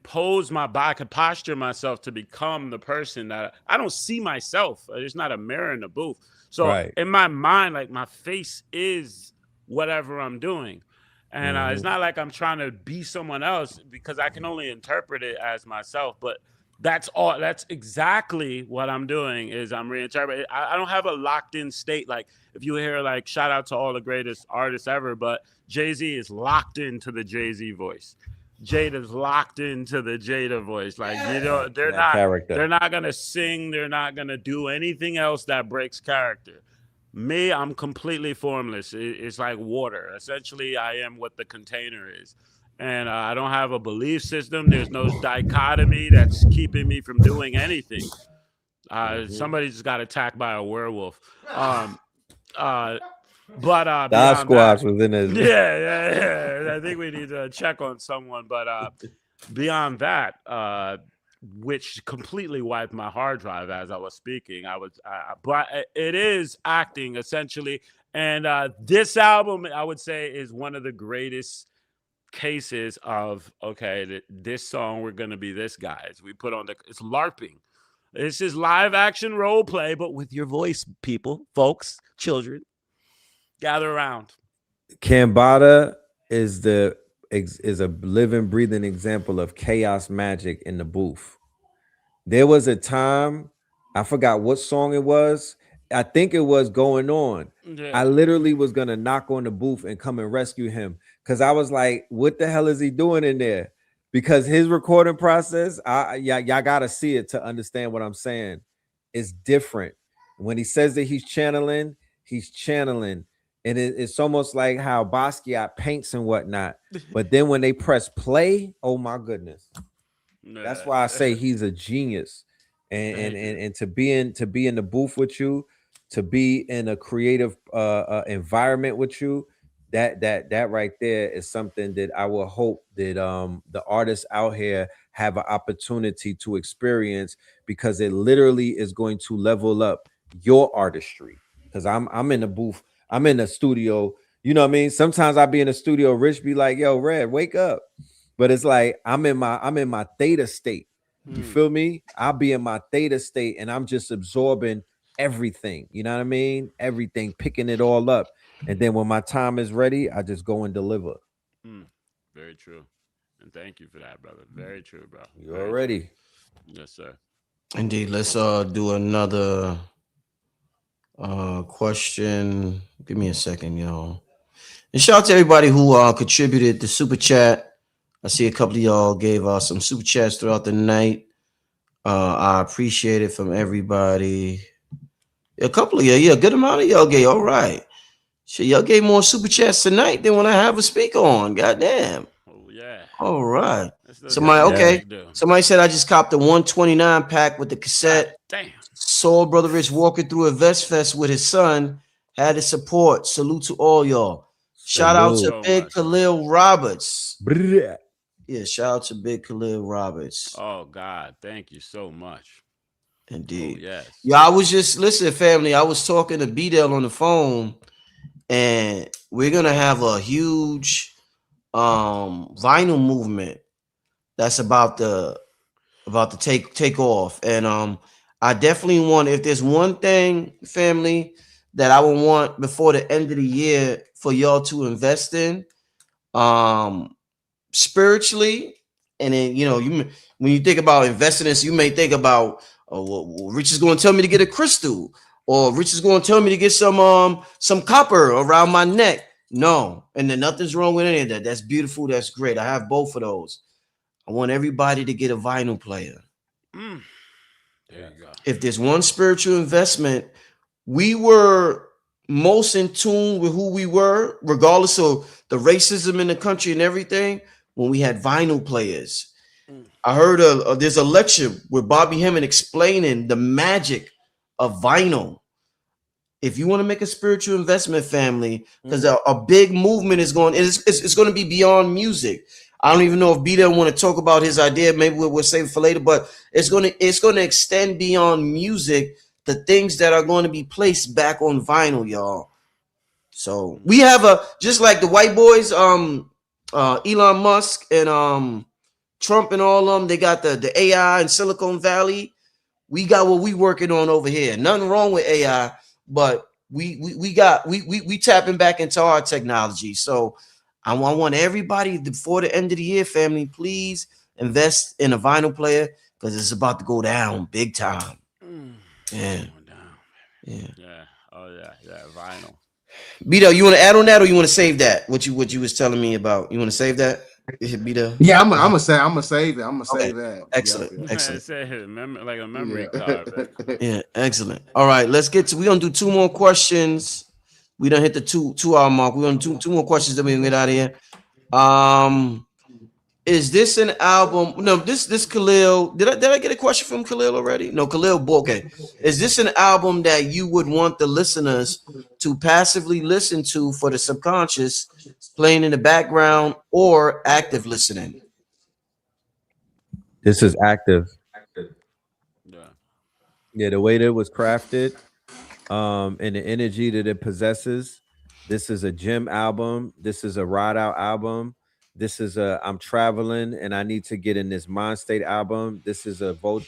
pose my body, I can posture myself to become the person that I don't see myself. There's not a mirror in the booth. So Right. in my mind, like my face is whatever I'm doing. And it's not like I'm trying to be someone else because I can only interpret it as myself. But that's all. That's exactly what I'm doing is I'm reinterpreting. I don't have a locked in state. Like if you hear like shout out to all the greatest artists ever, but Jay-Z is locked into the Jay-Z voice. Jada's locked into the Jada voice. Like they're not gonna sing. They're not gonna do anything else that breaks character. Me, I'm completely formless. It's like water. Essentially, I am what the container is. And I don't have a belief system. There's no dichotomy that's keeping me from doing anything. Somebody just got attacked by a werewolf. But Squatch was in his. Yeah. I think we need to check on someone. But beyond that, which completely wiped my hard drive as I was speaking. But it is acting essentially. And this album, I would say, is one of the greatest cases of, okay, this song, we're going to be this guys. We put on it's LARPing. This is live action role play, but with your voice, people, folks, children, gather around. Cambatta is a living, breathing example of chaos magic in the booth. There was a time, I forgot what song it was. I think it was Going On. Yeah. I literally was gonna knock on the booth and come and rescue him because I was like, "What the hell is he doing in there?" Because his recording process, y'all gotta see it to understand what I'm saying. It's different. When he says that he's channeling, and it's almost like how Basquiat paints and whatnot. But then when they press play, oh my goodness. That's why I say he's a genius. And to be in the booth with you, to be in a creative environment with you, that right there is something that I will hope that the artists out here have an opportunity to experience, because it literally is going to level up your artistry. Because I'm in the booth, I'm in the studio, you know what I mean? Sometimes I be in the studio, Rich be like, yo, Red, wake up. But it's like I'm in my theta state. You feel me? I'll be in my theta state and I'm just absorbing everything. You know what I mean? Everything, picking it all up. And then when my time is ready, I just go and deliver. Very true. And thank you for that, brother. Very true, bro. You already. Yes, sir. Indeed. Let's do another question. Give me a second, y'all. And shout out to everybody who contributed to Super Chat. I see a couple of y'all gave us some Super Chats throughout the night. I appreciate it from everybody. A couple of y'all, a good amount of y'all gave. All right. Shit, y'all gave more Super Chats tonight than when I have a speaker on. Goddamn. Oh, yeah. All right. Somebody said I just copped the 129 pack with the cassette. Damn. Saw Brother Rich walking through a Vest Fest with his son. Had his support. Salute to all y'all. Shout out to Big Khalil Roberts. Yeah, shout out to Big Khalil Roberts. Oh, God. Thank you so much. Indeed. Oh, yes. Yeah, I was just, listen, family, I was talking to BDell on the phone, and we're going to have a huge vinyl movement that's about to take off. And I definitely want, if there's one thing, family, that I would want before the end of the year for y'all to invest in, spiritually, and then when you think about investing in this, you may think about, well, Rich is going to tell me to get a crystal, or Rich is going to tell me to get some copper around my neck. No, and then nothing's wrong with any of that. That's beautiful. That's great. I have both of those. I want everybody to get a vinyl player. There you go. If there's one spiritual investment, we were most in tune with who we were, regardless of the racism in the country and everything, when we had vinyl players. I heard there's a lecture with Bobby Hemming explaining the magic of vinyl. If you want to make a spiritual investment, family, because a big movement is going, it's going to be beyond music. I don't even know if BDell want to talk about his idea. Maybe we'll save it for later, but it's going to extend beyond music. The things that are going to be placed back on vinyl, y'all. So we have just like the white boys, Elon Musk and Trump and all of them. They got the AI in Silicon Valley. We got what we working on over here. Nothing wrong with AI, but we tapping back into our technology. So I want everybody before the end of the year, family, please invest in a vinyl player because it's about to go down big time. Yeah. Yeah. Oh yeah. Vinyl. BDell, you want to add on that, or you want to save that? What you was telling me about? You want to save that? BDell? Yeah, I'm gonna save it. I'm gonna save that. Excellent. Yep. Excellent. Say like a memory card. Yeah, excellent. All right, we're gonna do 2 more questions. We done hit the 2 hour mark. We're gonna do 2 more questions, then we can get out of here. Is this an album? No, this Khalil. Did I get a question from Khalil already? No, Khalil. Okay. Is this an album that you would want the listeners to passively listen to for the subconscious, playing in the background, or active listening? This is active. Yeah, the way that it was crafted, and the energy that it possesses. This is a gym album. This is a ride out album. This is I'm traveling and I need to get in this mind state album. This is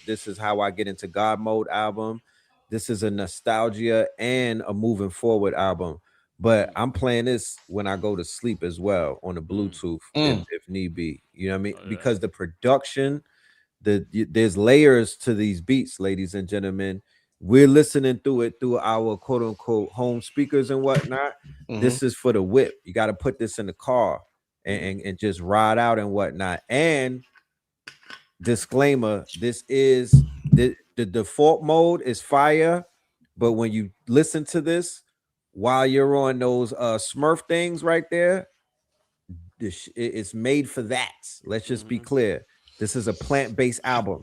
this is how I get into God mode album. This is a nostalgia and a moving forward album. But I'm playing this when I go to sleep as well on the Bluetooth if need be. You know what I mean? Because the production, there's layers to these beats, ladies and gentlemen. We're listening through it through our quote unquote home speakers and whatnot. This is for the whip. You got to put this in the car and just ride out and whatnot. And disclaimer, this is the default mode is fire, but when you listen to this while you're on those Smurf things right there, it's made for that. Let's just be clear. This is a plant-based album.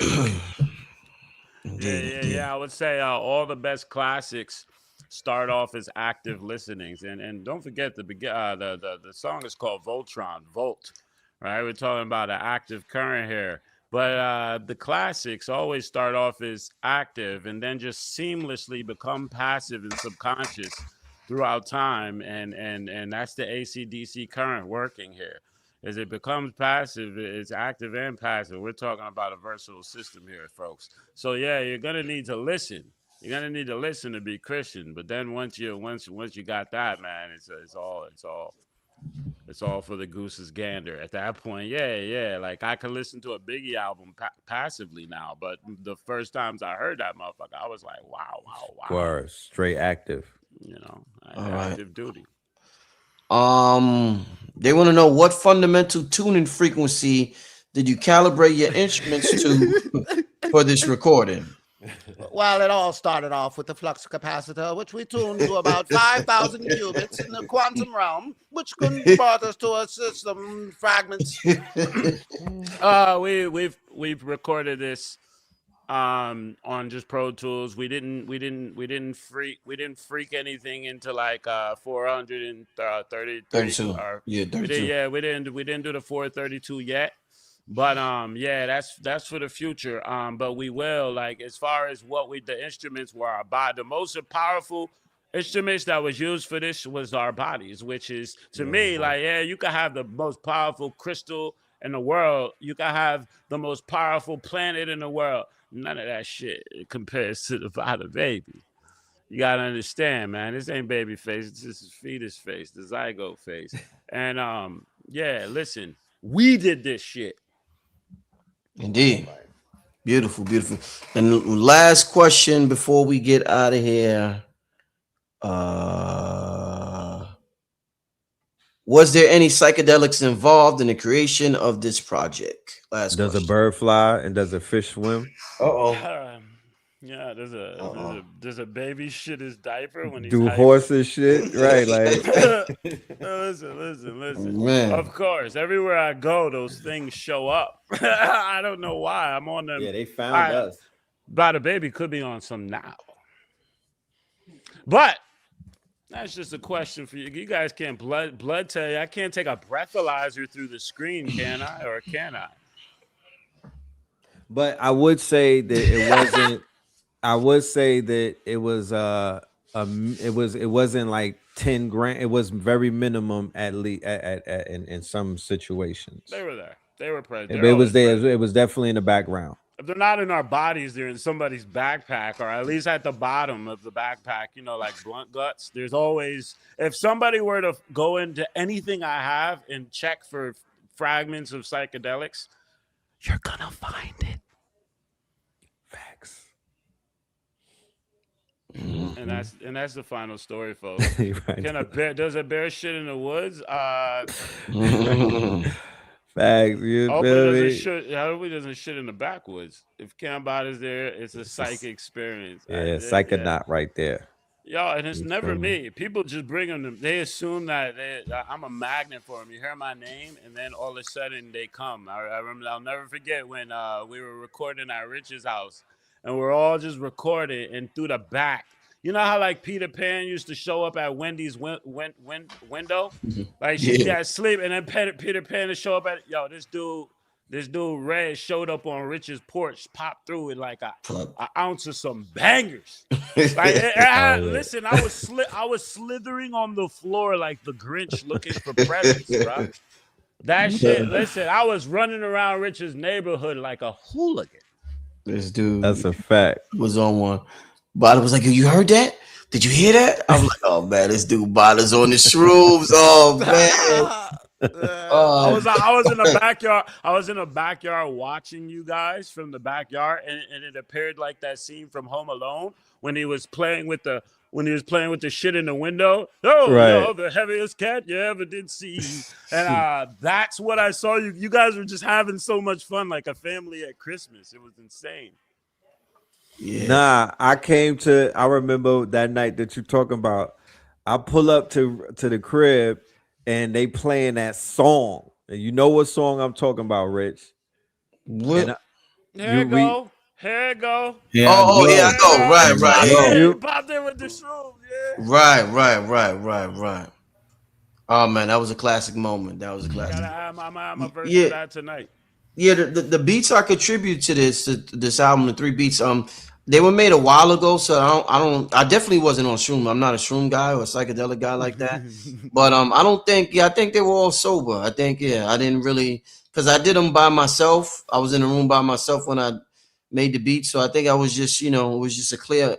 Yeah. I would say all the best classics start off as active listenings, and don't forget the song is called Voltron, Volt, right? We're talking about an active current here, but the classics always start off as active and then just seamlessly become passive and subconscious throughout time, and that's the AC/DC current working here. As it becomes passive, it's active and passive. We're talking about a versatile system here, folks. So yeah, you're gonna need to listen. You're gonna need to listen to be Christian. But then once you got that, man, it's all for the goose's gander. At that point, yeah. Like I can listen to a Biggie album passively now, but the first times I heard that motherfucker, I was like, wow. Word, straight active. You know, right. active duty. They want to know what fundamental tuning frequency did you calibrate your instruments to for this recording? Well, it all started off with the flux capacitor, which we tuned to about 5,000 qubits in the quantum realm, which brought us to a system fragments. We've recorded this on just Pro Tools. We didn't freak anything into like 432. 32. Yeah, 32. We didn't do the 432 yet. But that's for the future. But we will, like, as far as the instruments were our body. The most powerful instruments that was used for this was our bodies, which is to me like, you can have the most powerful crystal in the world. You can have the most powerful planet in the world. None of that shit compares to the body, baby. You gotta understand, man. This ain't baby face. This is fetus face, the zygote face. And listen, we did this shit. Indeed. Beautiful. And last question before we get out of here. Was there any psychedelics involved in the creation of this project? Does a bird fly and does a fish swim? Uh-oh. Yeah, there's a baby shit his diaper when he's Do hyper. horses shit, right? Like Listen. Man. Of course, everywhere I go, those things show up. I don't know why. I'm on them. yeah, they found us. But the baby could be on some now. But that's just a question for you. You guys can't blood tell you. I can't take a breathalyzer through the screen, can I? Or can I? But I would say that it wasn't. I would say that it was it wasn't like 10 grand. It was very minimum at least in some situations. They were there. They were present. It was there. It was definitely in the background. If they're not in our bodies, they're in somebody's backpack, or at least at the bottom of the backpack, like blunt guts. There's always, if somebody were to go into anything I have and check for fragments of psychedelics, you're gonna find it. Facts. And that's the final story, folks. Right. Does a bear shit in the woods? Facts. You feel me? I hope he doesn't shit in the backwoods. If Cambatta is there, it's a psychic experience. Yeah, psychonaut right there. Yo, and it's never me. People just bring them. They assume that I'm a magnet for them. You hear my name, and then all of a sudden they come. I remember. I'll never forget when we were recording at Rich's house, and we're all just recording, and through the back. You know how like Peter Pan used to show up at Wendy's window, like she'd get asleep, and then Peter Pan to show up at this dude Red showed up on Rich's porch, popped through with like a ounce of some bangers. Like listen, I was slithering on the floor like the Grinch looking for presents, bro. That shit. Listen, I was running around Rich's neighborhood like a hooligan. This dude, that's a fact, was on one. But I was like, you heard that? Did you hear that? I was like, oh man, this dude Bottle's on the shrooms. Oh man. I was in the backyard. I was in the backyard watching you guys from the backyard, and it appeared like that scene from Home Alone when he was playing with the shit in the window. Oh, right. The heaviest cat you ever did see. And that's what I saw. You guys were just having so much fun, like a family at Christmas. It was insane. Yeah. Nah, I remember that night that you're talking about. I pull up to the crib and they playing that song. And you know what song I'm talking about, Rich? What? Here it go. Here it go. Yeah, I go. Right. Yeah, you popped in with the shroom. Yeah. Right. Oh man, that was a classic moment. That was a classic. Gotta have my verse for that tonight. Yeah, the beats I contribute to this album, the 3 beats, they were made a while ago, so I definitely wasn't on shroom. I'm not a shroom guy or a psychedelic guy like that. But I think they were all sober. I think I didn't really, because I did them by myself. I was in the room by myself when I made the beat, so I think I was just, it was just a clear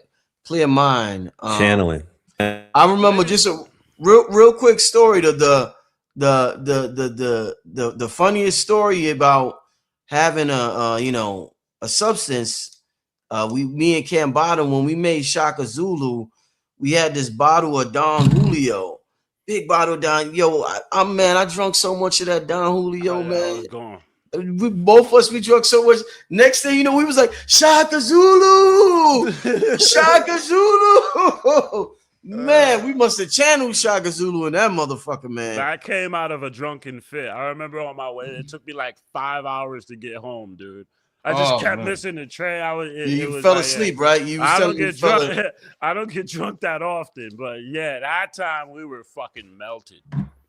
mind. Channeling. I remember just a real quick story to the funniest story about having a substance. Me and Cambatta, when we made Shaka Zulu, we had this bottle of Don Julio, big bottle of Don. Yo, I drank so much of that Don Julio, man. We both of us, we drank so much. Next thing you know, we was like Shaka Zulu, Shaka Zulu. Man, we must have channeled Shaka Zulu in that motherfucker, man. I came out of a drunken fit. I remember on my way, it took me like 5 hours to get home, dude. I just kept listening to Trey. You fell asleep, right? I don't get drunk. I don't get drunk that often, but yeah, that time we were fucking melted.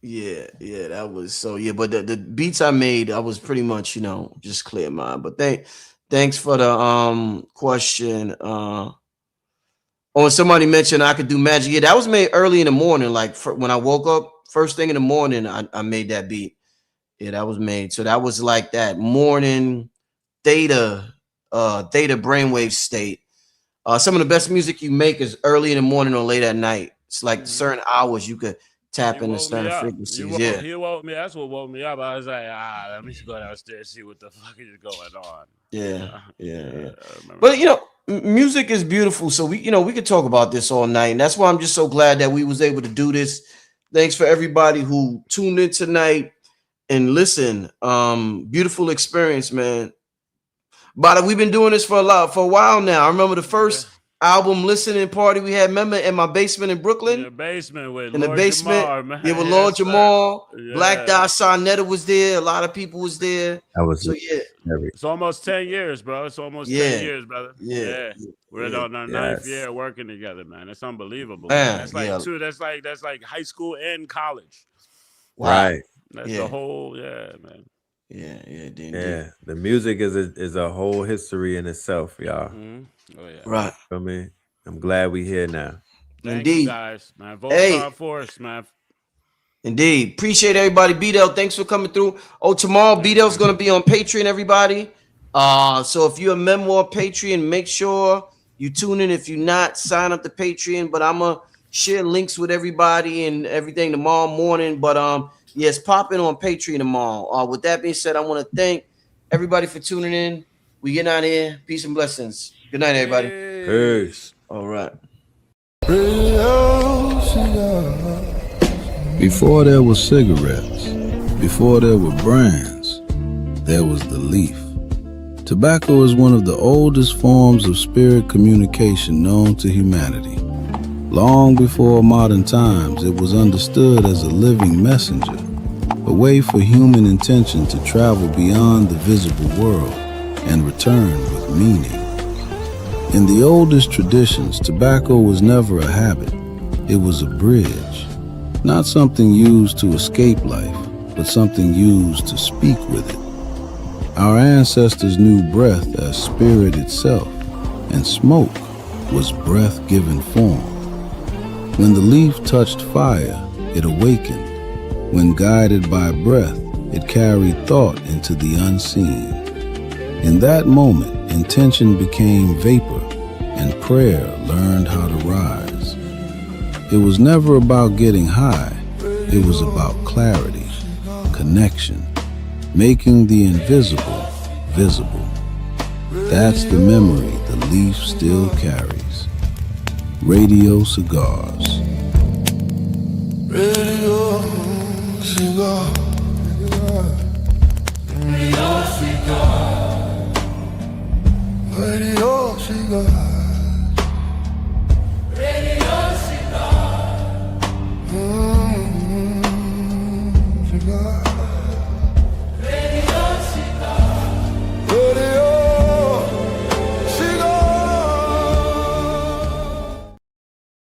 Yeah, that was so. Yeah, but the beats I made, I was pretty much, just clear mind. But thanks for the question. Somebody mentioned I could do magic. Yeah, that was made early in the morning. Like when I woke up, first thing in the morning, I made that beat. Yeah, that was made. So that was like that morning theta brainwave state. Some of the best music you make is early in the morning or late at night. It's like certain hours you could tap into certain frequencies. He woke me. That's what woke me up. I was like, let me just go downstairs and see what the fuck is going on. Yeah. But music is beautiful. So we could talk about this all night. And that's why I'm just so glad that we was able to do this. Thanks for everybody who tuned in tonight and listen. Beautiful experience, man. But we've been doing this for a while now. I remember the first album listening party we had. Remember in my basement in Brooklyn? In the basement with in Lord the basement. Jamar, man. Yeah, with Lord Jamal. Yeah. Black Dot Sarnetta was there. A lot of people was there. That was so yeah. It's almost 10 years, bro. It's almost 10 years, brother. Yeah. We're on our 9th year working together, man. It's unbelievable. Man, That's like that's like high school and college. Wow. Right. That's the whole, man. Yeah. The music is a whole history in itself, y'all. Mm-hmm. Oh yeah. Right. I mean, I'm glad we here now. Thank you guys, man. Voltron Force, man. Indeed. Appreciate everybody. BDell, thanks for coming through. Oh, tomorrow BDell's going to be on Patreon, everybody. So if you're a member of Patreon, make sure you tune in. If you're not, sign up to Patreon. But I'm going to share links with everybody and everything tomorrow morning. But yes, pop in on Patreon tomorrow. With that being said, I want to thank everybody for tuning in. We getting out of here. Peace and blessings. Good night, everybody. Peace. All right. Before there was cigarettes, before there were brands, there was the leaf. Tobacco is one of the oldest forms of spirit communication known to humanity. Long before modern times, it was understood as a living messenger, a way for human intention to travel beyond the visible world and return with meaning. In the oldest traditions, tobacco was never a habit. It was a bridge. Not something used to escape life, but something used to speak with it. Our ancestors knew breath as spirit itself, and smoke was breath-given form. When the leaf touched fire, it awakened. When guided by breath, it carried thought into the unseen. In that moment, intention became vapor, and prayer learned how to rise. It was never about getting high. It was about clarity, connection, making the invisible visible. That's the memory the leaf still carries. Radio Cigars. Radio Cigar. Radio Cigar. Radio Cigar.